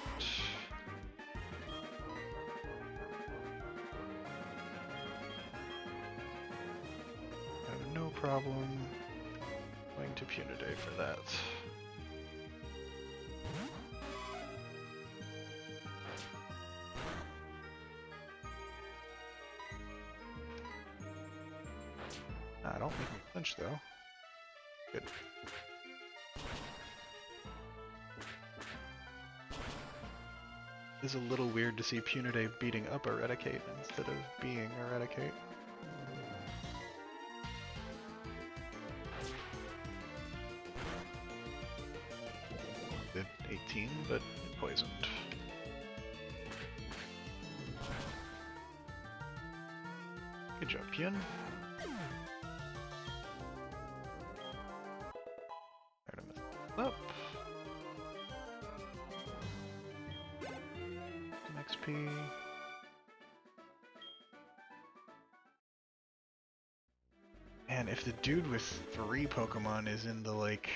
Have no problem going to Puniday for that. Ah, don't make me flinch though. Good. It's a little weird to see Puniday beating up Eradicate instead of being Eradicate. Did 18, but it poisoned. Good job, Pun. Artemis up. Some XP. And if the dude with 3 Pokemon is in the like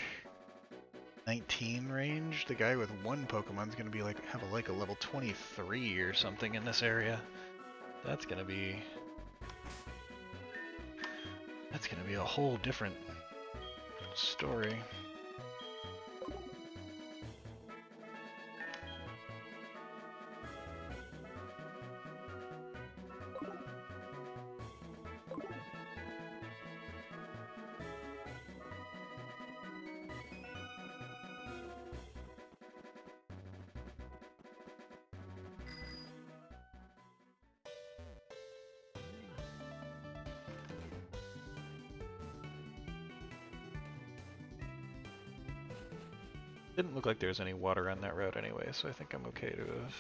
19 range, the guy with 1 Pokemon's gonna be like have a level 23 or something in this area. That's gonna be a whole different story. Didn't look like there was any water on that route anyway, so I think I'm okay to have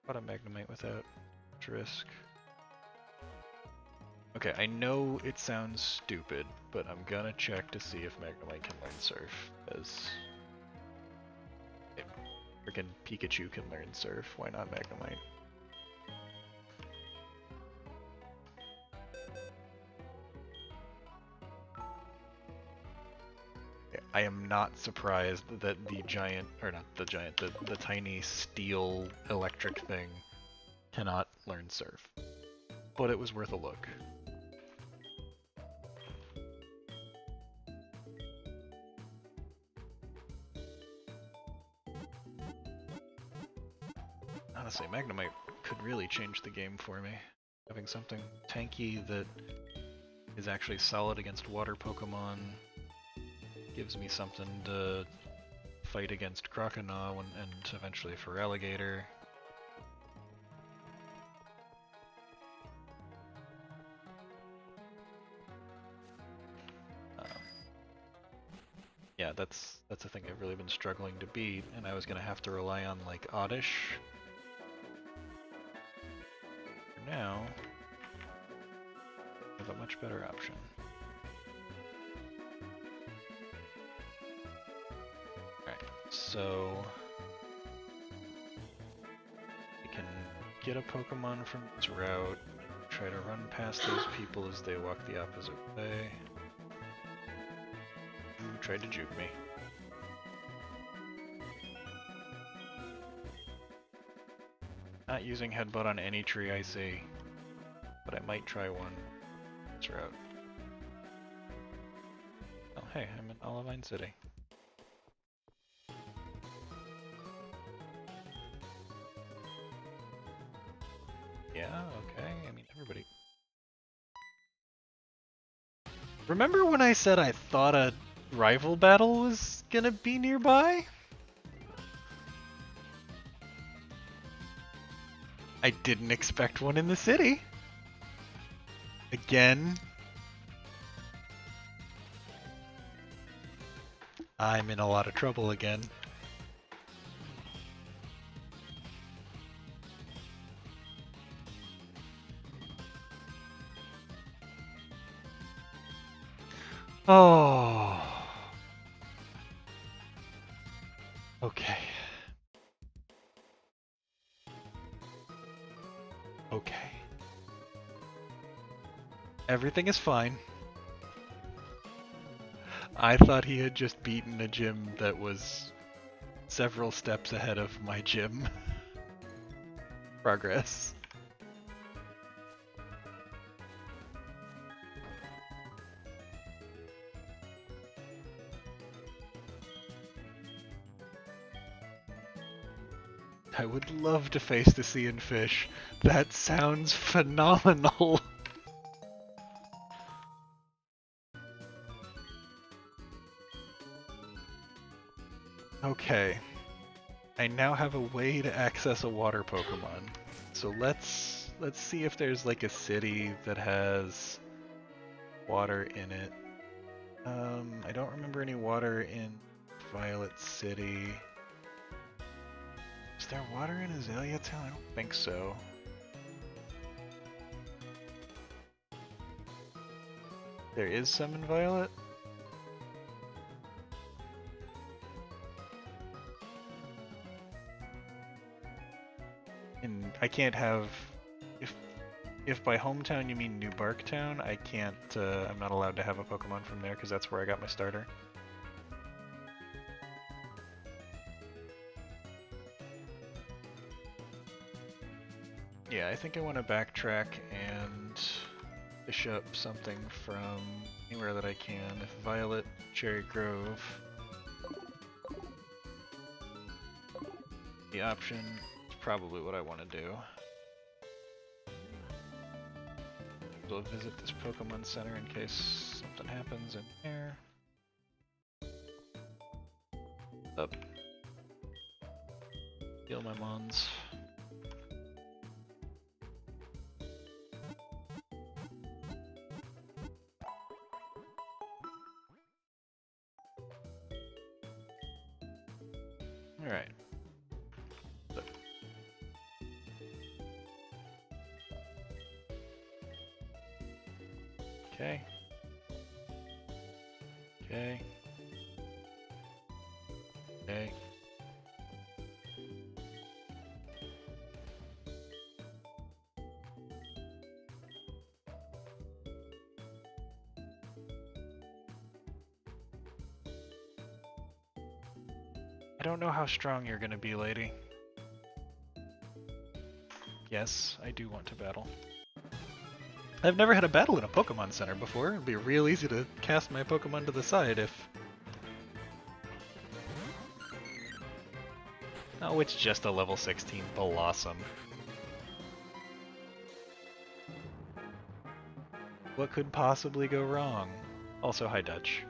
caught a Magnemite without much risk. Okay, I know it sounds stupid, but I'm gonna check to see if Magnemite can learn Surf, as freaking Pikachu can learn Surf, why not Magnemite? I am not surprised that the giant, or not the giant, the tiny steel electric thing cannot learn Surf. But it was worth a look. Honestly, Magnemite could really change the game for me. Having something tanky that is actually solid against water Pokemon gives me something to fight against Croconaw and eventually for Alligator. Yeah, that's a thing I've really been struggling to beat, and I was gonna have to rely on like Oddish. For now, I have a much better option. Alright, so we can get a Pokemon from its route, try to run past those people as they walk the opposite way. Ooh, tried to juke me. Not using Headbutt on any tree I see, but I might try one. That's route. Oh hey, I'm in Olivine City. Yeah, okay, I mean everybody. Remember when I said I thought a rival battle was gonna be nearby? I didn't expect one in the city. Again. I'm in a lot of trouble again. Oh. Okay. Okay. Everything is fine. I thought he had just beaten a gym that was several steps ahead of my gym progress. I would love to face the sea and fish. That sounds phenomenal. Okay. I now have a way to access a water Pokemon. So let's see if there's like a city that has water in it. I don't remember any water in Violet City. Is there water in Azalea Town? I don't think so. There is some in Violet? And I can't have... If by hometown you mean New Barktown, I can't, I'm not allowed to have a Pokemon from there because that's where I got my starter. Yeah, I think I want to backtrack and fish up something from anywhere that I can. If Violet, Cherry Grove, the option is probably what I want to do. We'll visit this Pokemon Center in case something happens in there. Up. Heal my Mons. Alright. Okay. Okay. Okay. I don't know how strong you're gonna be, lady. Yes, I do want to battle. I've never had a battle in a Pokemon Center before. It'd be real easy to cast my Pokemon to the side if... Oh, it's just a level 16 Blossom. What could possibly go wrong? Also, hi Dutch.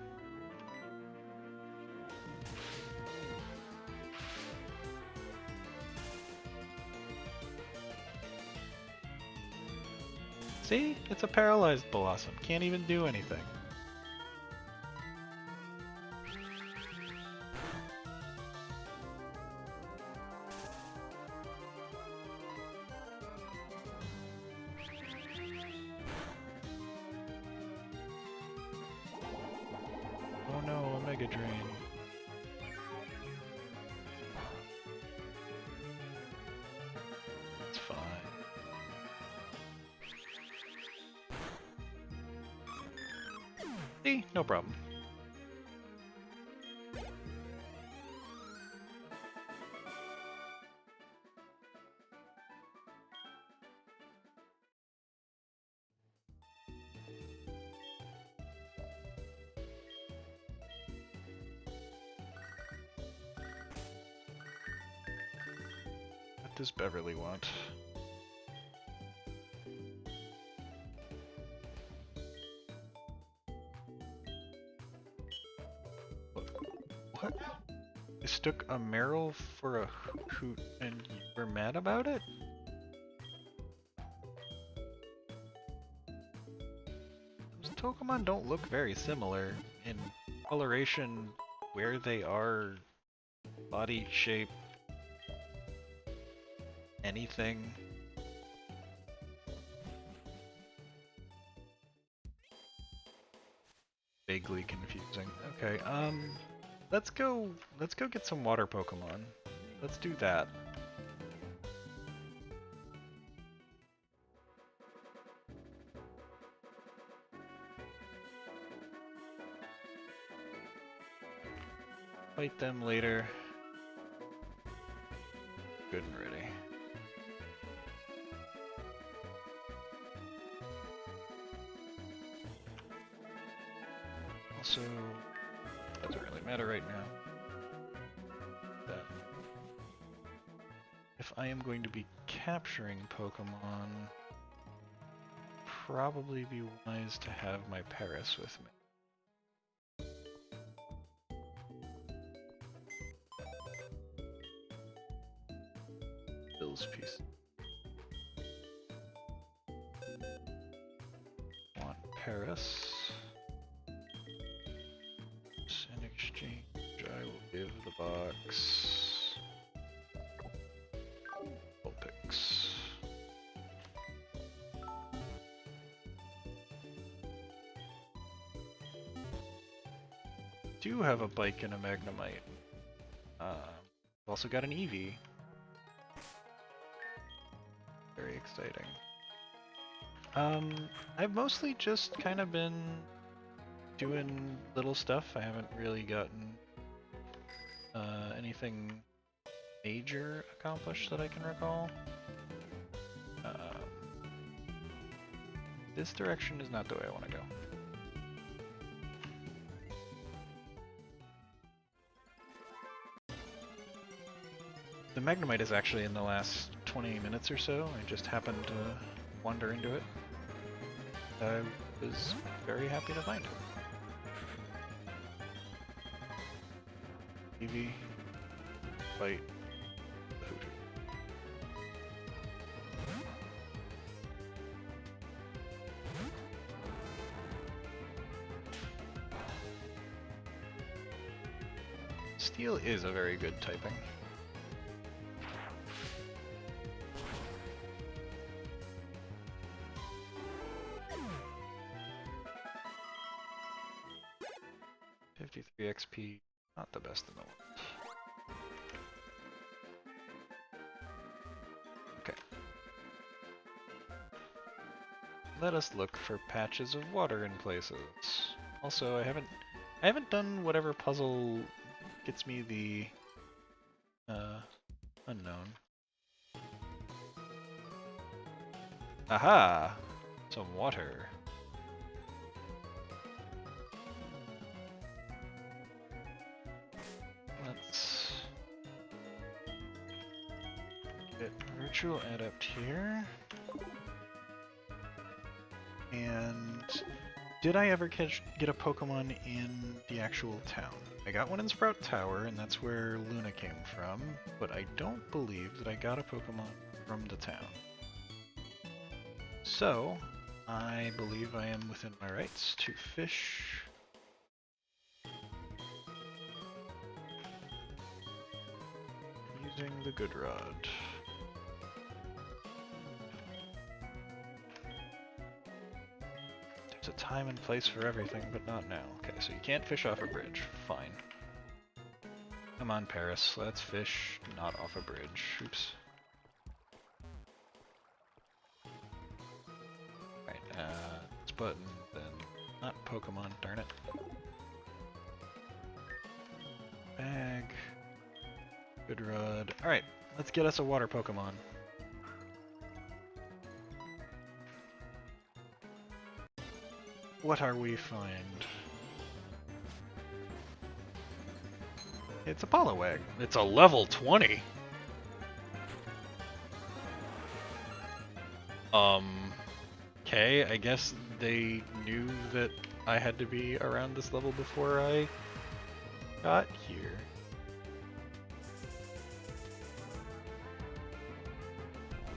See? It's a paralyzed Blossom. Can't even do anything. Oh no, a Mega Drain. It's fine. See? No problem. What does Beverly want? What? Mistook a Meryl for a Hoot and you were mad about it? Those Pokemon don't look very similar in coloration, where they are, body shape, anything. Vaguely confusing. Okay, let's go get some water Pokemon. Let's do that. Fight them later. Good and ready. Also, doesn't really matter right now. That if I am going to be capturing Pokemon, probably be wise to have my Paris with me. Bill's piece. Want Paris. In exchange, I will give the box Vulpix. Do have a Bike and a Magnemite. Also got an Eevee. Very exciting. I've mostly just kind of been doing little stuff. I haven't really gotten anything major accomplished that I can recall. This direction is not the way I want to go. The Magnemite is actually in the last 20 minutes or so. I just happened to wander into it. I was very happy to find it. Eevee, fight the Hoot. Steel is a very good typing. XP, not the best in the world. Okay. Let us look for patches of water in places. Also, I haven't done whatever puzzle gets me the unknown. Aha! Some water. Get Virtual Adept here. And did I ever get a Pokemon in the actual town? I got one in Sprout Tower, and that's where Luna came from, but I don't believe that I got a Pokemon from the town. So, I believe I am within my rights to fish. Using the Good Rod. There's a time and place for everything, but not now. Okay, so you can't fish off a bridge. Fine. Come on, Paris. Let's fish not off a bridge. Oops. Right, this button, then not Pokemon, darn it. Bag. Good Rod. Alright, let's get us a water Pokemon. What are we find? It's a Poliwag. It's a level 20. Okay, I guess they knew that I had to be around this level before I got here.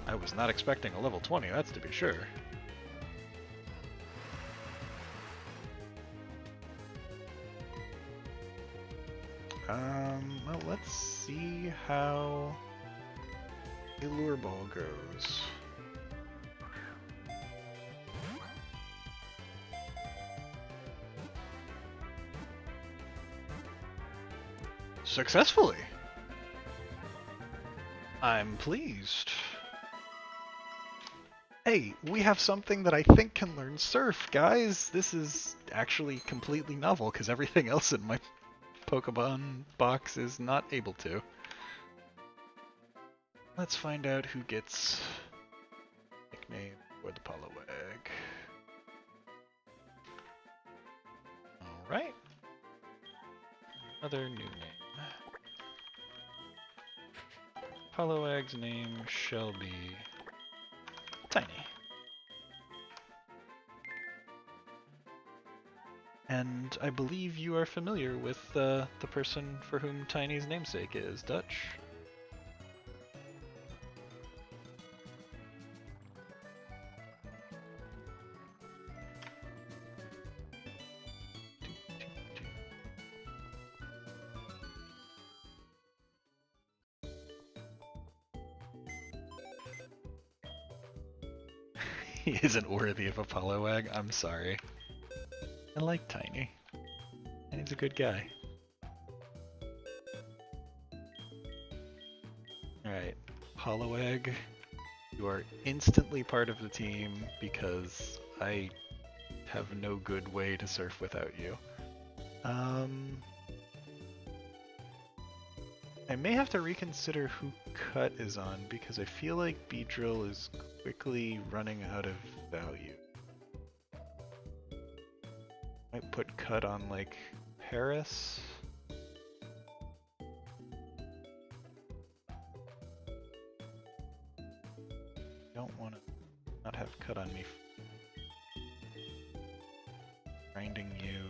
I was not expecting a level 20, that's to be sure. Well, let's see how the Lure Ball goes. Successfully! I'm pleased. Hey, we have something that I think can learn Surf, guys! This is actually completely novel, because everything else in my Pokemon box is not able to. Let's find out who gets nickname for the Poliwag. Alright. Another new name. Poliwag's name shall be Tiny. And I believe you are familiar with the person for whom Tiny's namesake is, Dutch. He isn't worthy of a Poliwag, I'm sorry. I like Tiny. And he's a good guy. Alright, Poliwag, you are instantly part of the team because I have no good way to surf without you. I may have to reconsider who Cut is on because I feel like Beedrill is quickly running out of value. Might put Cut on like Paris. Don't want to not have Cut on me. Grinding you.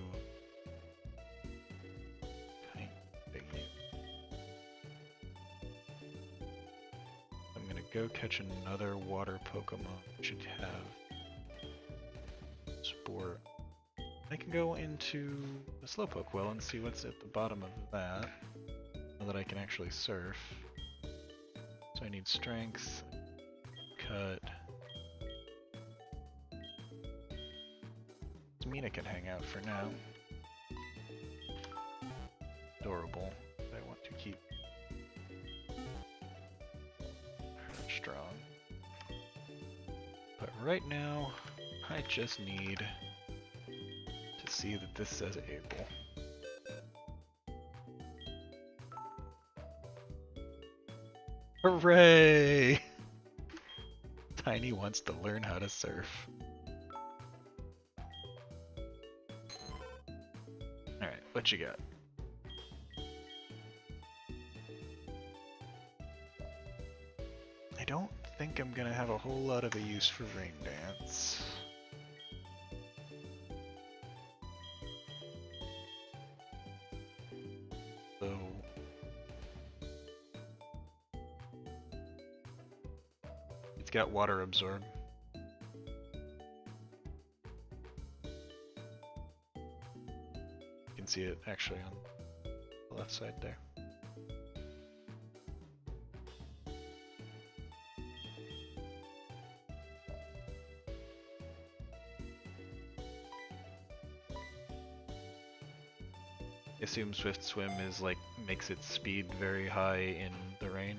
Go catch another water Pokemon. Should have Spore. I can go into the Slowpoke well and see what's at the bottom of that. Now that I can actually surf. So I need Strength, Cut. Mina can hang out for now. Adorable. I want to keep strong. But right now, I just need to see that this says able. Hooray! Tiny wants to learn how to surf. Alright, what you got? I don't think I'm gonna have a whole lot of a use for Rain Dance. So it's got water absorb. You can see it actually on the left side there. I assume Swift Swim is like makes its speed very high in the rain.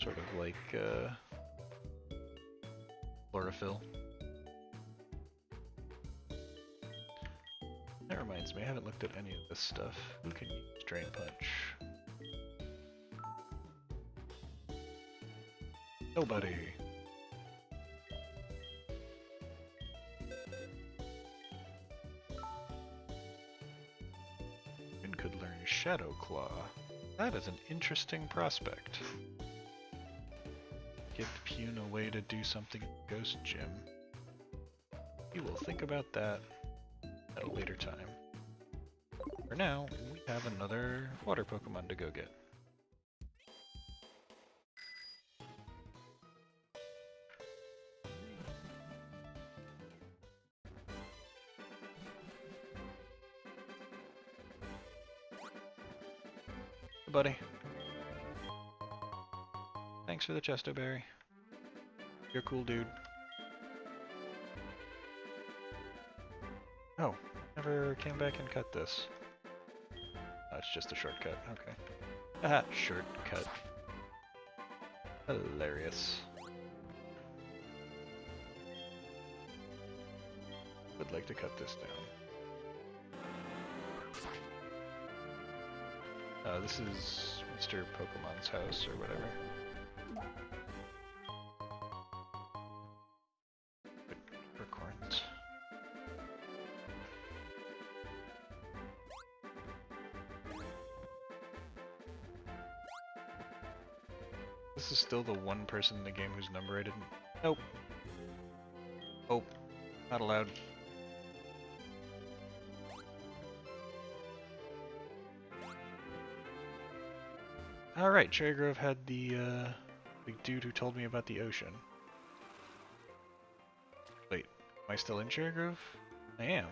Sort of like chlorophyll. That reminds me, I haven't looked at any of this stuff. Who can use Drain Punch? Nobody. And could learn Shadow Claw. That is an interesting prospect. Give Pune a way to do something in Ghost Gym. You will think about that at a later time. For now, we have another water Pokemon to go get. Hey, buddy. Thanks for the Chesto Berry. You're a cool dude. Oh, never came back and cut this. Oh, it's just a shortcut, okay. Aha, shortcut. Hilarious. Would like to cut this down. This is Mr. Pokemon's house or whatever. Acorns. This is still the one person in the game whose number I didn't... Nope. Oh, not allowed. Alright, Cherry Grove had the dude who told me about the ocean. Wait, am I still in Cherry Grove? I am.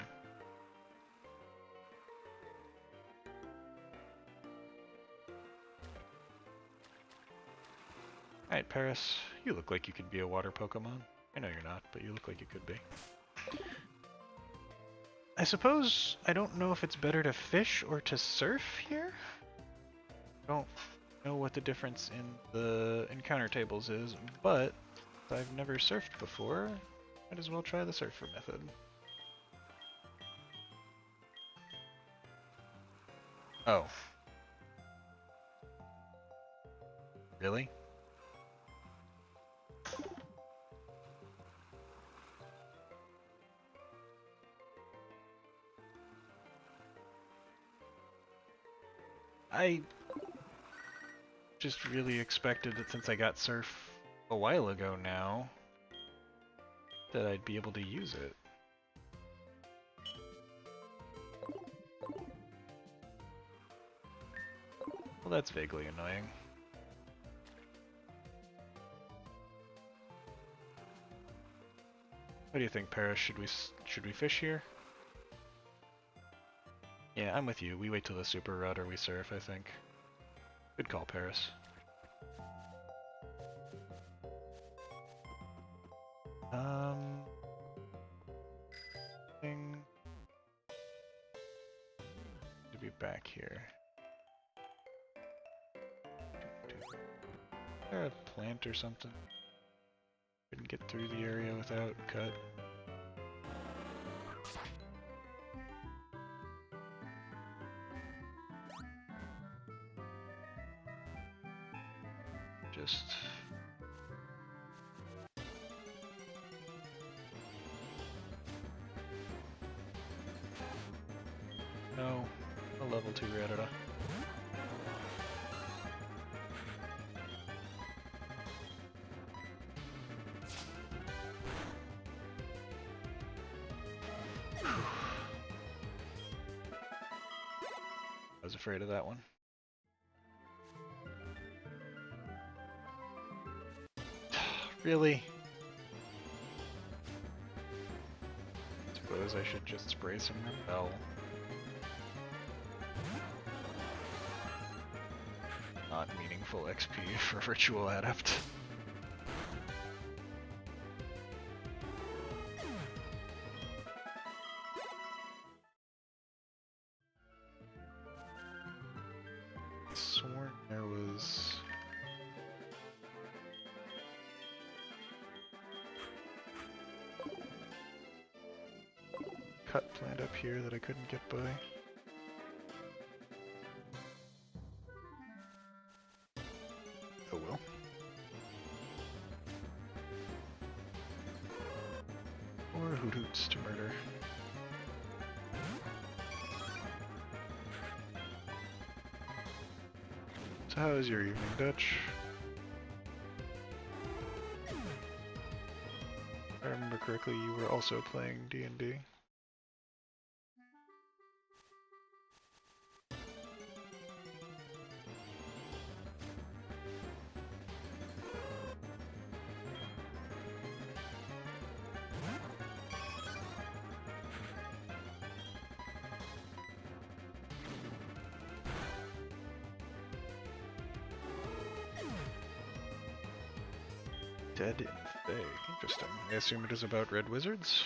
Alright, Paris, you look like you could be a water Pokemon. I know you're not, but you look like you could be. I suppose I don't know if it's better to fish or to surf here? I don't know what the difference in the encounter tables is, but I've never surfed before. Might as well try the surfer method. Oh. Really? I just really expected that since I got surf a while ago now, that I'd be able to use it. Well, that's vaguely annoying. What do you think, Paris? Should we fish here? Yeah, I'm with you. We wait till the super rut or we surf, I think. Good call, Paris. Thing to be back here. Is there a plant or something? Couldn't get through the area without cut. Just... No, a level 2 Rattata. was afraid of that one. Really? Suppose I should just spray some Repel. Not meaningful XP for Ritual Adept. Sworn there was... cut plant up here that I couldn't get by. Oh well. Or Hoot Hoots to murder. So how is your evening, Dutch? If I remember correctly, you were also playing D&D. Dead in Fae. Interesting. I assume it is about red wizards?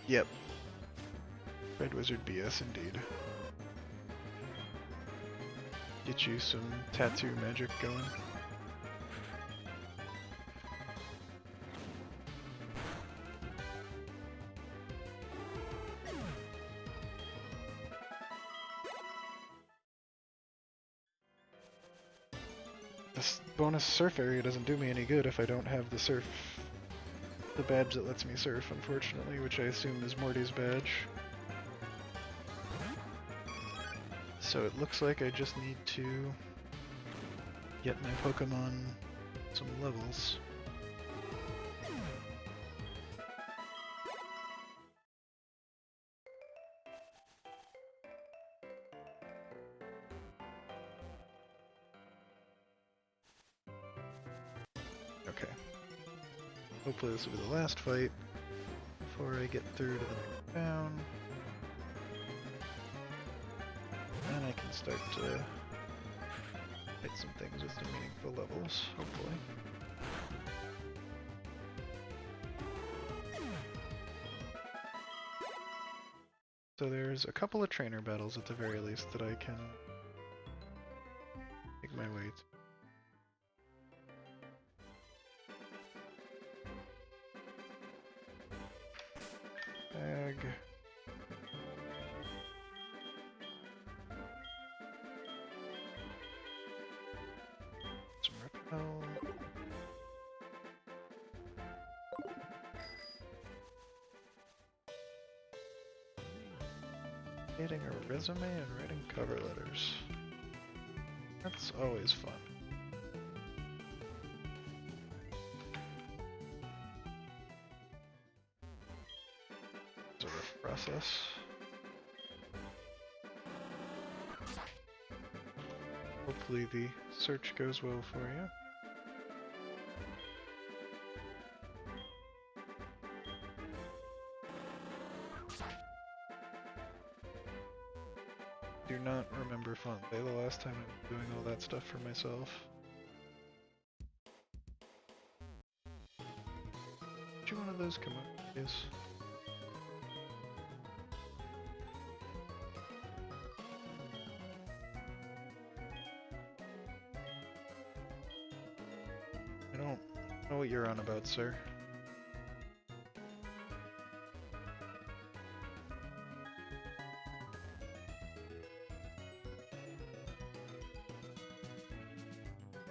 Yep. Red wizard BS indeed. Get you some tattoo magic going. This bonus surf area doesn't do me any good if I don't have the badge that lets me surf, unfortunately, which I assume is Morty's badge. So it looks like I just need to get my Pokemon some levels. Okay. Hopefully this will be the last fight before I get through to the next town. And I can start to hit some things with some meaningful levels, hopefully. So there's a couple of trainer battles at the very least that I can make my way to. Bag. Some repel. Creating a resume and writing cover letters. That's always fun. It's a rough process. Hopefully the search goes well for you. Do not remember Fun Day the last time I was doing all that stuff for myself. Did one of those come up? Yes. I don't know what you're on about, sir.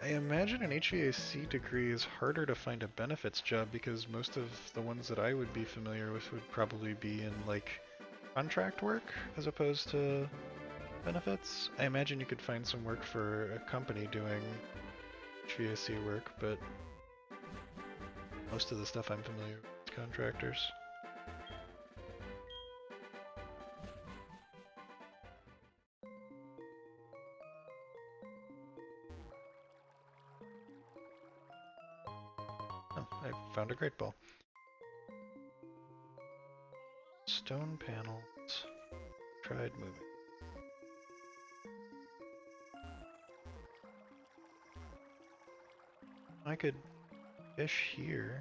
I imagine an HVAC degree is harder to find a benefits job because most of the ones that I would be familiar with would probably be in like contract work as opposed to benefits. I imagine you could find some work for a company doing GAC work, but most of the stuff I'm familiar with is contractors. Oh, I found a great ball. Stone panels. Tried moving. I could fish here.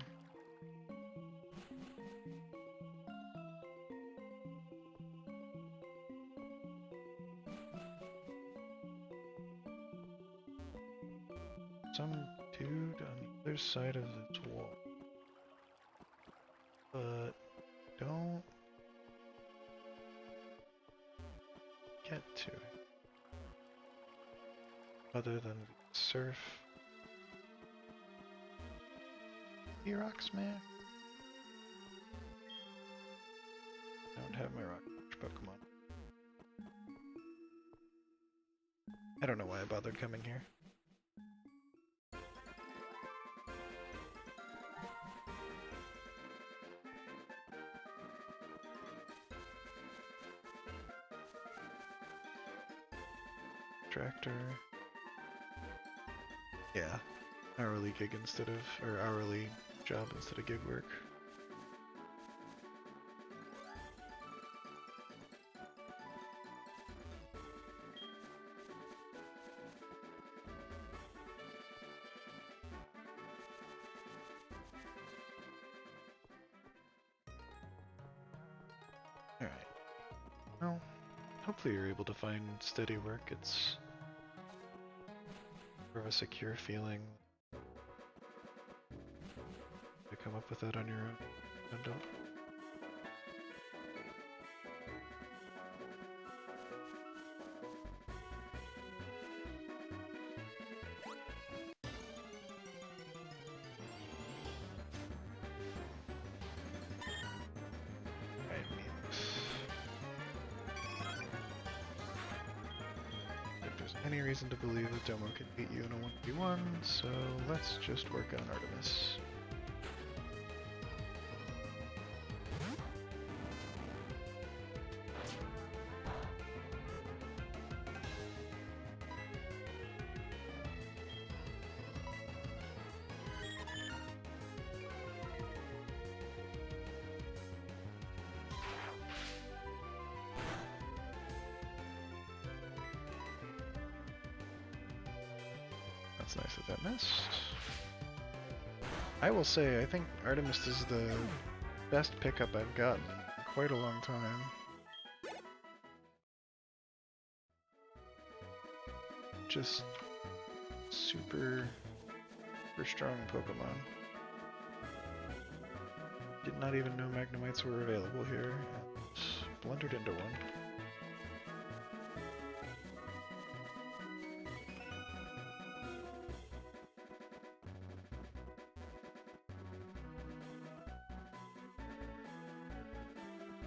Some dude on the other side of this wall. But don't get to it. Other than surf. Rock Smash? I don't have my Rock Smash Pokemon. I don't know why I bothered coming here. Tractor. Yeah. Hourly gig instead of, or hourly job instead of gig work. Alright. Well, hopefully you're able to find steady work. It's more of a secure feeling to come up with that on your own. I don't. Any reason to believe that Domo can beat you in a 1v1, so let's just work on Artemis. That's nice that that missed. I will say, I think Artemis is the best pickup I've gotten in quite a long time. Just super strong Pokemon. Did not even know Magnemites were available here, and blundered into one.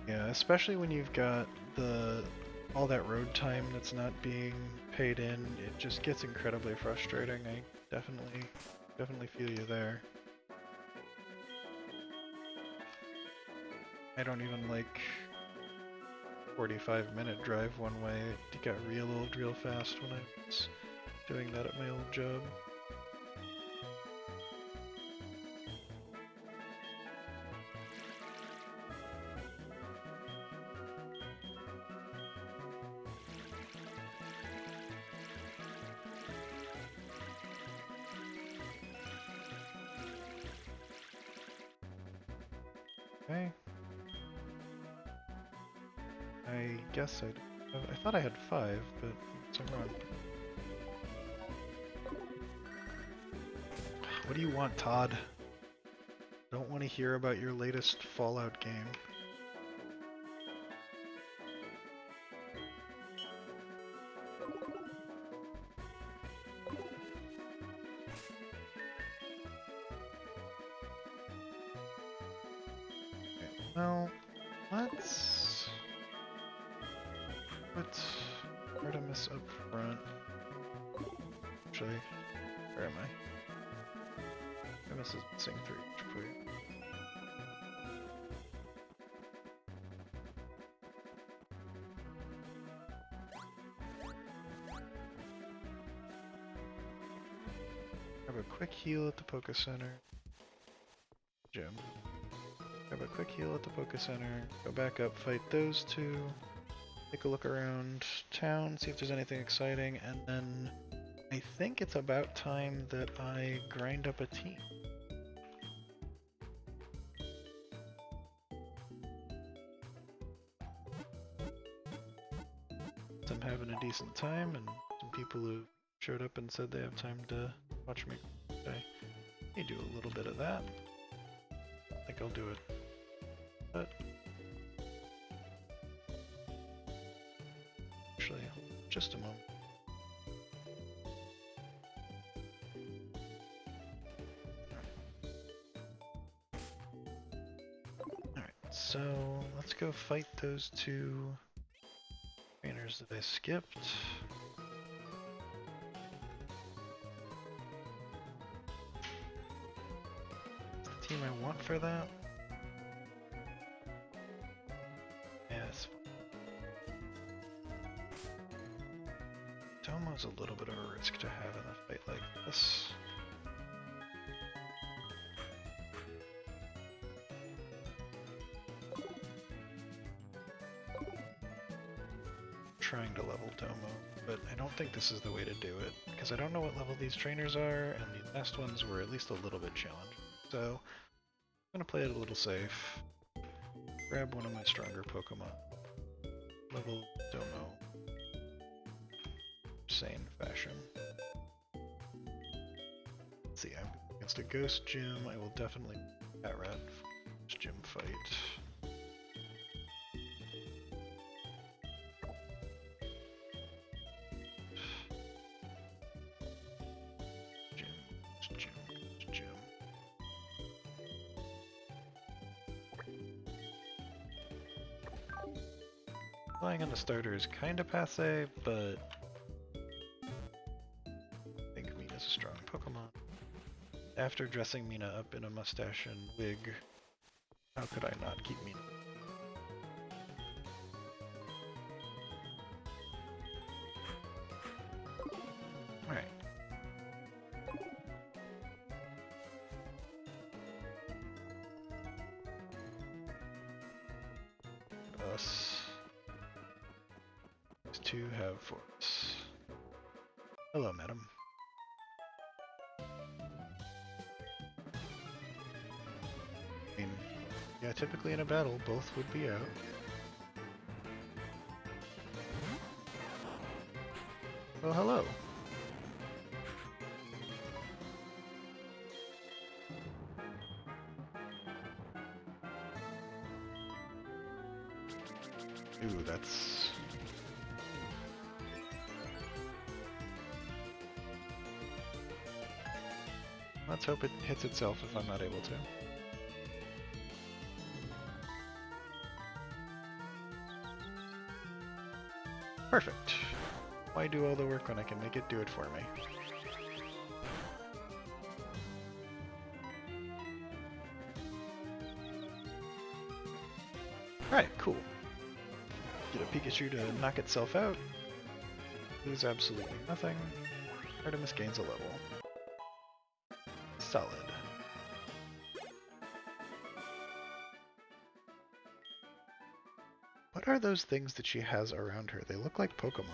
Yeah, especially when you've got all that road time that's not being paid in, it just gets incredibly frustrating. I definitely feel you there. I don't even like 45-minute drive one way. It got real old real fast when I was doing that at my old job. Okay. I guess I thought I had 5, but I'm wrong. What do you want, Todd? Don't want to hear about your latest Fallout game. Well, let's put this up front. Actually, where am I? I must have sing through each point. Have a quick heal at the Poke Center. Gym. Have a quick heal at the Poke Center. Go back up, fight those two. Take a look around town, see if there's anything exciting, and then I think it's about time that I grind up a team. I'm having a decent time, and some people who showed up and said they have time to watch me play. Let me do a little bit of that. I think I'll do it. But actually, just a moment. Alright, so let's go fight those two trainers that I skipped. The team I want for that. Yes. Domo's a little bit of a risk to have in a fight like this. Trying to level Domo, but I don't think this is the way to do it, because I don't know what level these trainers are, and the last ones were at least a little bit challenging. So, I'm gonna play it a little safe. Grab one of my stronger Pokemon. Level Domo. Sane fashion. Let's see, I'm against a Ghost Gym. I will definitely Cat Rat for gym fight. Gym. Flying on the starter is kind of passe, but I think Mina's a strong Pokemon. After dressing Mina up in a mustache and wig, how could I not keep Mina? Alright. Us. These two have force. Hello, madam. I mean, yeah, typically in a battle, both would be out. Oh, hello. Ooh, that's... Let's hope it hits itself if I'm not able to. Perfect. Why do all the work when I can make it do it for me? Alright, cool. Get a Pikachu to knock itself out. Lose absolutely nothing. Artemis gains a level. Solid. What are those things that she has around her? They look like Pokemon.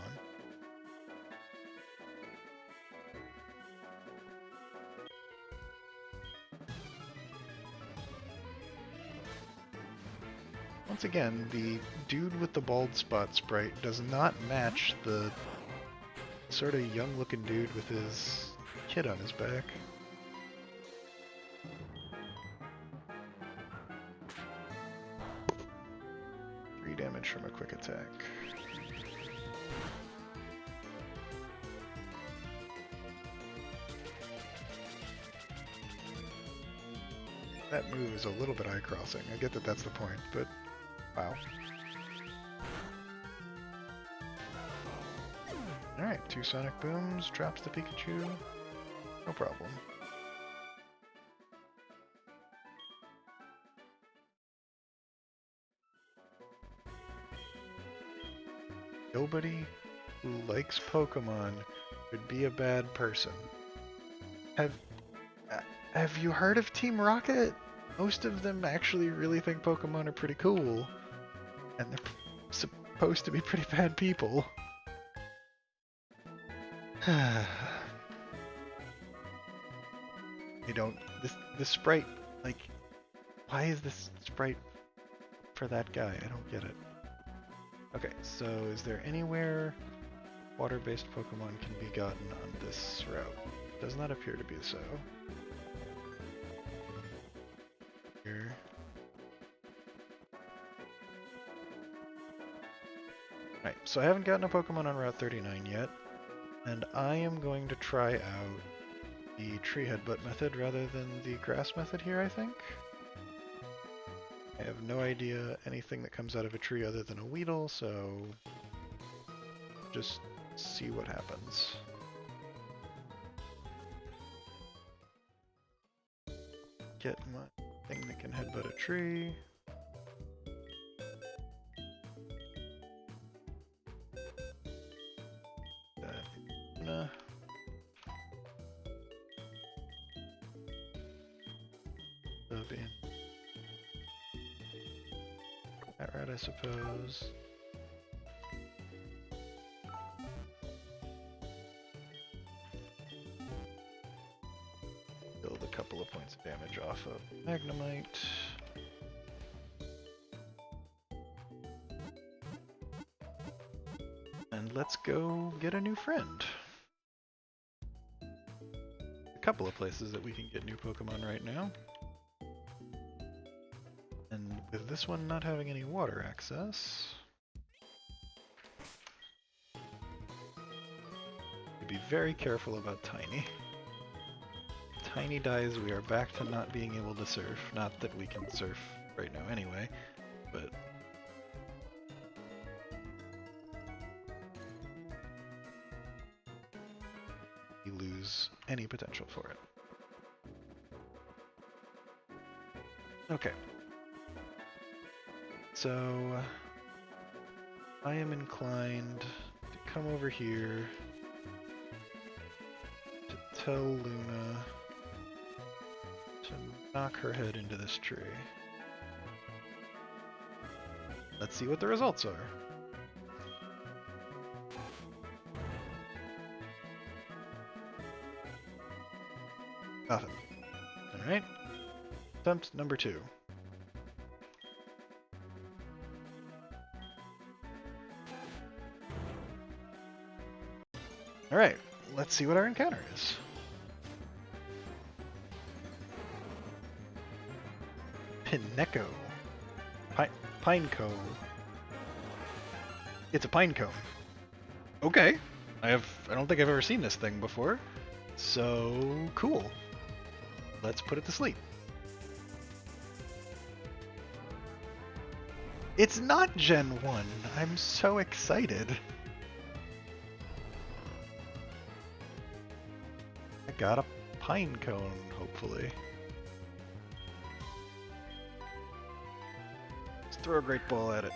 Once again, the dude with the bald spot sprite does not match the sort of young-looking dude with his kid on his back. Damage from a quick attack. That move is a little bit eye-crossing. I get that that's the point, but wow. Alright, 2 Sonic Booms, drops the Pikachu. No problem. Nobody who likes Pokemon would be a bad person. Have you heard of Team Rocket? Most of them actually really think Pokemon are pretty cool, and they're supposed to be pretty bad people. You don't. This sprite, like, why is this sprite for that guy? I don't get it. Okay, so is there anywhere water-based Pokemon can be gotten on this route? Does not appear to be so. Here. Alright, so I haven't gotten a Pokemon on Route 39 yet, and I am going to try out the tree headbutt method rather than the grass method here, I think. I have no idea anything that comes out of a tree other than a Weedle, so just see what happens. Get my thing that can headbutt a tree. That right, I suppose. Build a couple of points of damage off of Magnemite. And let's go get a new friend. A couple of places that we can get new Pokemon right now. And with this one not having any water access, be very careful about Tiny. Tiny dies, we are back to not being able to surf. Not that we can surf right now anyway, but we lose any potential for it. Okay. So I am inclined to come over here to tell Luna to knock her head into this tree. Let's see what the results are. Nothing. Alright. Attempt number 2. Alright, let's see what our encounter is. Pineco. Pineco. It's a pinecone. Okay. I don't think I've ever seen this thing before. So cool. Let's put it to sleep. It's not Gen 1. I'm so excited. I got a pine cone, hopefully. Let's throw a great ball at it.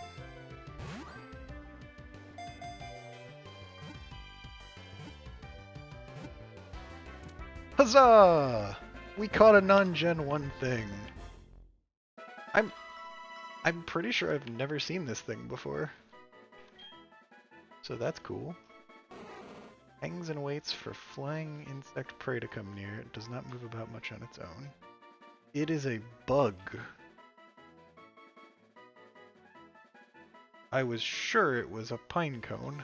Huzzah! We caught a non-Gen 1 thing. I'm pretty sure I've never seen this thing before. So that's cool. Hangs and waits for flying insect prey to come near. It does not move about much on its own. It is a bug. I was sure it was a pine cone.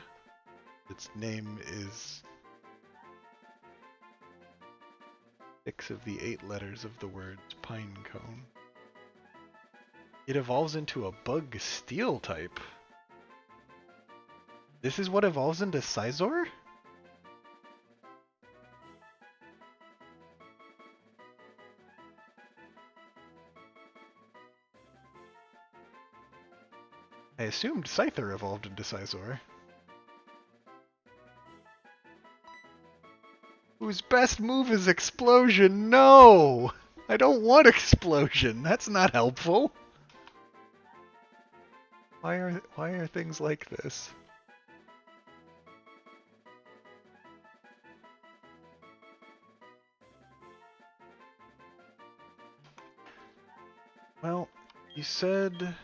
Its name is 6 of the 8 letters of the words pine cone. It evolves into a bug steel type. This is what evolves into Scizor? I assumed Scyther evolved into Scizor. Whose best move is explosion? No! I don't want explosion. That's not helpful. Why are things like this? Well, you said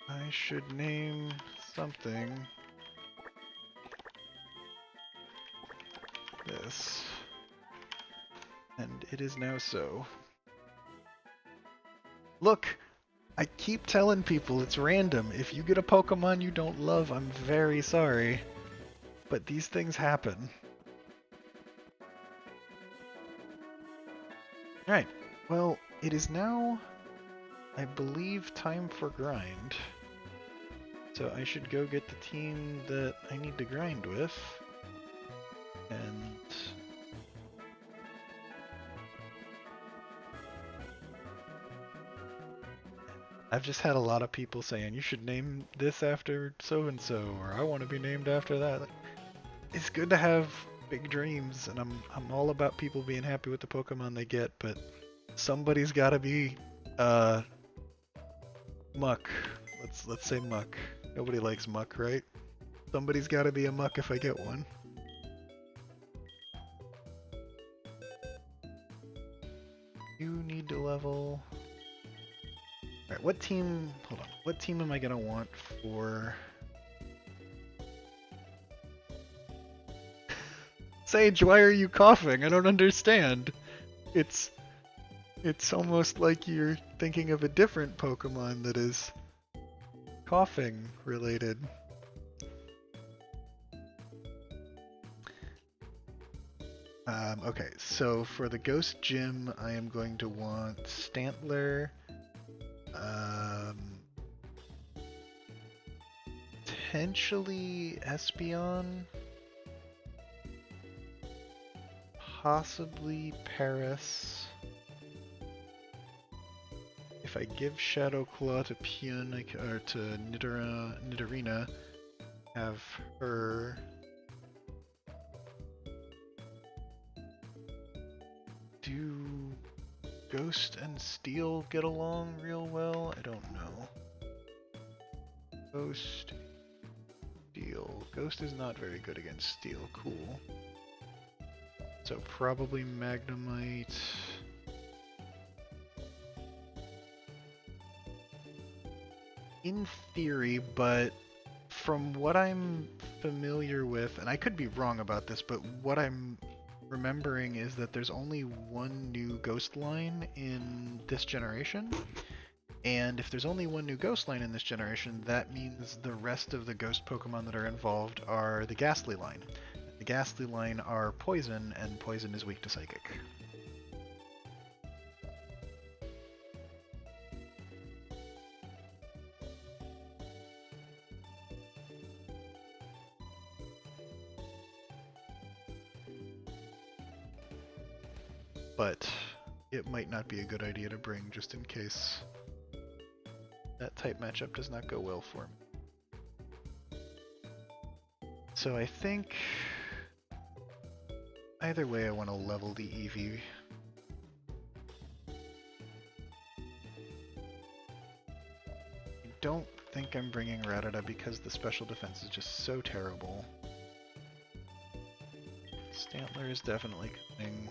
I should name something this, and it is now so. Look, I keep telling people it's random. If you get a Pokemon you don't love, I'm very sorry. But these things happen. Right. Well, it is now, I believe, time for grind. So I should go get the team that I need to grind with. And I've just had a lot of people saying, you should name this after so-and-so, or I want to be named after that. Like, it's good to have big dreams, and I'm all about people being happy with the Pokemon they get, but somebody's got to be Muck. Let's say Muck. Nobody likes Muck, right? Somebody's got to be a Muck if I get one. You need to level. Alright, what team, hold on, what team am I gonna want for... Sage, why are you coughing? I don't understand. It's almost like you're thinking of a different Pokemon that is coughing related. Okay, so for the Ghost Gym, I am going to want Stantler, potentially Espeon, possibly Paris. If I give Shadow Claw to Pion, or to Nidorina, have her. Do Ghost and Steel get along real well? I don't know. Ghost, Steel. Ghost is not very good against Steel. Cool. So probably Magnemite. In theory, but from what I'm familiar with, and I could be wrong about this, but what I'm remembering is that there's only one new Ghost line in this generation. And if there's only one new Ghost line in this generation, that means the rest of the Ghost Pokemon that are involved are the Ghastly line. The Ghastly line are Poison, and Poison is weak to Psychic. But it might not be a good idea to bring just in case that type matchup does not go well for me. So I think either way I want to level the Eevee. I don't think I'm bringing Rattata because the special defense is just so terrible. Stantler is definitely coming.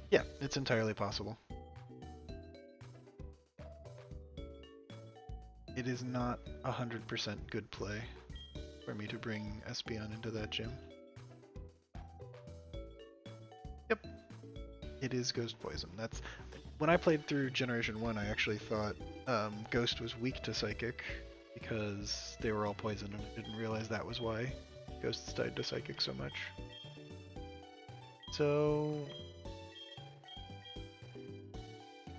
Yeah, it's entirely possible. It is not 100% good play for me to bring Espeon into that gym. Yep, it is Ghost Poison. That's when I played through Generation 1, I actually thought Ghost was weak to Psychic because they were all poison, and I didn't realize that was why Ghosts died to Psychic so much. So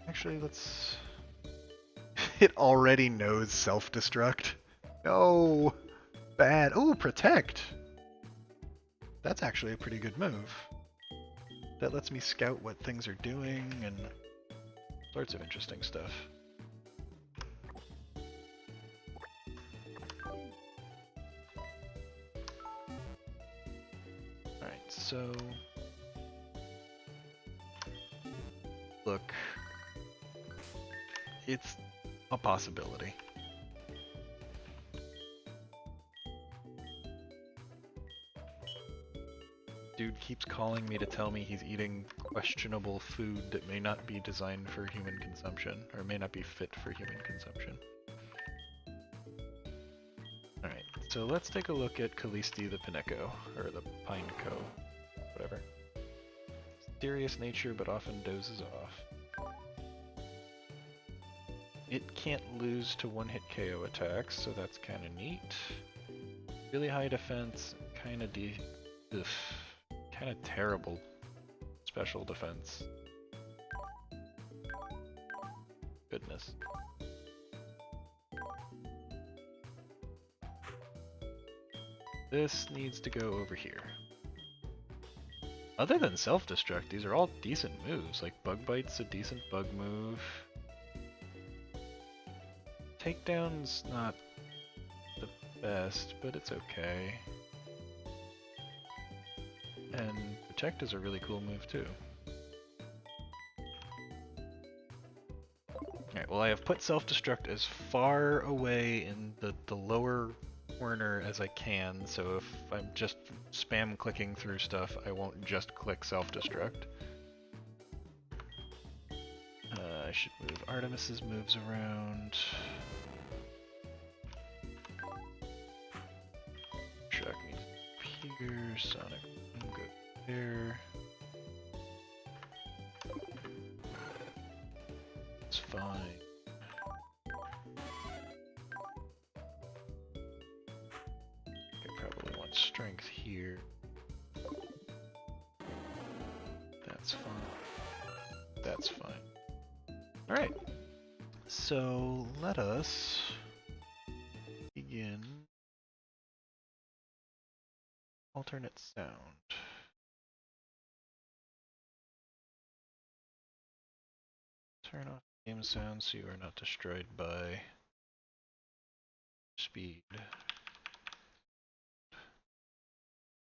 actually, let's... It already knows self-destruct. No! Bad. Ooh, Protect! That's actually a pretty good move. That lets me scout what things are doing and sorts of interesting stuff. so look, it's a possibility. Dude keeps calling me to tell me he's eating questionable food that may not be designed for human consumption, or may not be fit for human consumption. Alright, so let's take a look at Callisti the Pineco, or the Pineco, whatever. Serious nature, but often dozes off. It can't lose to one-hit KO attacks, so that's kind of neat. Really high defense, kind of kind of terrible special defense. Goodness. This needs to go over here. Other than self-destruct, these are all decent moves. Like Bug Bite's a decent bug move. Takedown's not the best, but it's okay. And Protect is a really cool move too. Alright, well I have put self-destruct as far away in the lower corner as I can, so if I'm just spam clicking through stuff, I won't just click self-destruct. I should move Artemis's moves around. Shock needs to be here, Sonic go there. It's fine. I probably want strength here. That's fine. That's fine. Alright. So let us begin alternate sound. Turn off game sound so you are not destroyed by speed.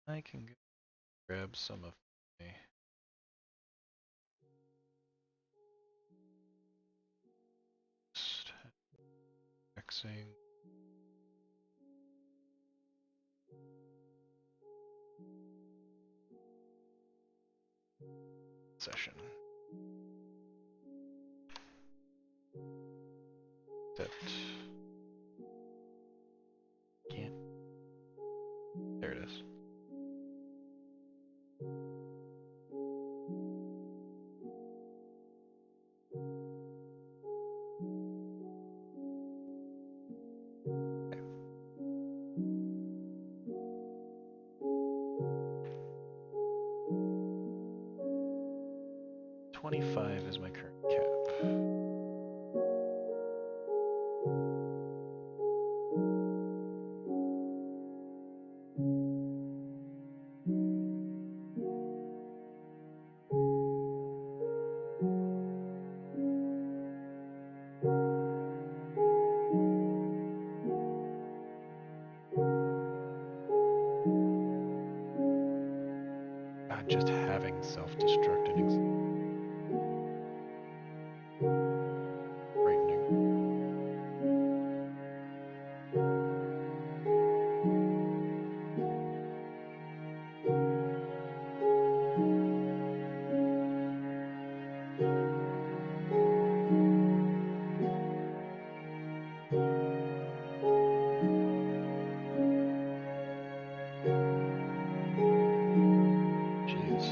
I can grab some of my Xing. Session. That can't. There it is. Okay. 25 is my current cap. God, just having self-destruct and frightening. Jeez.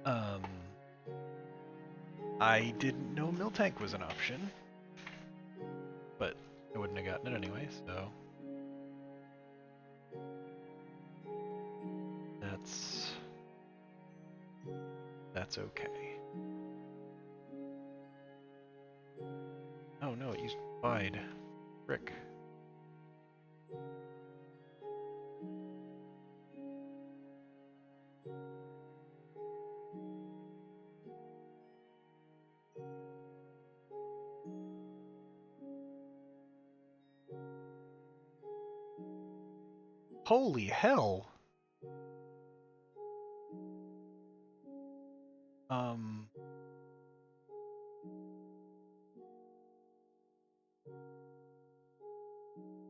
Um, I didn't know Miltank was an option, but I wouldn't have gotten it anyway, so that's okay. Oh no, it used Bide. Frick. Holy hell! Um,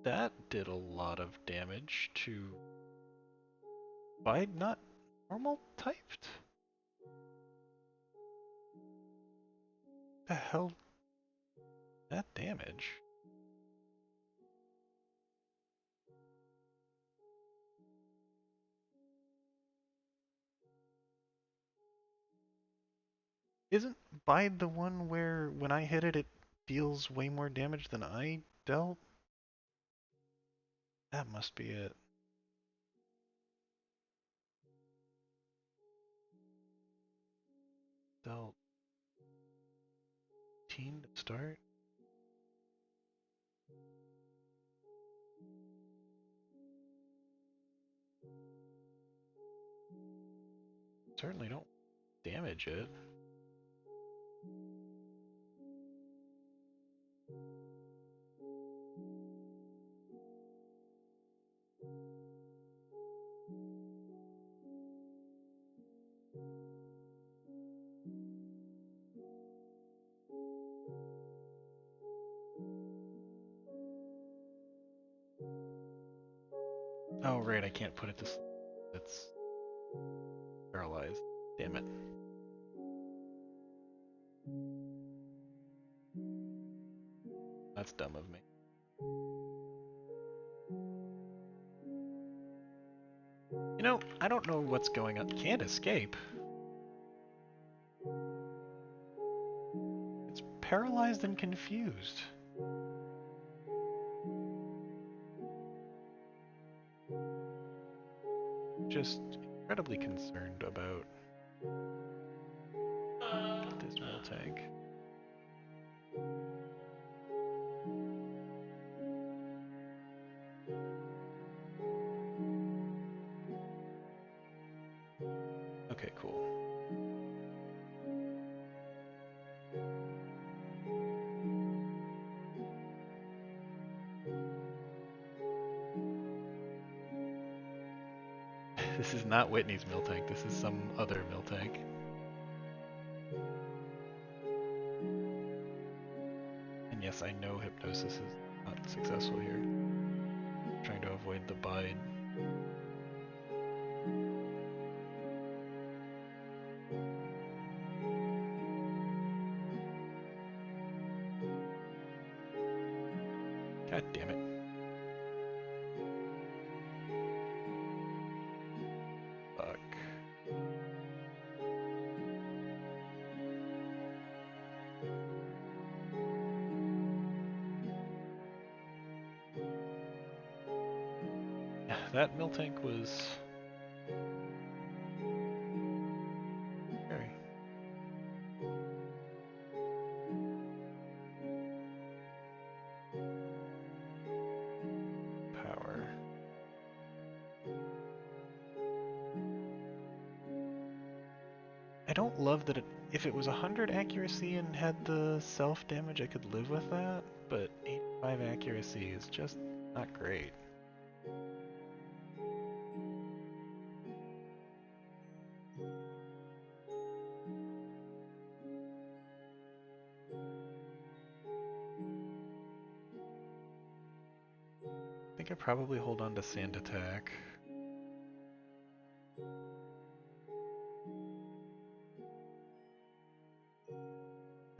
that did a lot of damage to Bide, not normal typed? The hell? That damage? Isn't Bide the one where when I hit it, it deals way more damage than I dealt? That must be it. Dealt 18 to start? Certainly don't damage it. Oh right, I can't put it to sleep. It's paralyzed. Damn it. That's dumb of me. You know, I don't know what's going on. Can't escape. It's paralyzed and confused. Just incredibly concerned about this Miltank. Okay, cool. This is not Whitney's Miltank, this is some other Miltank. And yes, I know Hypnosis is not successful here. I'm trying to avoid the Bide. God damn it. Fuck. That Miltank was scary. Power. I don't love that if it was 100 accuracy and had the self damage, I could live with that, but 85 accuracy is just not great. I think I probably hold on to Sand Attack.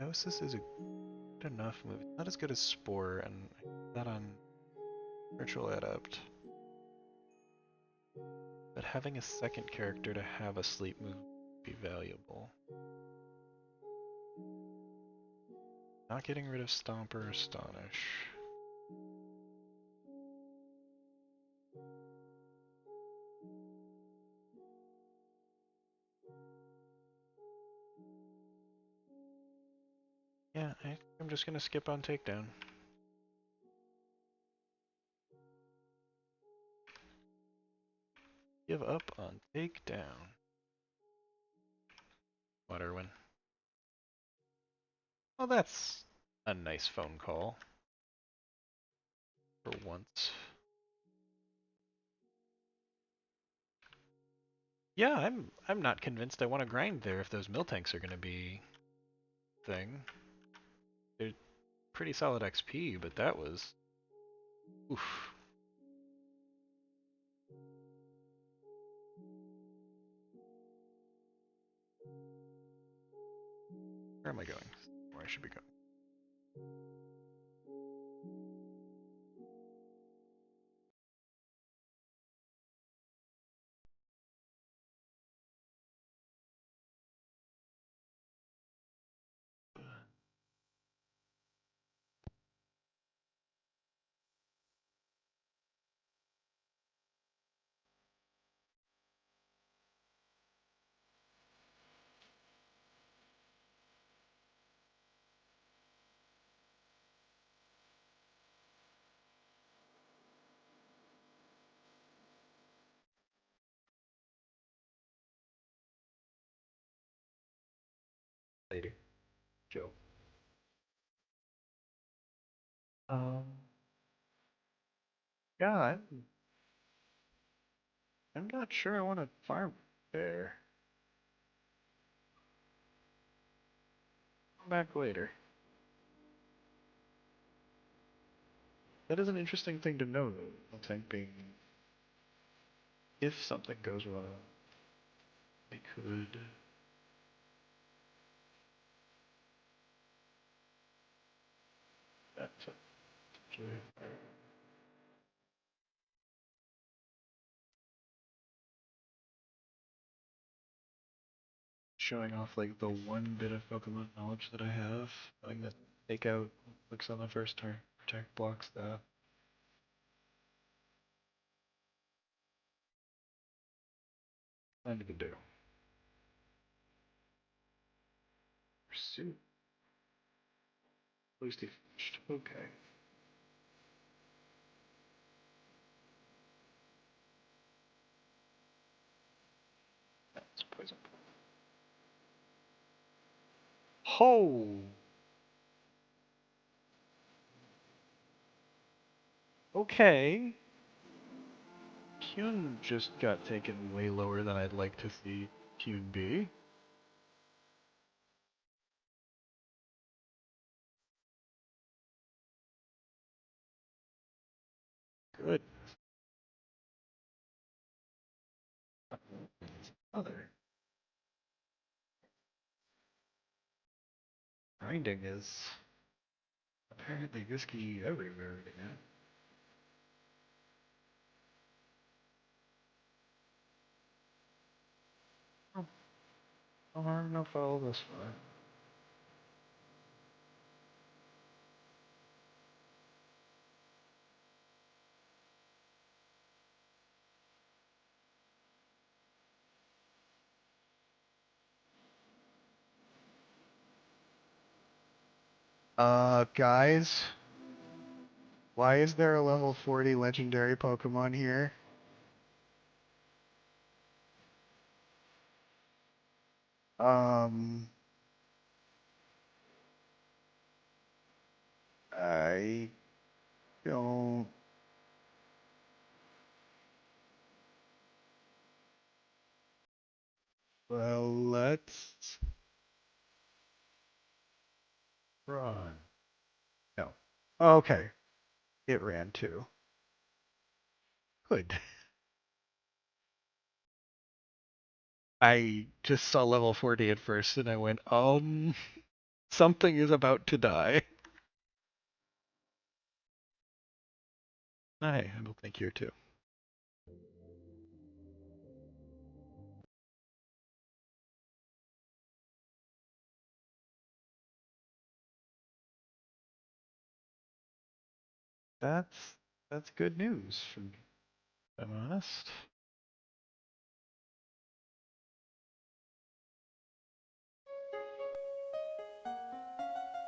Gnosis is a good enough move. It's not as good as Spore, and that on Virtual Adept. But having a second character to have a sleep move be valuable. Not getting rid of Stomp or Astonish. Yeah, I'm just gonna skip on Takedown. Give up on Takedown. What, Erwin? Well, that's a nice phone call. For once. Yeah, I'm not convinced I want to grind there if those mill tanks are gonna be thing. They're pretty solid XP, but that was oof. Where am I going? Where I should be going.
Later, Joe.
Yeah, I'm not sure I want to farm there. Come back later. That is an interesting thing to know, though. I think being if something goes wrong, they could. That's actually showing off like the one bit of Pokemon knowledge that I have. Like that take out looks on the first turn, protect blocks that. Plenty to do. Pursuit. At least he finished. Okay. That's poison. Ho! Okay. Kyun just got taken way lower than I'd like to see Kyun be. Good. Other. Grinding is apparently risky everywhere right now. Oh, no harm, no foul this far. Guys, why is there a level 40 legendary Pokemon here? Um, I don't. Well, let's run. No. Okay, it ran too. Good. I just saw level 40 at first and I went, something is about to die. I don't think you're too. That's good news, if I'm honest.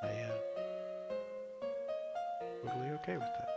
I am totally okay with that.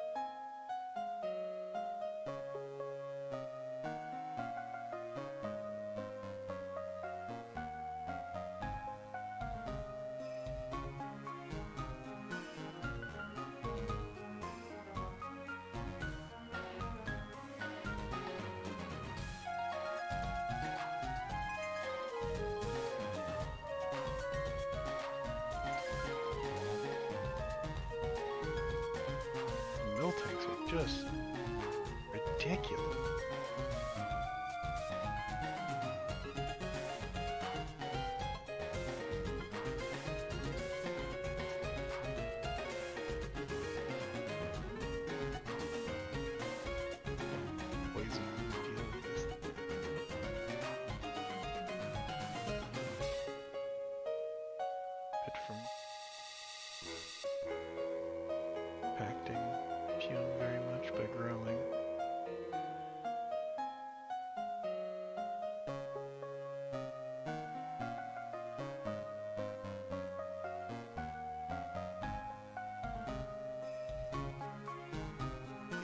Mill tanks are just ridiculous. Poison deal with this. Pit from impacting Pyong very much by growing.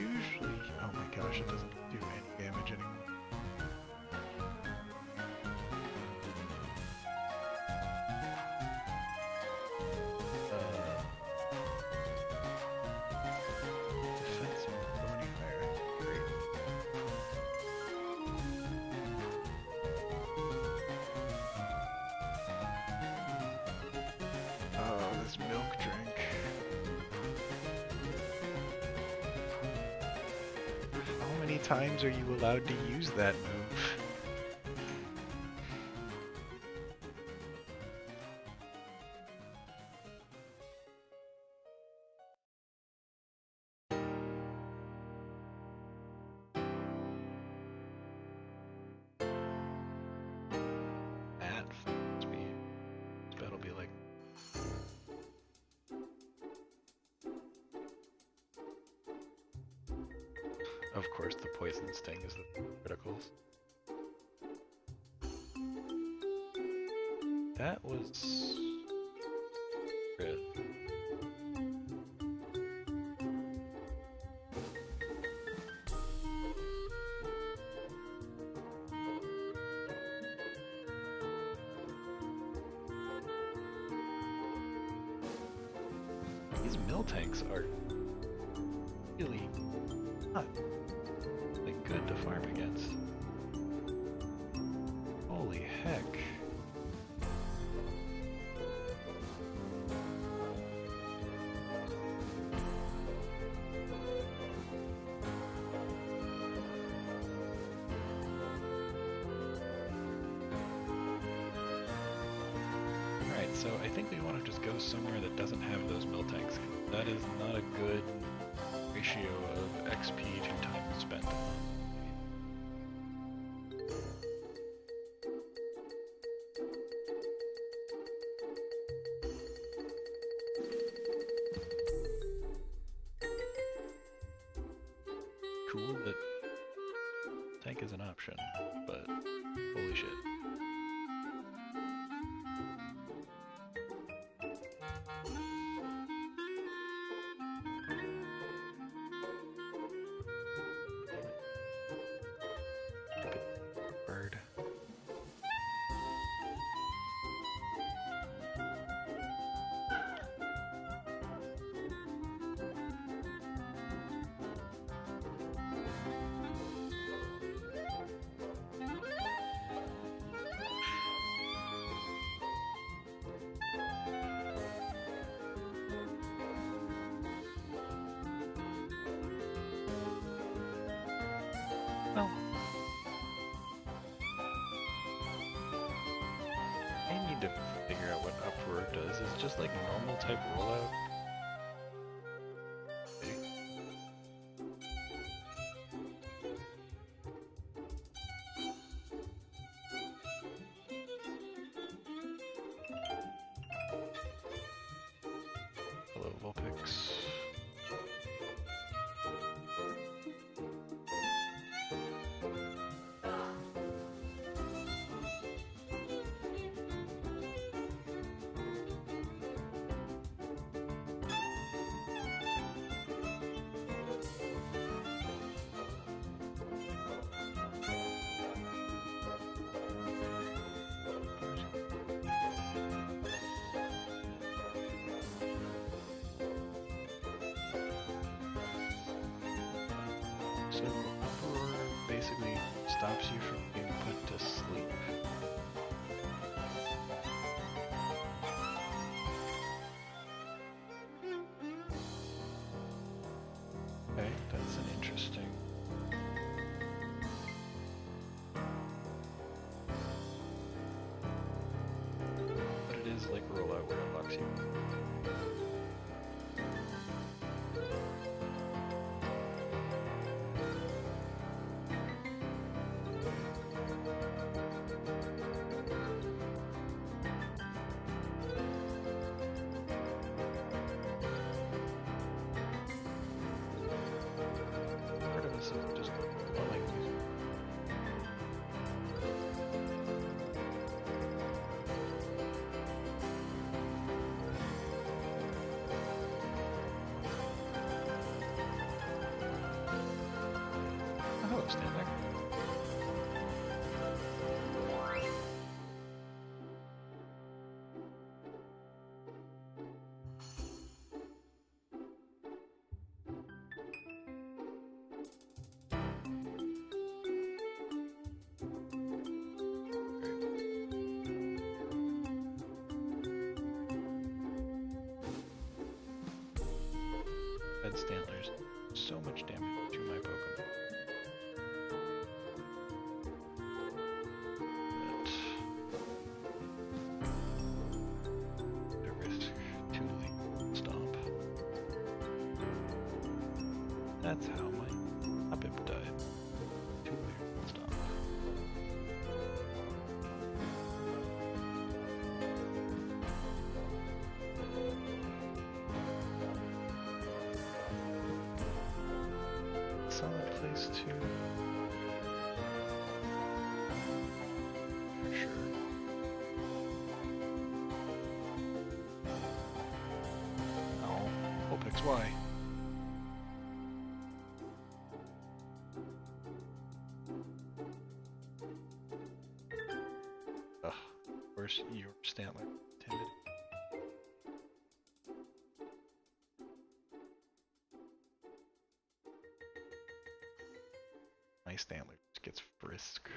Usually, oh my gosh, it doesn't do any damage anymore. Defense won't go any higher. Great. Oh, this milk drink. How many times are you allowed to use that move? That fucks me. That'll be like. Of course, the poison sting is the criticals. That was good. These mill tanks are really not like good to farm against. Holy heck. Alright, so I think we want to just go somewhere that doesn't have those mill tanks. That is not a good ratio of XP to time spent. Cool that tank is an option, but holy shit. Bird. Well, I need to figure out what uproar does. Is it just like normal type rollout? Hello, Vulpix. So uproar basically stops you from being put to sleep. Okay, that's an interesting. But it is like rollout where it unlocks you. Part of us is just loving music. Oh, hello, stand there. Red Stantlers. So much damage to my Pokemon. But the risk too late. Stomp. That's how my Hoppip died. Too late. Stomp. Solid place to for sure. Oh, Vulpix, why? Ugh, where's your Stantler? Timid. My Stantler just gets frisk.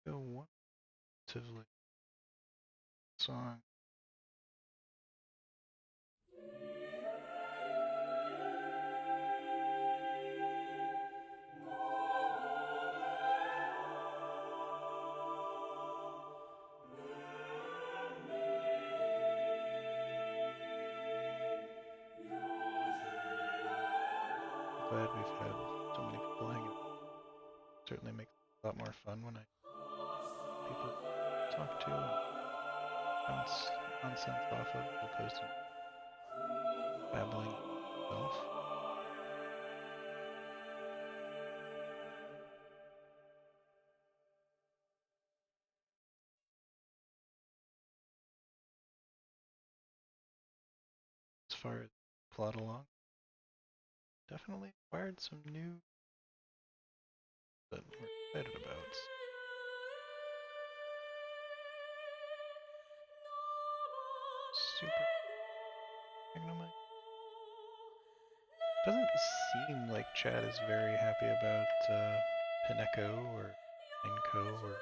Go one actively song. Glad we've had so many people hanging. Certainly makes it a lot more fun when I people talk to and bounce nonsense off of as opposed to babbling myself. As far as plot along, definitely acquired some new that we're excited about. Super Magnemite. Doesn't seem like Chad is very happy about Pineco or Enco or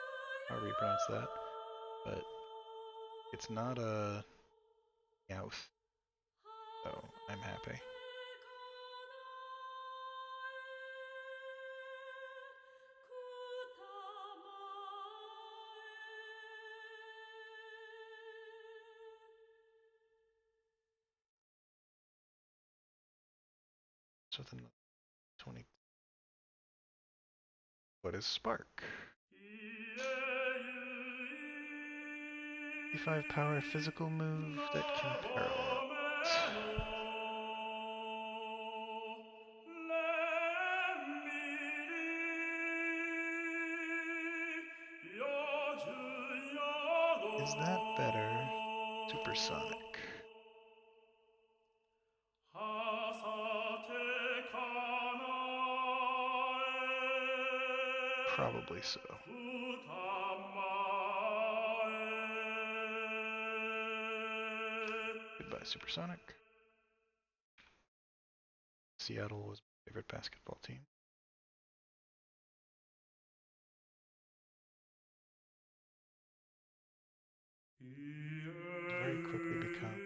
however you pronounce that, but it's not a Meowth, so I'm happy. So then 20. What is Spark? 55 power physical move that can paralyze. Is that better? Supersonic. Probably so. Goodbye, Supersonic. Seattle was my favorite basketball team. Very quickly become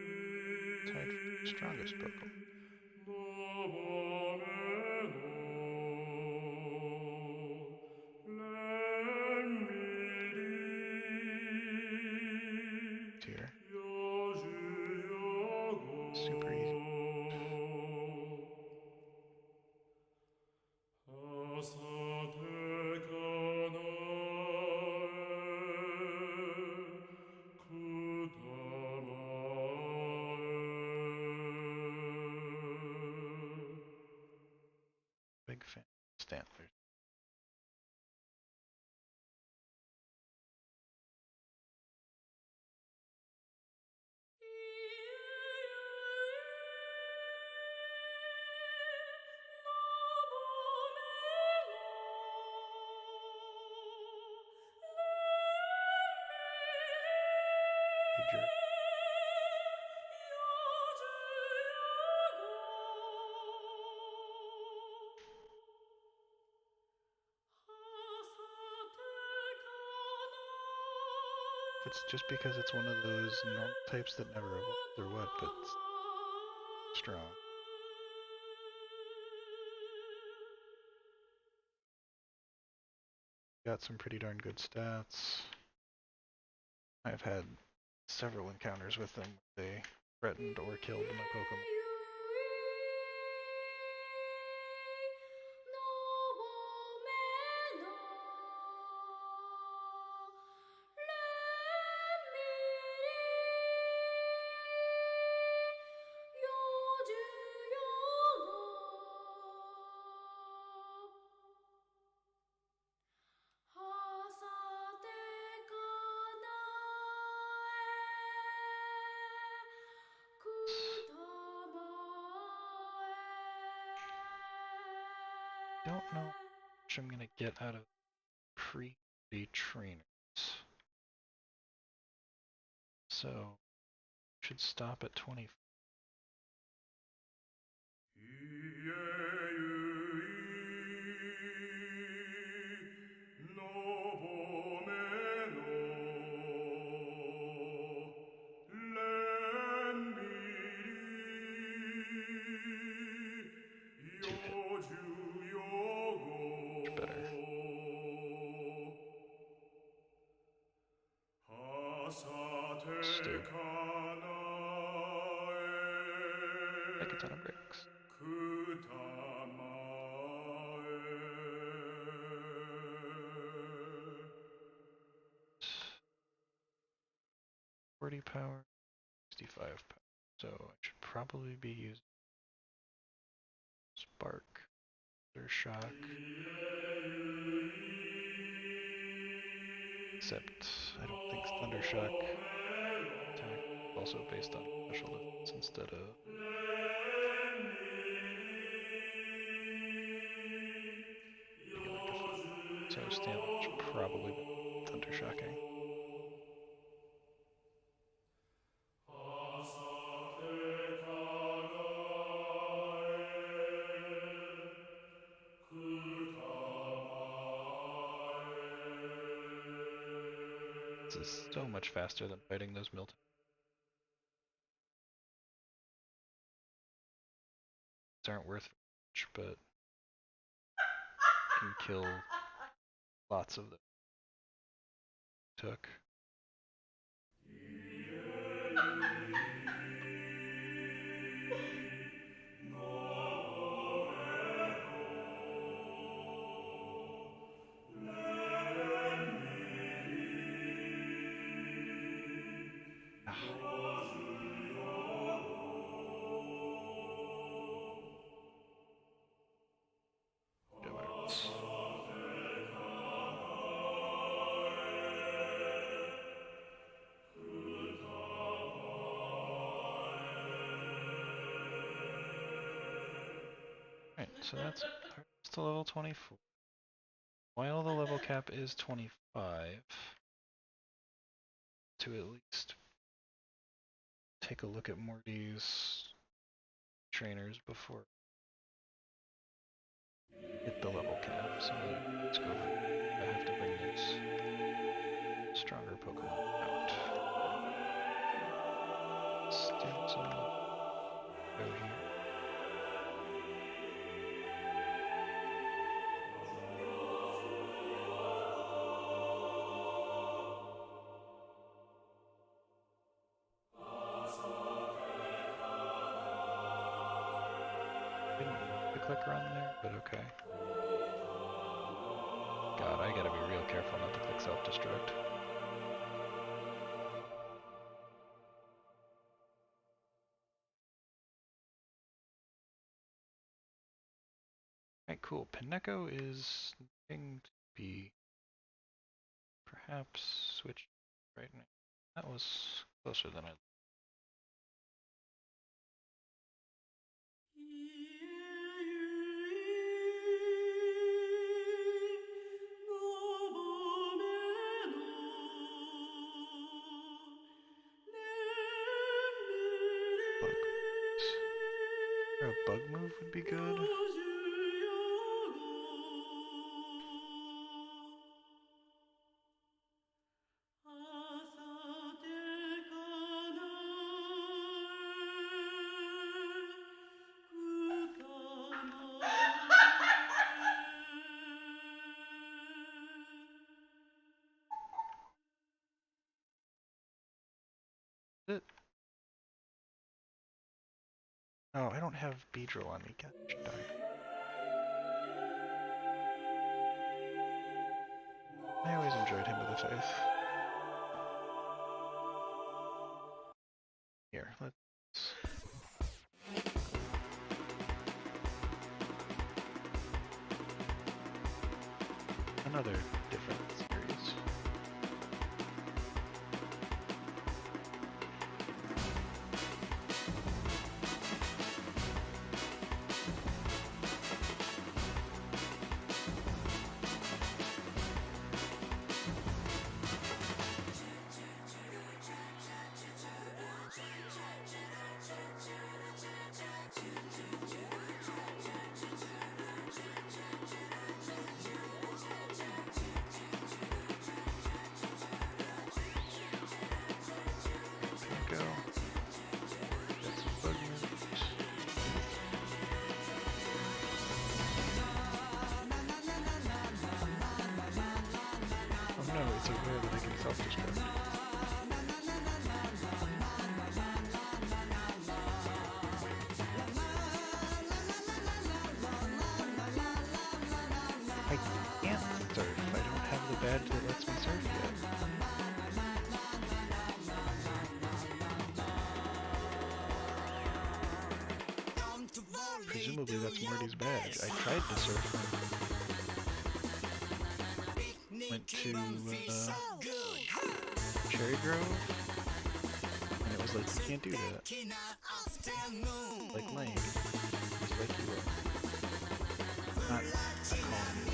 tied for the strongest Pokemon. Here. Super easy. Big fan of Stantlers. Major. If it's just because it's one of those normal types that never evolved or what, but strong. Got some pretty darn good stats. I've had several encounters with them where they threatened or killed my Pokemon. Don't know how much I'm gonna get out of pre-trainers. So should stop at 20. Two hit. Much better. Still. Take a ton of bricks. 40 power, 65 power. So I should probably be using Spark, Thunder Shock. Except I don't think Thunder Shock attack is also based on special defense instead of regular defense. So stamina should probably be Thunder Shocking. This is so much faster than fighting those Milton. These aren't worth much, but can kill lots of them. Took. so that's to level 24. While the level cap is 25, to at least take a look at Morty's trainers before hit the level cap. So let's go for it. I have to bring these stronger Pokemon out. Still some go here. Didn't want the clicker on there, but okay. God, I gotta be real careful not to click self-destruct. Alright, cool. Pinecco is going to be perhaps switched right now. That was closer than I. Bug. Or a bug move would be good. It. Oh, I don't have Beedrill on me. Gosh darn. I always enjoyed him with a faith. Here, let's. Another different series. Go. Got some bug moves. Oh no, it's aware that I can self-destruct. I can't surf. I don't have the badge that lets me surf yet. Presumably that's Morty's badge. I tried to surf him. Went to Cherry Grove, and it was like, you can't do that. Like lame. Just like you were. Not calling you.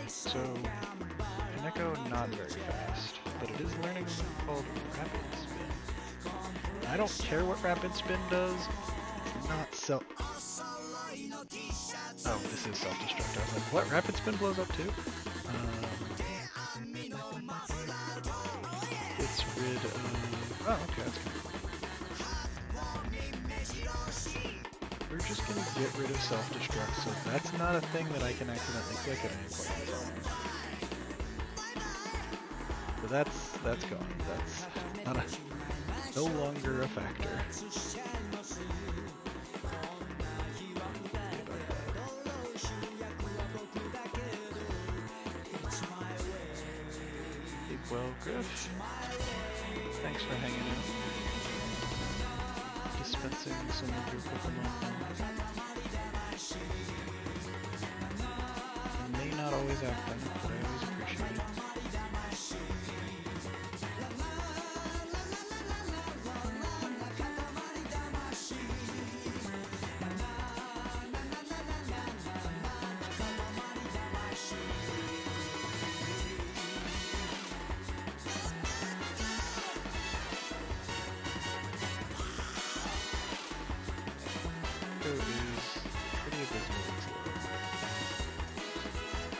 So, Pinecco not very fast, but it is learning a move called Rapid Spin. I don't care what Rapid Spin does, it's not self. Oh, this is self-destruct. I was like, what? Rapid Spin blows up too? It's rid of. Oh, okay, that's kind of cool. We're just gonna get rid of self-destruct, so that's not a thing that I can accidentally click at any point in time. So that's gone. That's not no longer a factor. Well, Griff, thanks for hanging out. Dispensing some of your Pokemon. It may not always always act like, but I always appreciate it. Echo is pretty abysmally slow. Slightly.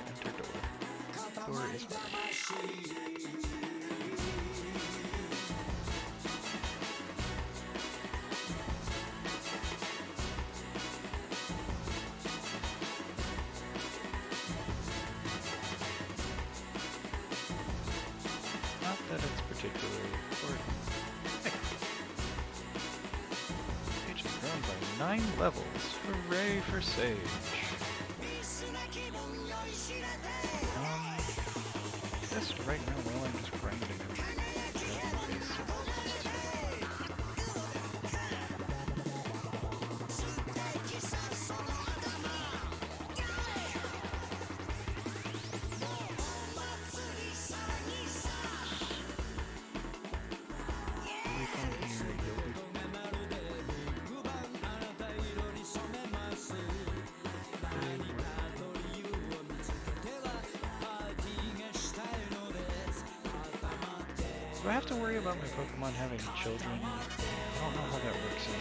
Enter door. Door is ready. Not that it's particularly important. Sage has grown by 9 levels. Hooray for Sage. I guess right now while I'm just grinding, I'm base levels too. Really fun here, you'll be Do I have to worry about my Pokemon having children? I don't know how that works in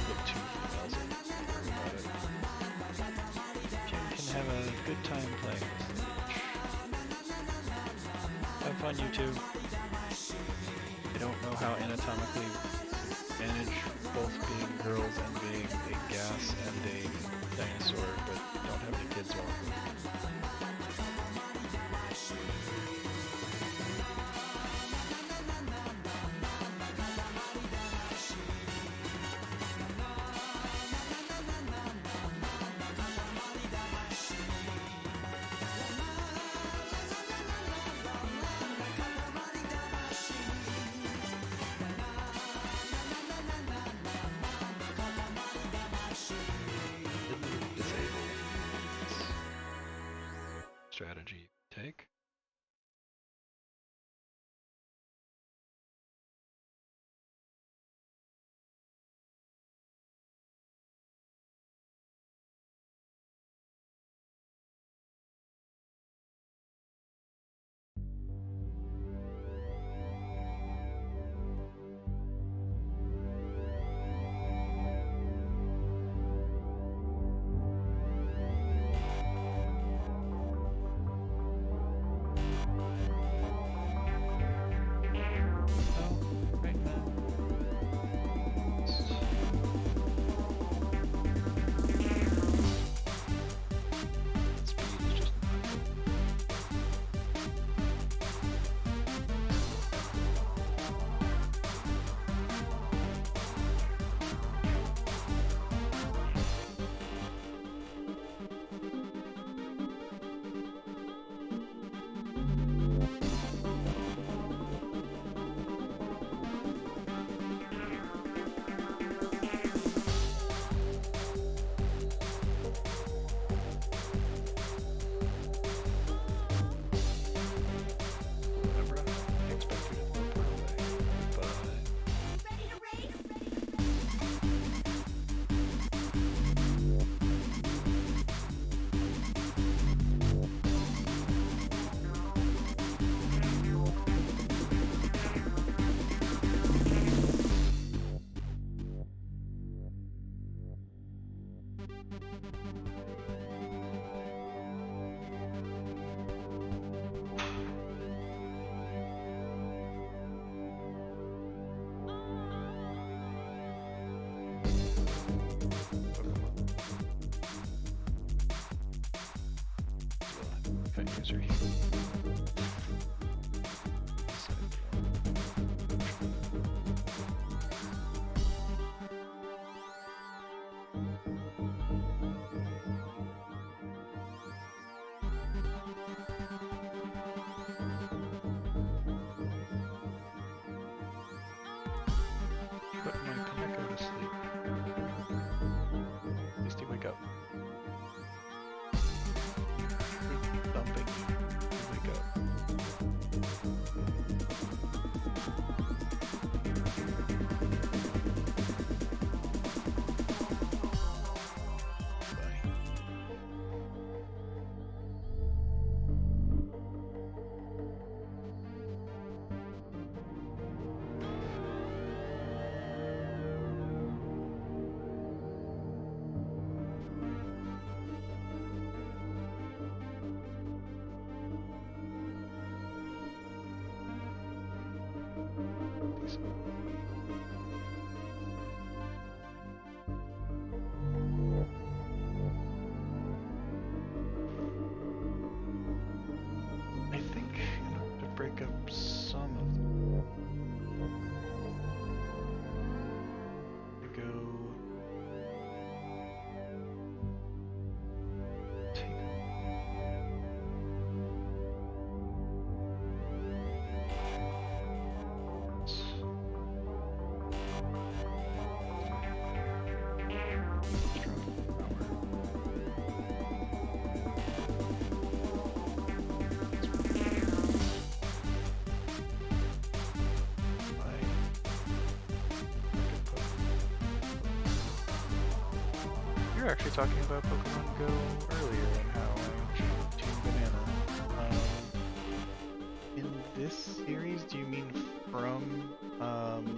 the 2000s. Worry about it. Can have a good time playing this Rhench. Have fun, you two. I don't know how anatomically manage both being girls and being a gas and a dinosaur, but don't have any kids walking. Disabled. user here. Put my Kaneko to sleep. At least he wake up. Sleep dumping. Wake up. Bye. I think in order to break up some of them, to go take You're actually talking about Pokemon Go earlier and how I chose Team Banana. In this series, do you mean from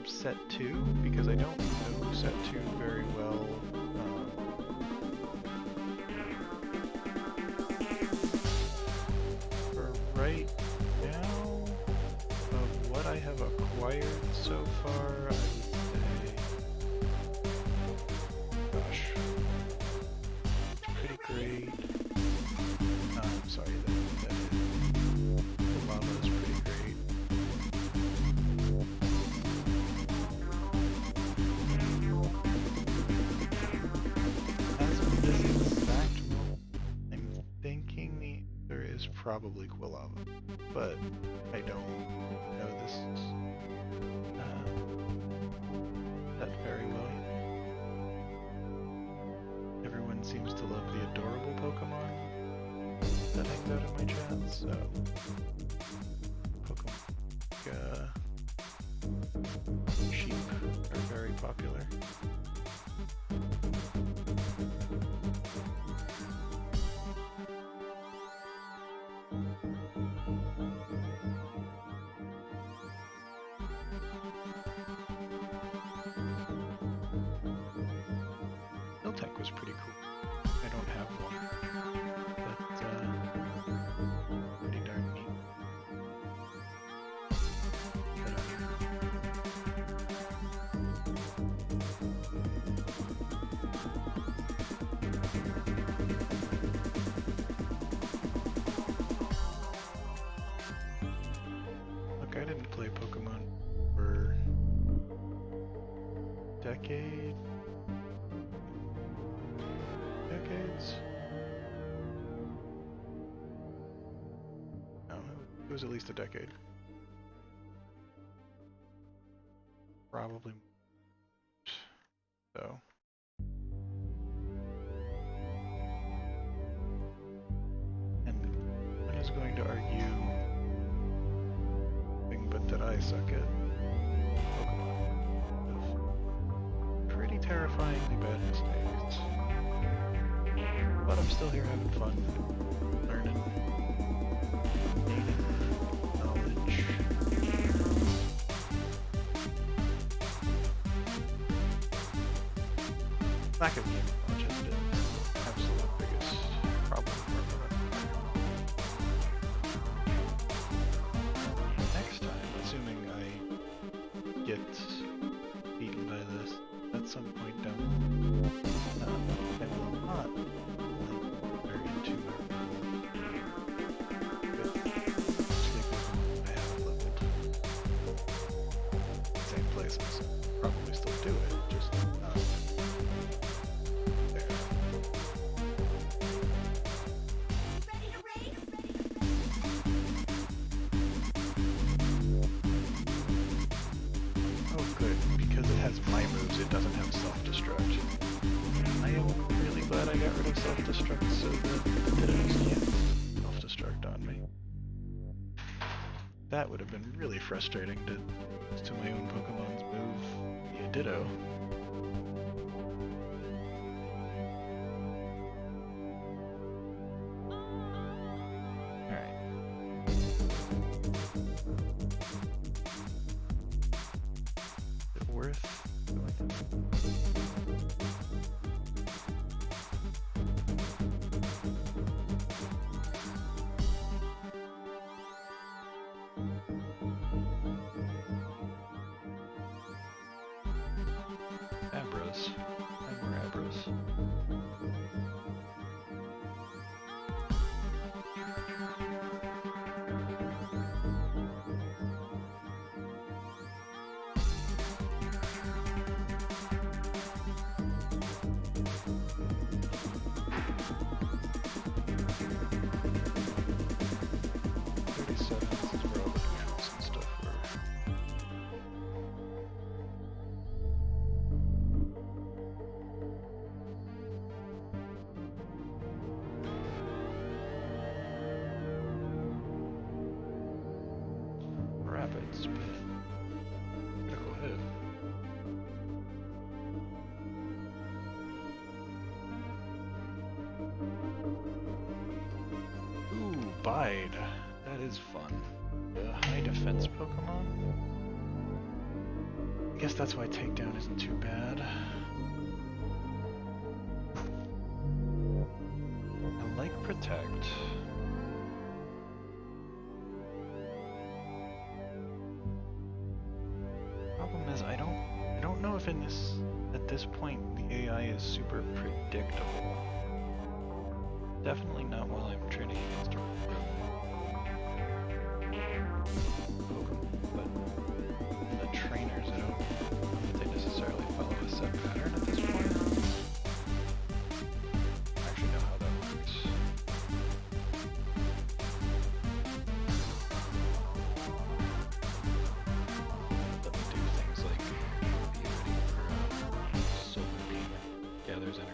set 2? Because I don't know set 2 very well. For right now, of what I have acquired so far, I would say, gosh, pretty great. I'm sorry, the lava is pretty great. As of this exact moment, I'm thinking the answer is probably Quilava, but I don't know this that very well yet. Everyone seems to love the adorable Pokemon that hangs out in my chat, so Pokemon sheep are very popular. Miltank was pretty cool. I don't have one, but pretty darn neat. Look, I didn't play Pokemon for decades. No, it was at least a decade. Probably. So. And one is going to argue but that I suck at Pokemon. Pretty terrifyingly bad mistakes. But I'm still here having fun, learning, gaining knowledge. Lack of game knowledge has been the absolute biggest problem for me. Next time, assuming I get beaten by this at some point down the line, I will not enter into my rid of self-destruct so that the Dittos can't self-destruct on me. That would have been really frustrating to my own Pokemon's move via Ditto. Bide. That is fun. The high defense Pokemon? I guess that's why takedown isn't too bad. I like protect. Problem is I don't know if at this point the AI is super predictable. Definitely not while I'm training against a Pokemon, but the trainers, I don't know if they necessarily follow a set pattern at this point. I actually know how that works. Let me do things like be ready for Solar Beam gathers energy.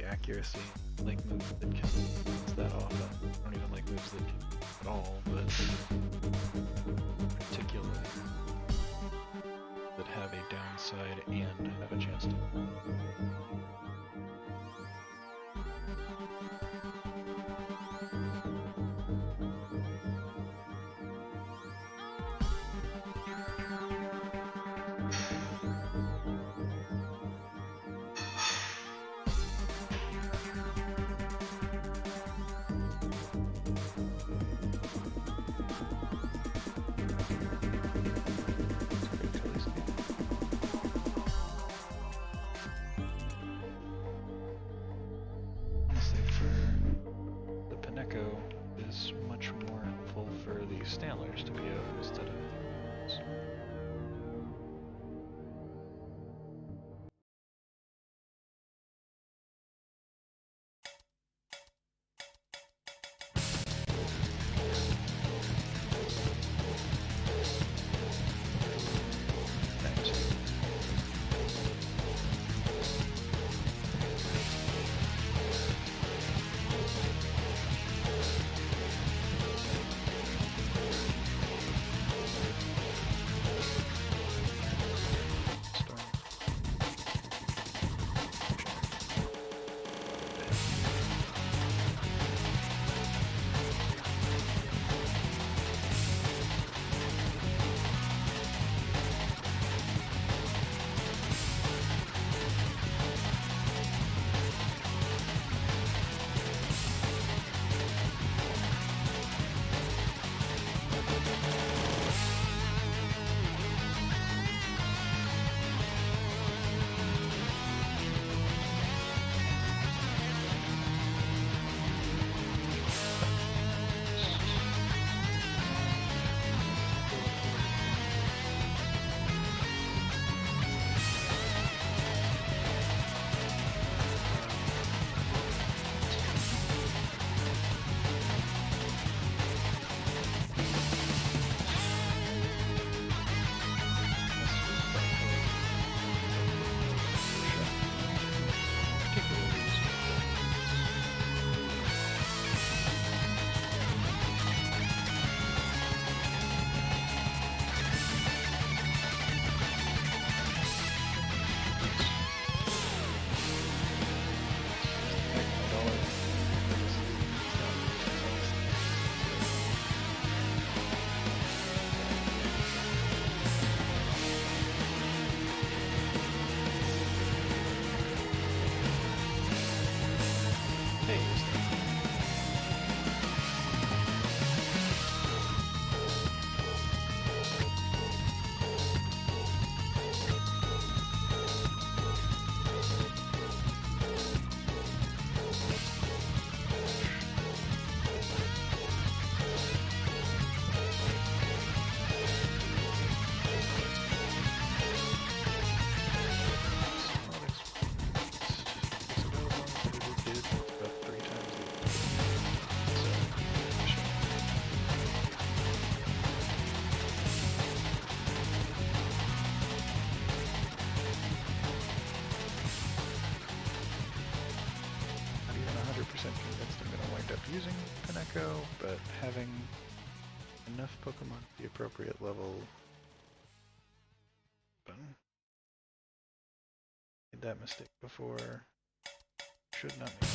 Accuracy, like moves that can that often. I don't even like moves that can at all, but particularly that have a downside and have a chance to. Hey, Steph. Not even 100% convinced I'm going to wind up using Kaneko, but having enough Pokemon at the appropriate level. Made that mistake before. Should not make it.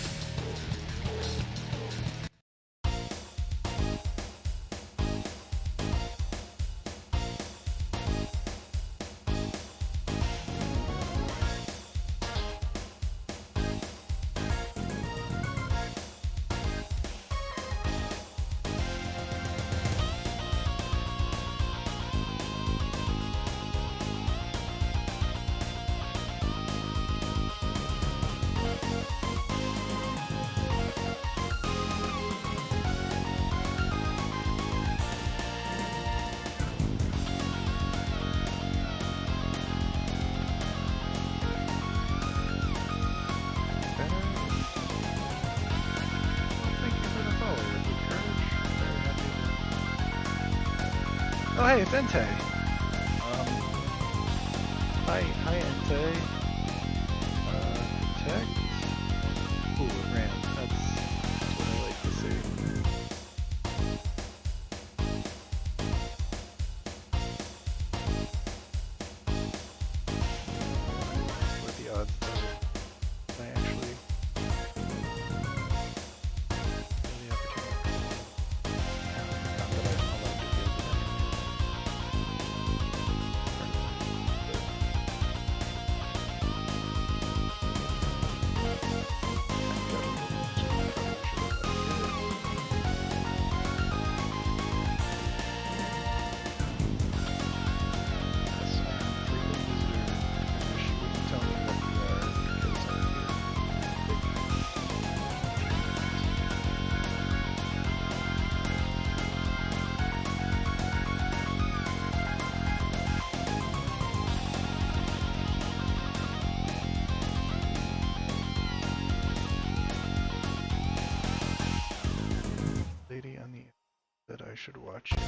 Oh hey, it's Entei. Hi Entei. Protect. Ooh, it ran. That's what I like to see. What are the odds that I actually have the opportunity? Not that I'm allowed to do it lady on the that I should watch you.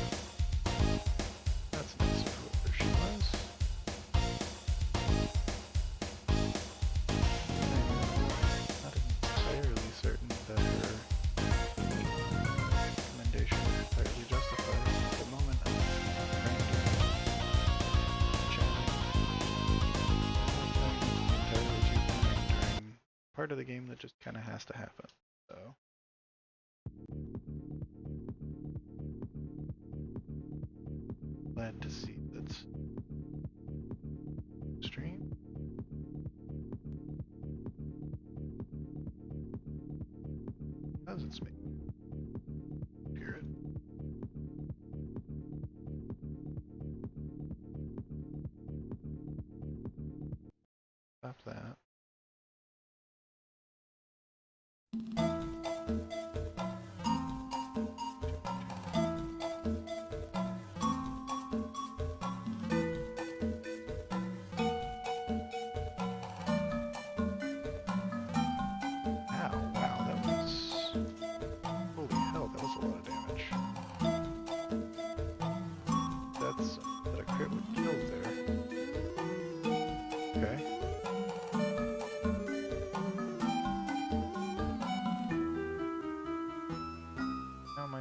That's nice of whoever she was. I'm not entirely certain that her recommendation is entirely justified. At the moment, I'm chatting. Entirely too boring during part of the game that just kind of has to happen. So. Glad to see that stream. How's it make? Hear it. Stop that.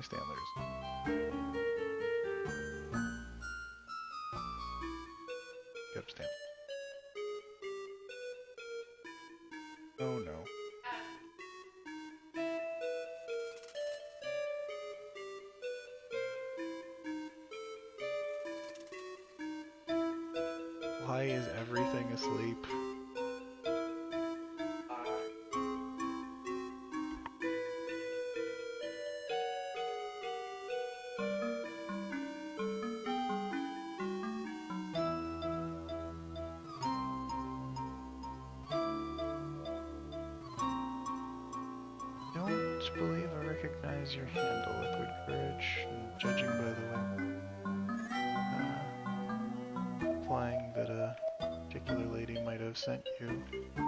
Stanlers. Get up, Stanley. Oh no. Why is everything asleep? believe I recognize your handle, Liquid Courage, and judging by the way implying that a particular lady might have sent you, I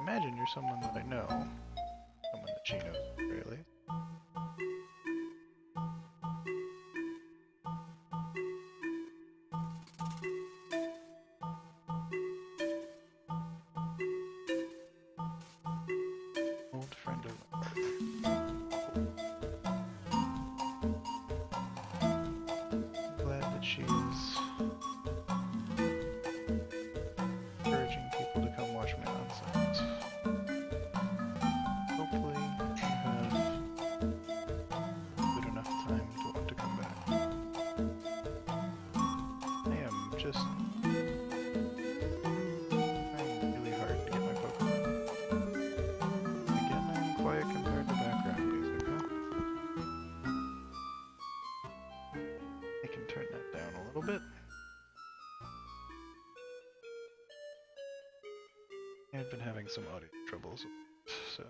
imagine you're someone that I know. Someone that she knows, really. Old friend of glad that she is encouraging people to come watch my nonsense. Hopefully you have good enough time to want to come back. I am just trying really hard to get my Pokemon. Again, I'm quiet compared to background music, huh? I can turn that down a little bit. I've been having some audio troubles, so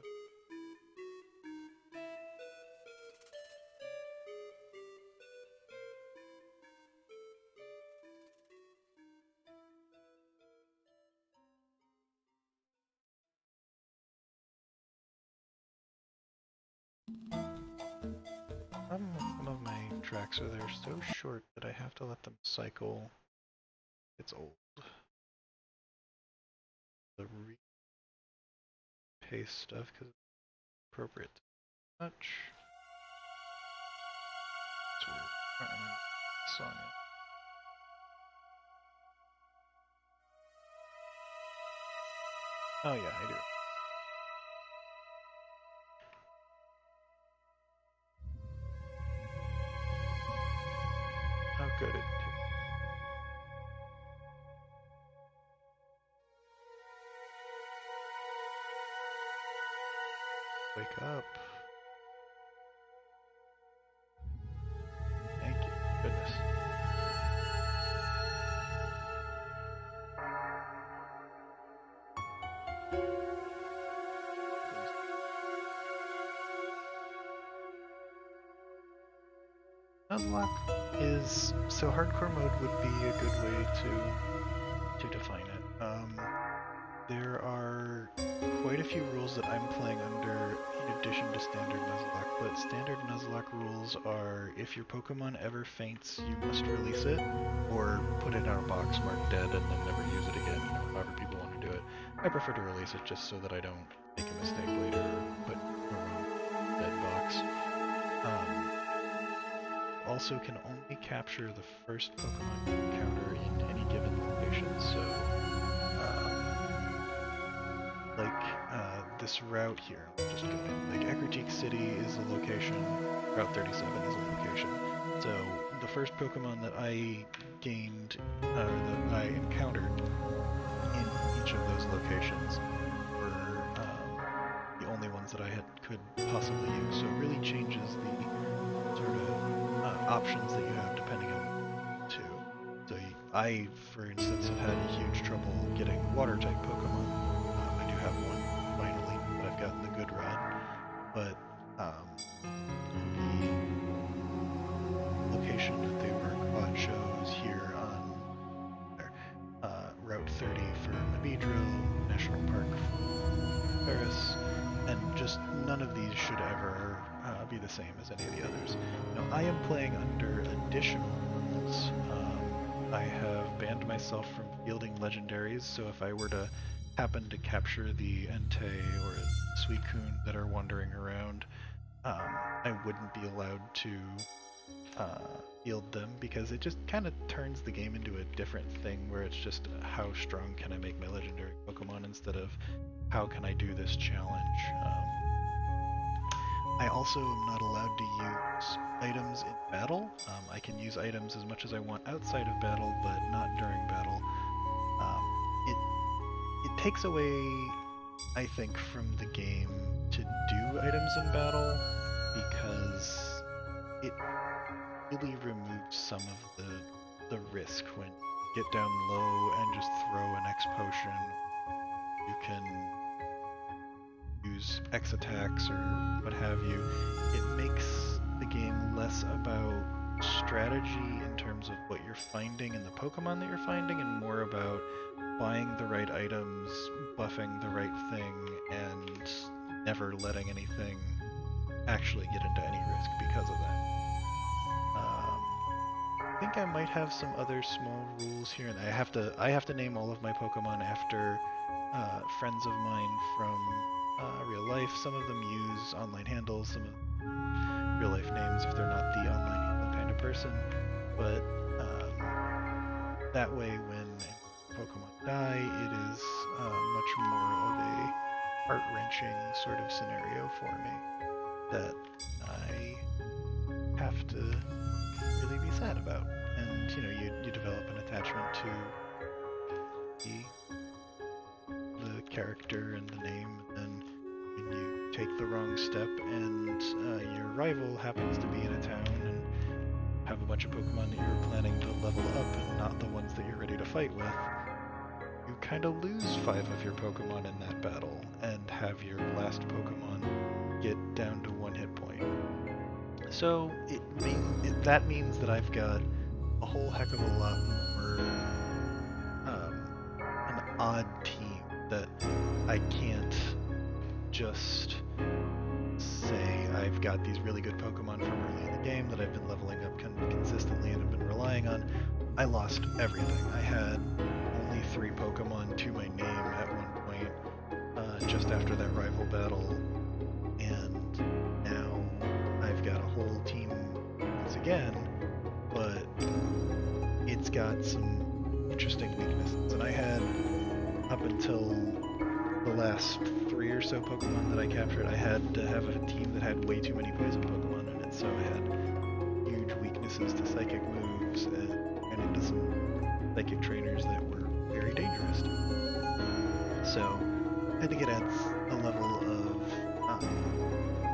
some of my tracks are there so short that I have to let them cycle. It's old. The repaste stuff because it's appropriate. Much. It's weird. I don't remember the song. Oh yeah, I do. How good it. Wake up. Thank you. Goodness. Nuzlocke is so hardcore mode would be a good way to define it. There are quite a few rules that I'm playing under in addition to standard Nuzlocke, but standard Nuzlocke rules are if your Pokemon ever faints, you must release it, or put it in a box marked dead and then never use it again, you know, however people want to do it. I prefer to release it just so that I don't make a mistake later or put the wrong dead box. Also can only capture the first Pokemon you encounter in any given location, so this route here, I'll just go in. Like Ecruteak City is a location, Route 37 is a location. So the first Pokemon that I gained, that I encountered in each of those locations were the only ones that I could possibly use. So it really changes the sort of options that you have depending on two. So I, for instance, have had huge trouble getting water-type Pokemon. I do have one finally, but I've gotten the good rod. But the location that they were quad shows here on Route 30 for Mabidro, National Park for Paris, and just none of these should ever be the same as any of the others. Now, I am playing under additional rules. I have banned myself from fielding legendaries, so if I were to happen to capture the Entei or Suicune that are wandering around, I wouldn't be allowed to field them because it just kind of turns the game into a different thing where it's just how strong can I make my legendary Pokemon instead of how can I do this challenge. I also am not allowed to use items in battle. I can use items as much as I want outside of battle, but not during battle. It takes away, I think, from the game to do items in battle because it really removes some of the risk when you get down low and just throw an X potion. You can use X attacks or what have you. less about strategy in terms of what you're finding and the Pokemon that you're finding, and more about buying the right items, buffing the right thing, and never letting anything actually get into any risk because of that. I think I might have some other small rules here, and I have to name all of my Pokemon after friends of mine from real life. Some of them use online handles, some of real life names if they're not the online handle kind of person. But that way, when Pokemon die, it is much more of a heart-wrenching sort of scenario for me that I have to really be sad about. And you develop an attachment to the character and the name, and then when you take the wrong step and your rival happens to be in a town and have a bunch of Pokemon that you're planning to level up and not the ones that you're ready to fight with, you kind of lose 5 of your Pokemon in that battle and have your last Pokemon get down to 1 hit point. So that means that I've got a whole heck of a lot more an odd team that I can't just say I've got these really good Pokemon from early in the game that I've been leveling up consistently and have been relying on. I lost everything. I had only 3 Pokemon to my name at one point, just after that rival battle, and now I've got a whole team once again, but it's got some interesting weaknesses. And I had, up until the last 3 or so Pokemon that I captured, I had to have a team that had way too many poison Pokemon in it, so I had huge weaknesses to psychic moves and ran into some psychic trainers that were very dangerous. So I think it adds a level of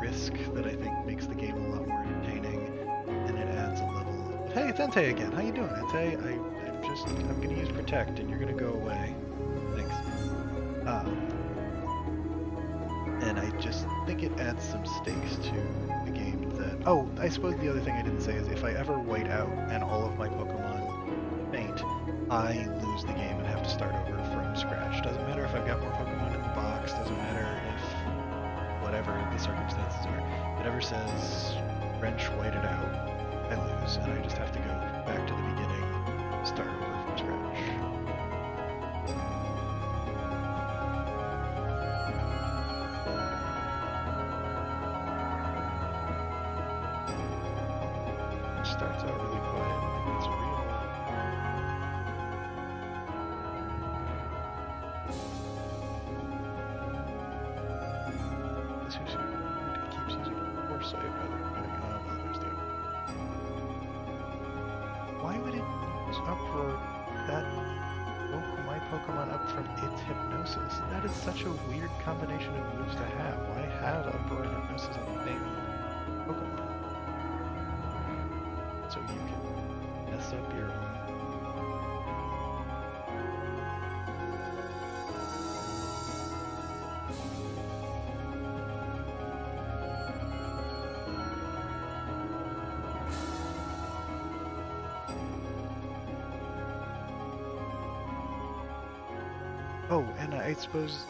risk that I think makes the game a lot more entertaining, and it adds a level of, hey, it's Entei again. How you doing, Entei? I'm gonna use Protect, and you're gonna go away. Thanks. And I just think it adds some stakes to the game that... Oh, I suppose the other thing I didn't say is if I ever white out and all of my Pokemon faint, I lose the game and have to start over from scratch. Doesn't matter if I've got more Pokemon in the box, doesn't matter if whatever the circumstances are. If it ever says Rhench whited out, I lose, and I just have to go back to the beginning, start over from scratch. Starts out really quiet, and it's real. This keeps using Foresight rather than getting there's the Why would it use Uproar that woke my Pokemon up from its Hypnosis? That is such a weird combination of moves to have. Why have Uproar and Hypnosis on the same Pokemon? So you can mess up your own. Oh, and I suppose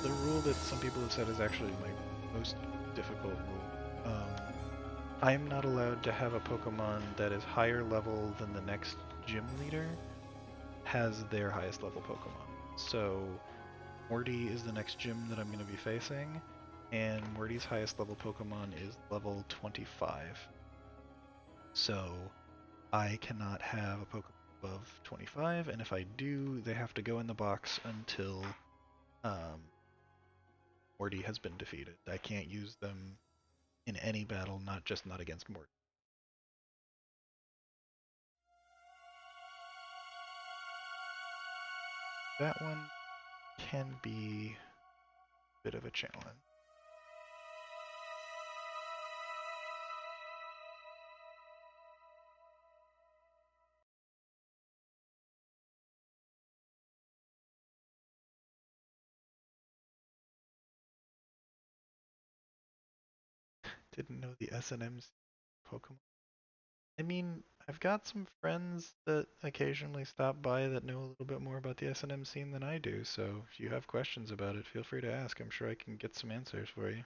the rule that some people have said is actually my most difficult rule. I'm not allowed to have a Pokemon that is higher level than the next gym leader has their highest level Pokemon. So Morty is the next gym that I'm going to be facing, and Morty's highest level Pokemon is level 25. So I cannot have a Pokemon above 25, and if I do, they have to go in the box until Morty has been defeated. I can't use them in any battle, not against Morty. That one can be a bit of a challenge. Didn't know the S&M's Pokemon I mean, I've got some friends that occasionally stop by that know a little bit more about the S&M scene than I do, so if you have questions about it, feel free to ask. I'm sure I can get some answers for you.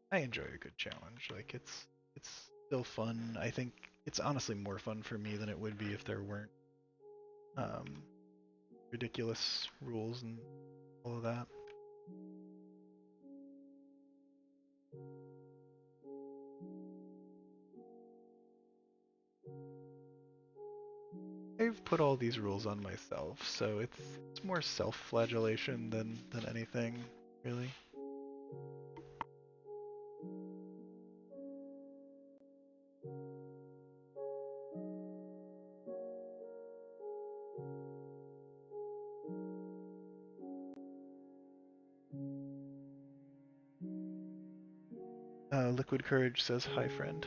I enjoy a good challenge. Like it's still fun. I think it's honestly more fun for me than it would be if there weren't um, ridiculous rules and all of that. I've put all these rules on myself, so it's more self-flagellation than anything, really. Liquid Courage says hi, friend.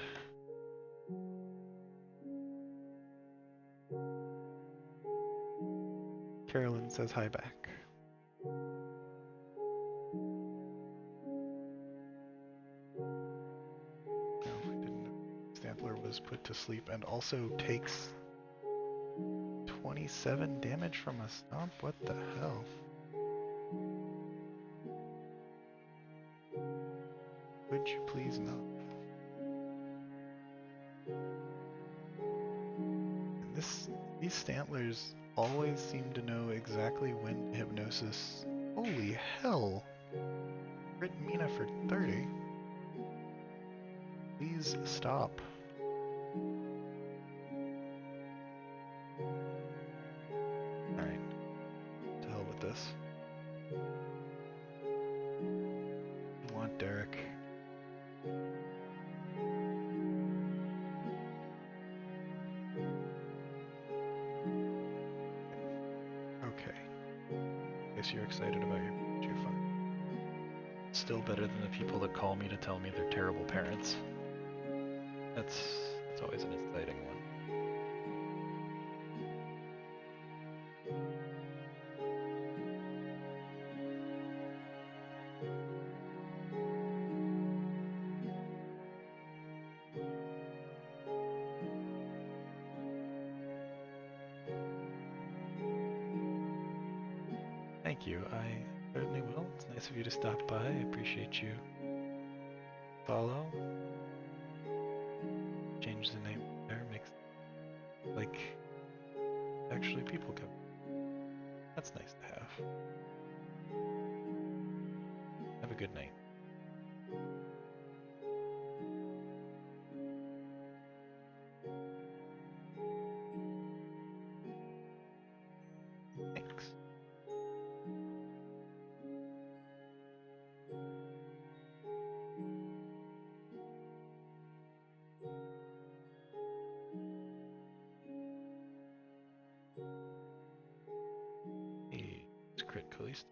Carolyn says hi back. No, I didn't know. Stampler was put to sleep and also takes 27 damage from a stomp? What the hell? Would you please not? These Stamplers always seem to know exactly when to hypnosis. Holy hell! Crit Mina for 30. Please stop. Alright, to hell with this. I want Derek. Okay. Guess you're excited about your Pikachu fun. Still better than the people that call me to tell me they're terrible parents. That's always an exciting one. Thank you. I certainly will. It's nice of you to stop by. I appreciate you. Follow. Change the name there. Makes like actually people come. That's nice to have. Have a good night. Thanks. Hey, it's crit Caliste.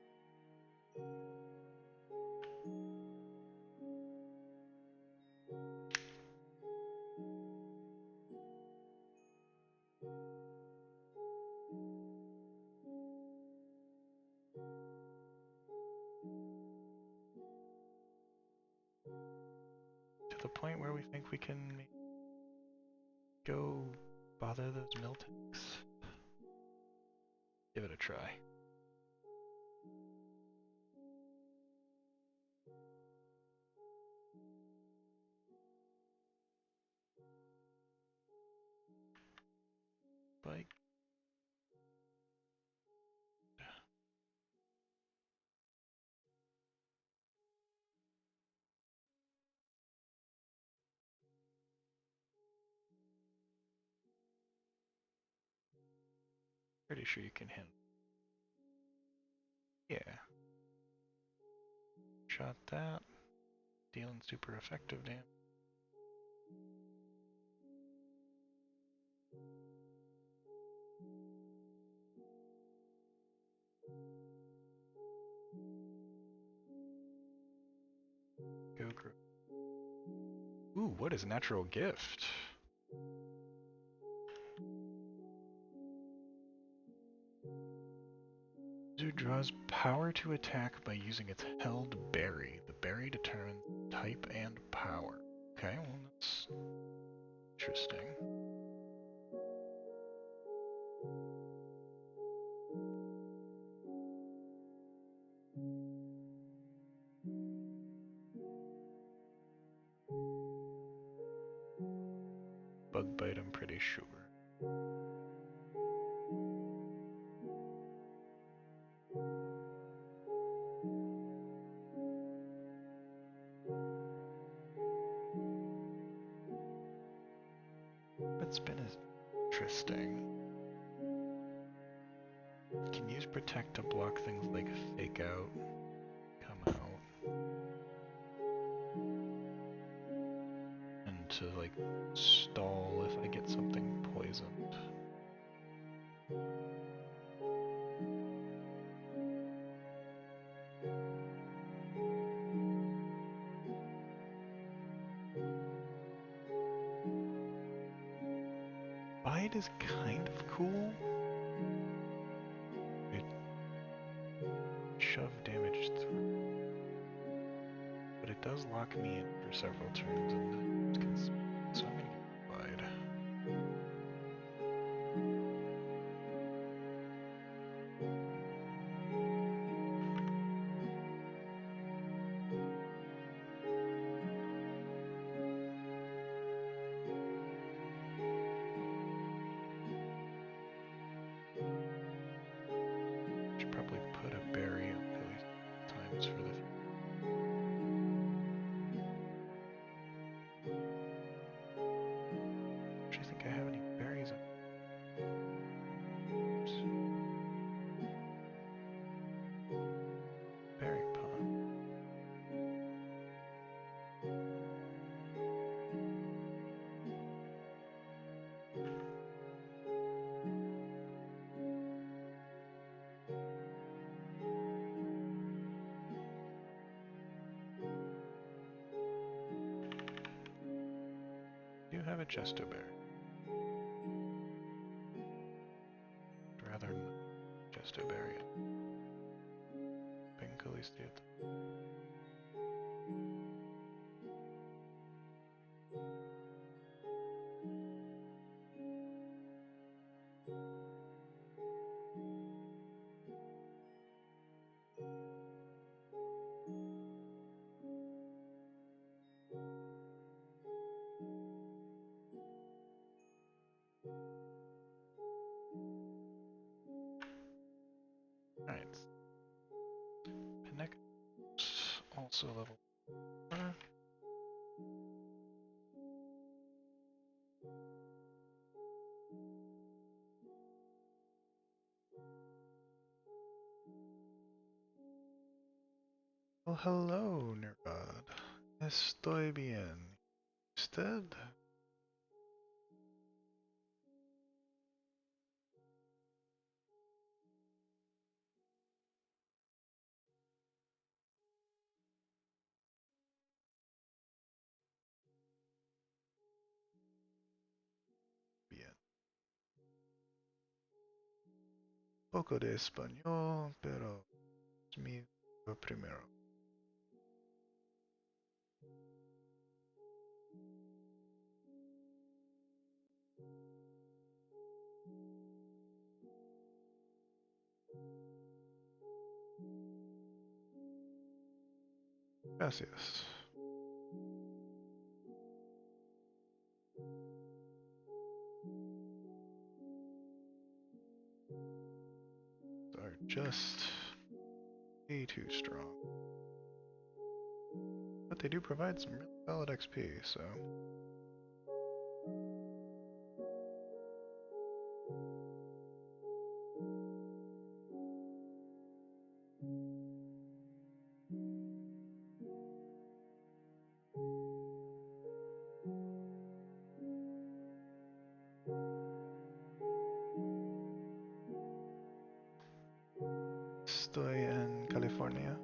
To the point where we think we can go bother those mill tanks. Give it a try. Bike. Pretty sure you can handle. Yeah. Shot that. Dealing super effective damage. Go grow. Ooh, what is natural gift? draws power to attack by using its held berry. The berry determines type and power. Okay, well that's interesting. Bug bite, I'm pretty sure. But spin is interesting. Can use protect to block things like fake out, come out, and to like stall if I get something poisoned. Bite is kind of cool. It shove damage through, but it does lock me in for several turns and it can spin, so I'm gonna get Bite. Should probably put a berry on Kelly's times for the. Do you think I have any berries on? Oops. Berry pot. Do have a Chesto berry. Rather than Chesto berry. Pinkly state. Alright. Pinnick also level 1. Well, hello, Nirvad. Estoy bien. ¿Usted? Bien. Poco de español, pero es mi primero. Gracias. Are just way too strong. But they do provide some really solid XP, so. Estoy en California.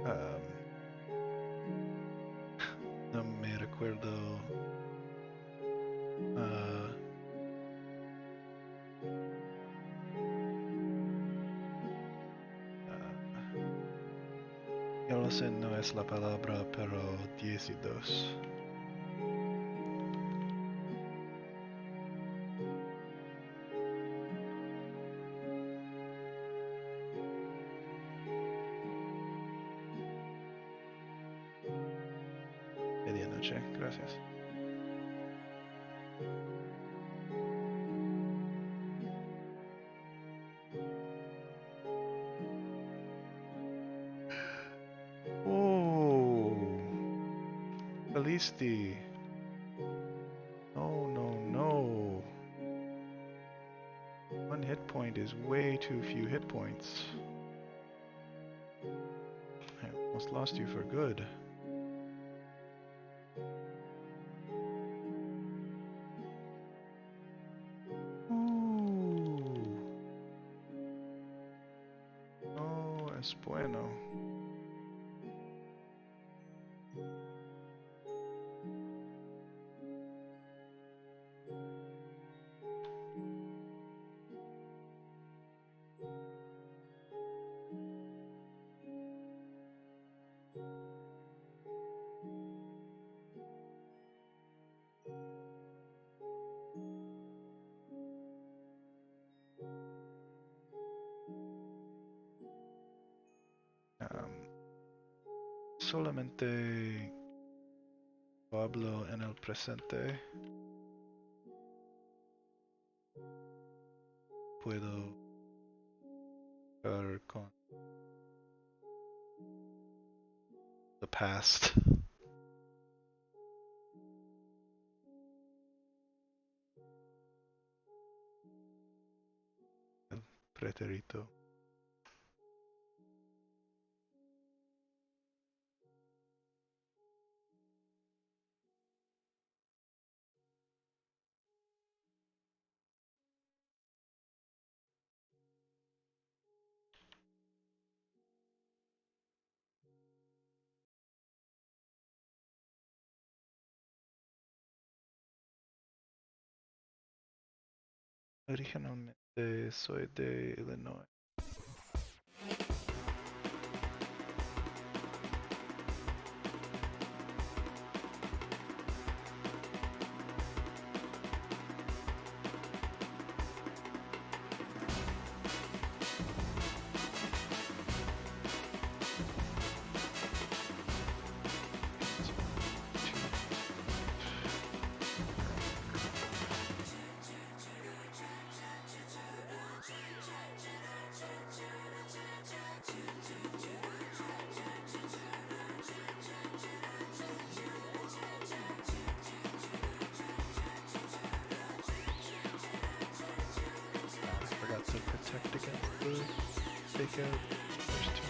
Um, no me recuerdo. Uh, yo lo sé, no es la palabra, pero 12. Medianoche, gracias. Oh, Felicity. Oh, no, no. 1 hit point is way too few hit points. I almost lost you for good. Ooh. No es bueno. Solamente hablo en el presente. Puedo jugar con the past. El pretérito. Originalmente soy de Illinois. I forgot to protect against the fake out first turn.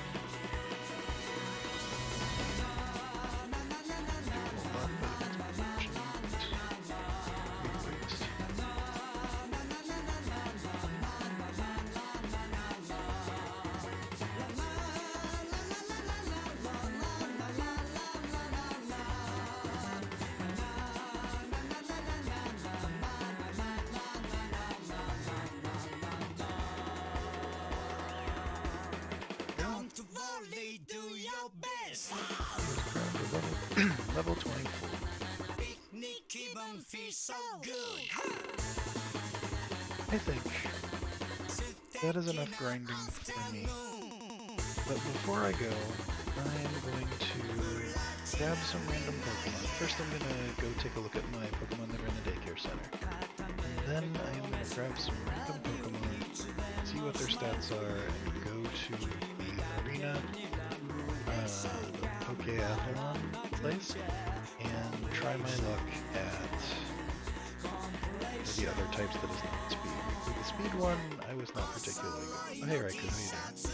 Level 24. I think that is enough grinding for me. But before I go, I'm going to grab some random Pokemon. First I'm going to go take a look at my Pokemon that are in the daycare center. And then I'm going to grab some random Pokemon, see what their stats are, and go to the arena, the Pokéathlon place, and try my luck at the other types that is not speed. For the speed one, I was not particularly good. Oh, hey Raikou, how you doing?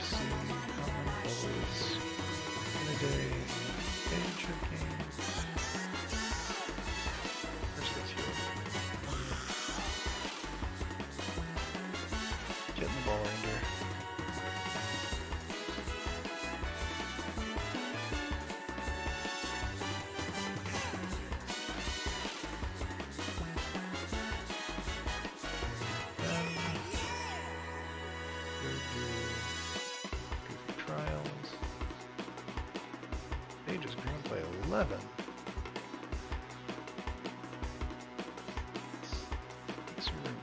see how many levels in a day age of game. First, let's heal. Getting the ball reindeer. Then go do goofy trials. Age is grown by 11. Let's room.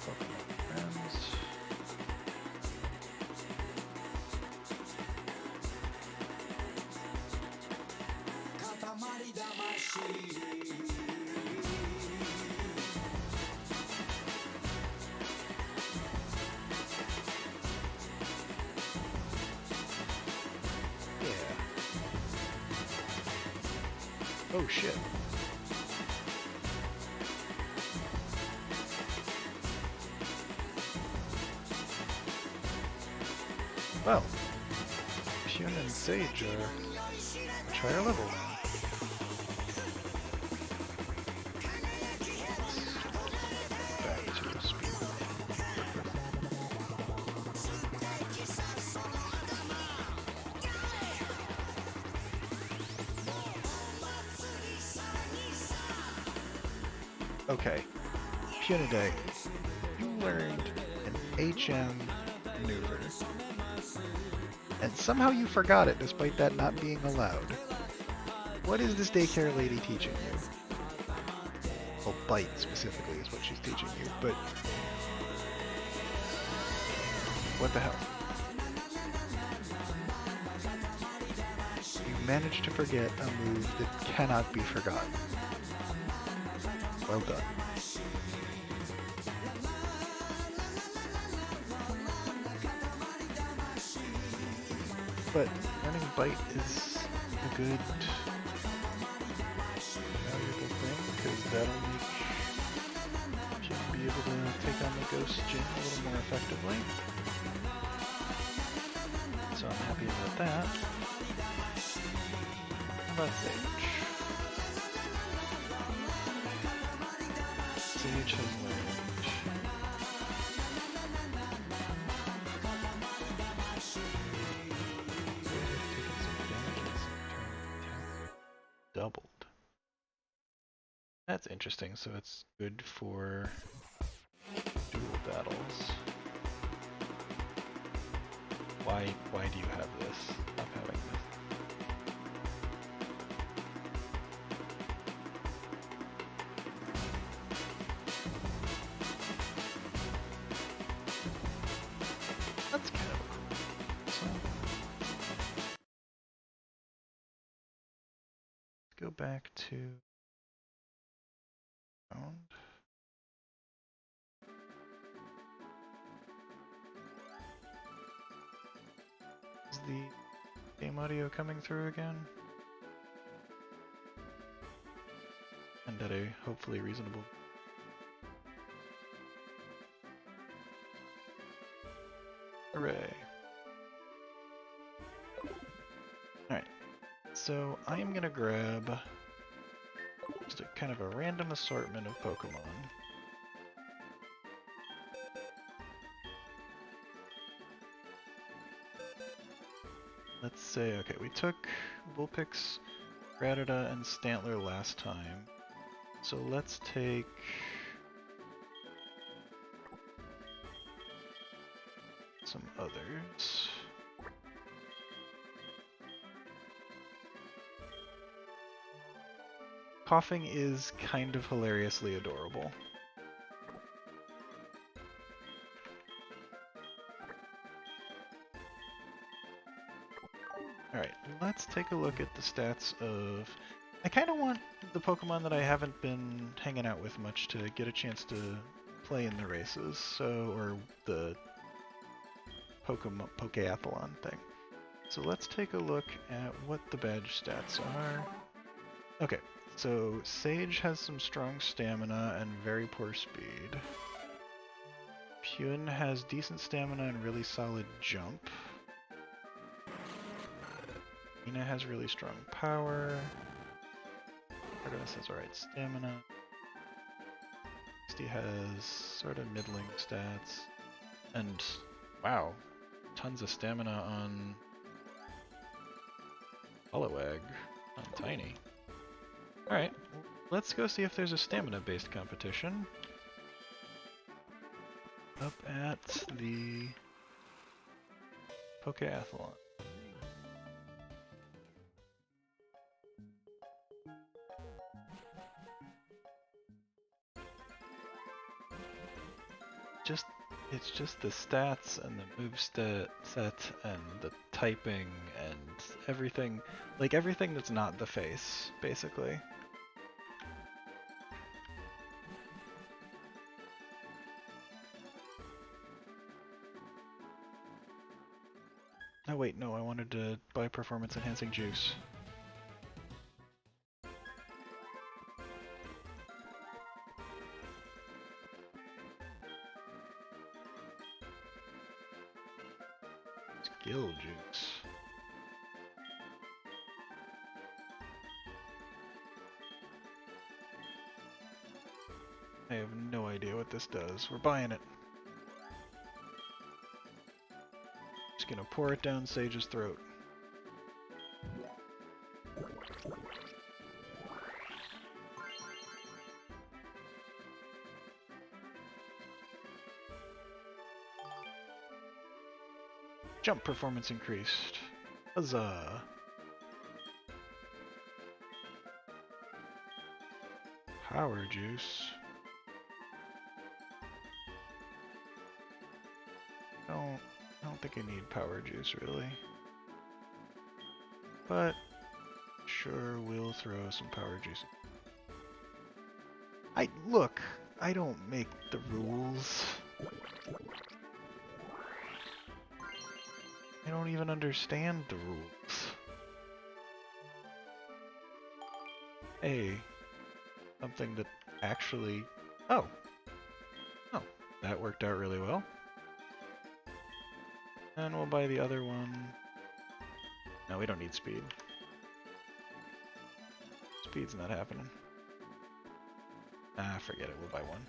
Pokemon friends. Yeah. Oh shit. Well, Hyun and Sage are much higher level now. Back to the speed. Okay, Hyunidae, you learned an HM maneuver, and somehow you forgot it despite that not being allowed. What is this daycare lady teaching you? Well, bite specifically is what she's teaching you, but what the hell? You managed to forget a move that cannot be forgotten. Well done. But learning bite is a good, valuable thing, because that'll make you be able to take on the ghost gym a little more effectively. So I'm happy about that. How about Sage? Sage has learned. Doubled. That's interesting, so it's good for dual battles. Why do you have this? Stop having this. That's kind of cool. So, let's go back to round. Is the game audio coming through again? And at a hopefully reasonable. Hooray. Alright, so I am gonna grab just a kind of a random assortment of Pokemon. Let's say, okay, we took Vulpix, Rattata, and Stantler last time. So let's take some others. Coughing is kind of hilariously adorable. Alright, let's take a look at the stats of... I kind of want the Pokemon that I haven't been hanging out with much to get a chance to play in the races, so, or the Pokéathlon thing. So let's take a look at what the badge stats are. Okay, so Sage has some strong stamina and very poor speed. Pune has decent stamina and really solid jump. Nina has really strong power. Artemis has alright stamina. Misty has sort of middling stats. And, wow, tons of stamina on Poliwag, on Tiny. Alright, let's go see if there's a stamina-based competition up at the Pokéathlon. It's just the stats and the move set and the typing and everything, like everything that's not the face, basically. Oh wait, no, I wanted to buy performance enhancing juice. Skill juice. I have no idea what this does. We're buying it. Just gonna pour it down Sage's throat. Jump performance increased. Huzzah! Power juice. I don't think I need power juice really. But sure, we'll throw some power juice. Look, I don't make the rules. I don't even understand the rules. Hey, something that actually... Oh, that worked out really well. And we'll buy the other one. No, we don't need speed. Speed's not happening. Ah, forget it, we'll buy one.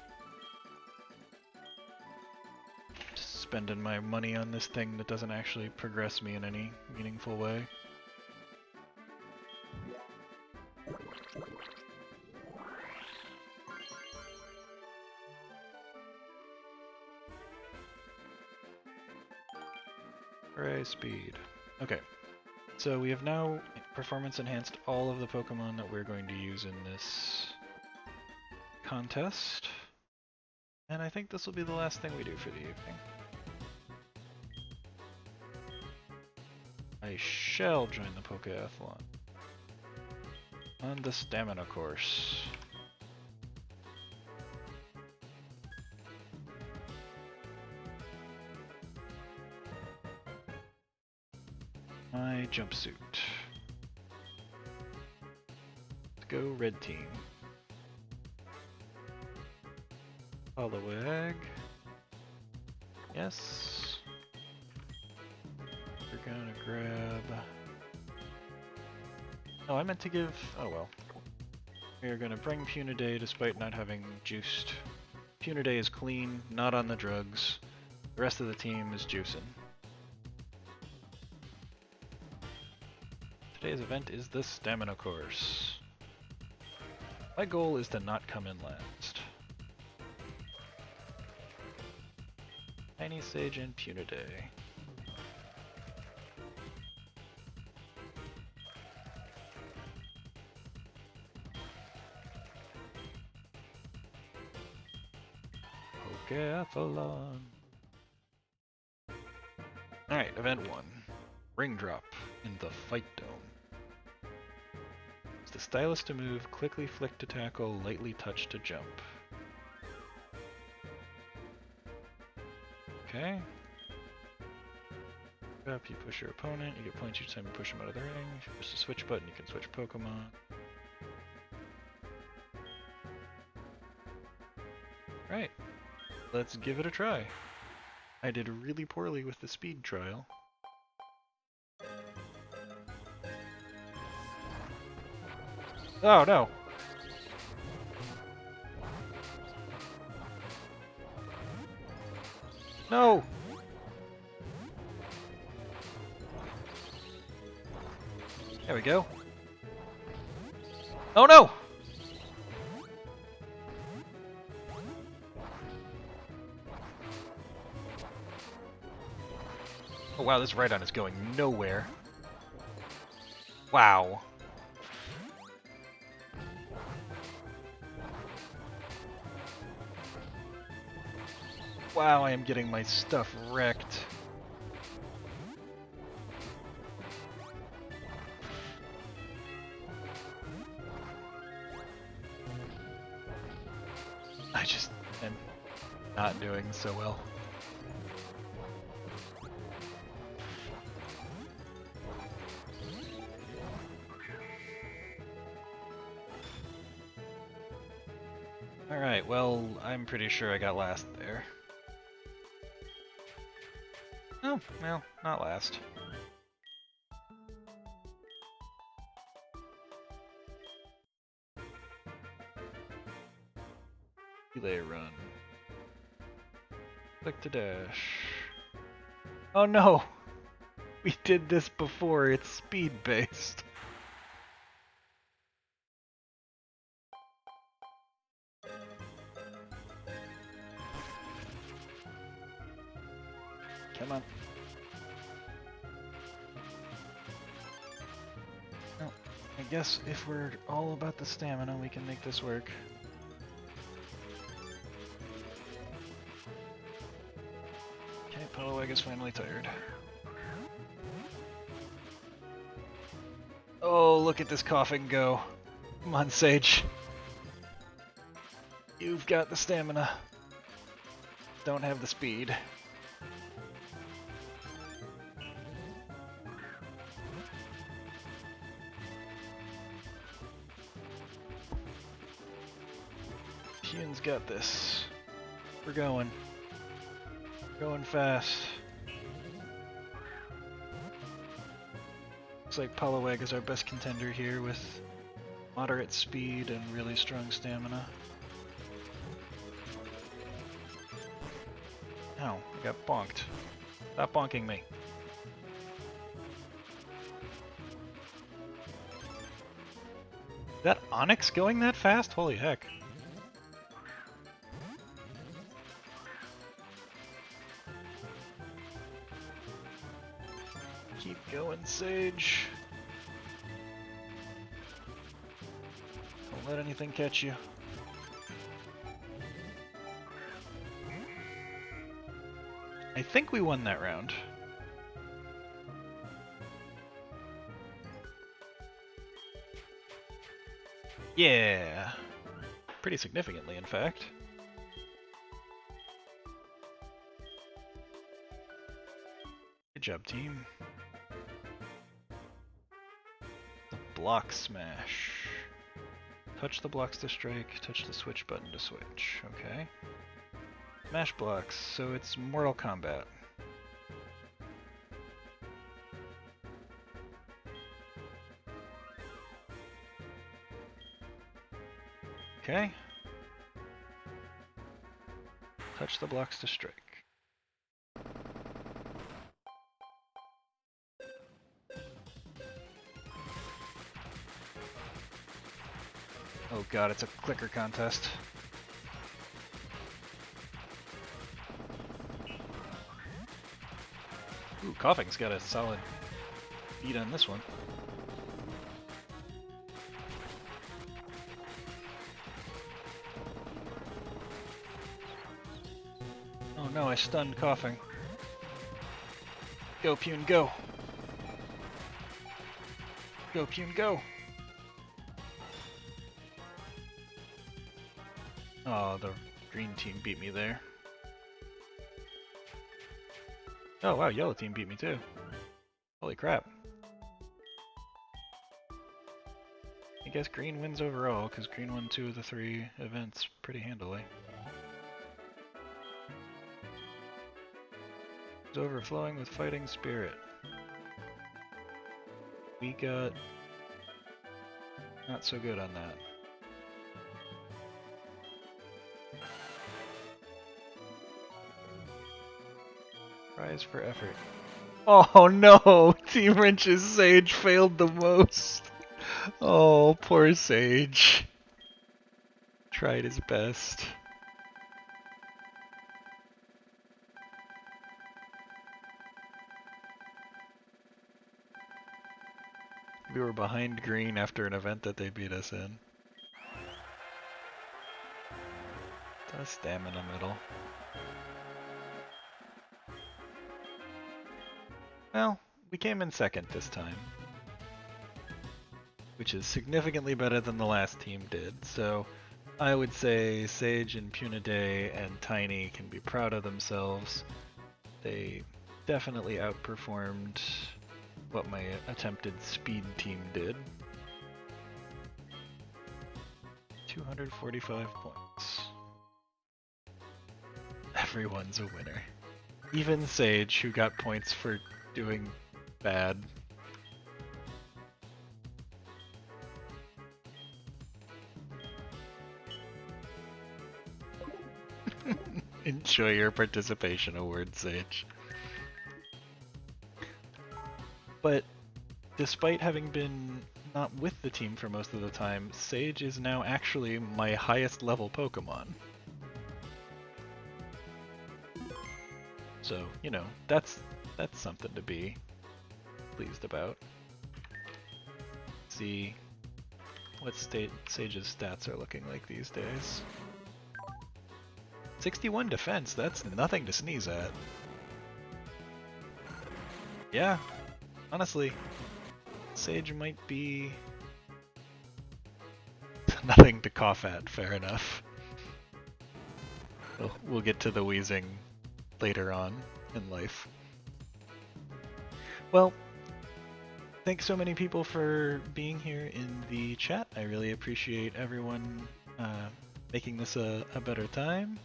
Just spending my money on this thing that doesn't actually progress me in any meaningful way. Hooray, speed. Okay, so we have now performance enhanced all of the Pokemon that we're going to use in this contest. And I think this will be the last thing we do for the evening. I shall join the Pokéathlon on the stamina course. My jumpsuit. Let's go red team. Poliwag. Yes. We're gonna grab... Oh, I meant to give... Oh well. We are gonna bring Puniday despite not having juiced. Puniday is clean, not on the drugs. The rest of the team is juicing. Today's event is the stamina course. My goal is to not come in last. Tiny Sage and Puniday. Pokéathlon. Alright, event 1. Ring drop in the fight dome. Use the stylus to move, quickly flick to tackle, lightly touch to jump. Okay. Up, you push your opponent, you get points each time you push him out of the ring. If you push the switch button, you can switch Pokemon. Right. let's give it a try. I did really poorly with the speed trial. Oh no! No! There we go. Oh no! Oh wow, this Rhydon is going nowhere. Wow. Wow, I am getting my stuff wrecked. I just am not doing so well. Alright, well, I'm pretty sure I got last there. Oh, well, not last. Relay run. Click to dash. Oh no! We did this before, it's speed based. Come on. Well, I guess if we're all about the stamina, we can make this work. Okay, Poliwag is finally tired. Oh, look at this coughing go. Come on, Sage. You've got the stamina. Don't have the speed. Hyun's got this. We're going. Going fast. Looks like Poliwag is our best contender here with moderate speed and really strong stamina. Ow, I got bonked. Stop bonking me. Is that Onyx going that fast? Holy heck. Keep going, Sage. Don't let anything catch you. I think we won that round. Yeah. Pretty significantly, in fact. Good job, team. The block smash. Touch the blocks to strike, touch the switch button to switch. Okay. Smash blocks, so it's Mortal Kombat. Okay. Touch the blocks to strike. Oh god, it's a clicker contest. Ooh, Coughing's got a solid beat on this one. Oh no, I stunned Coughing. Go, Pune, go! Go, Pune, go! Oh, the green team beat me there. Oh wow, yellow team beat me too. Holy crap. I guess green wins overall, because green won 2 of the 3 events pretty handily. overflowing with fighting spirit. We got not so good on that. Prize for effort. Oh no! Team Rhench's Sage failed the most. Oh, poor Sage. Tried his best. We were behind green after an event that they beat us in. Does stamina middle. Well, we came in second this time, which is significantly better than the last team did, so I would say Sage and Puniday and Tiny can be proud of themselves. They definitely outperformed what my attempted speed team did. 245 points. Everyone's a winner. Even Sage, who got points for doing bad. Enjoy your participation award, Sage. But despite having been not with the team for most of the time, Sage is now actually my highest level Pokemon. So, you know, that's something to be pleased about. See what Sage's stats are looking like these days. 61 defense, that's nothing to sneeze at. Yeah, honestly, Sage might be nothing to cough at, fair enough. We'll get to the wheezing later on in life. Well, thanks so many people for being here in the chat. I really appreciate everyone making this a better time.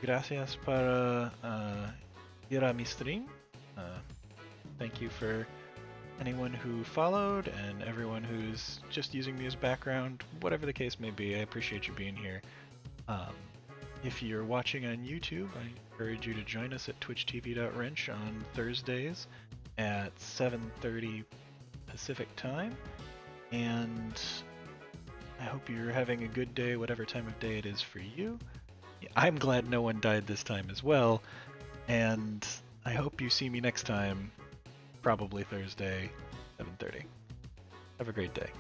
Gracias para ir a mi stream. Thank you for anyone who followed and everyone who's just using me as background, whatever the case may be. I appreciate you being here. If you're watching on YouTube, I encourage you to join us at twitchtv.wrench on Thursdays at 7:30 Pacific time. And I hope you're having a good day, whatever time of day it is for you. I'm glad no one died this time as well, and I hope you see me next time, probably Thursday, 7:30. Have a great day.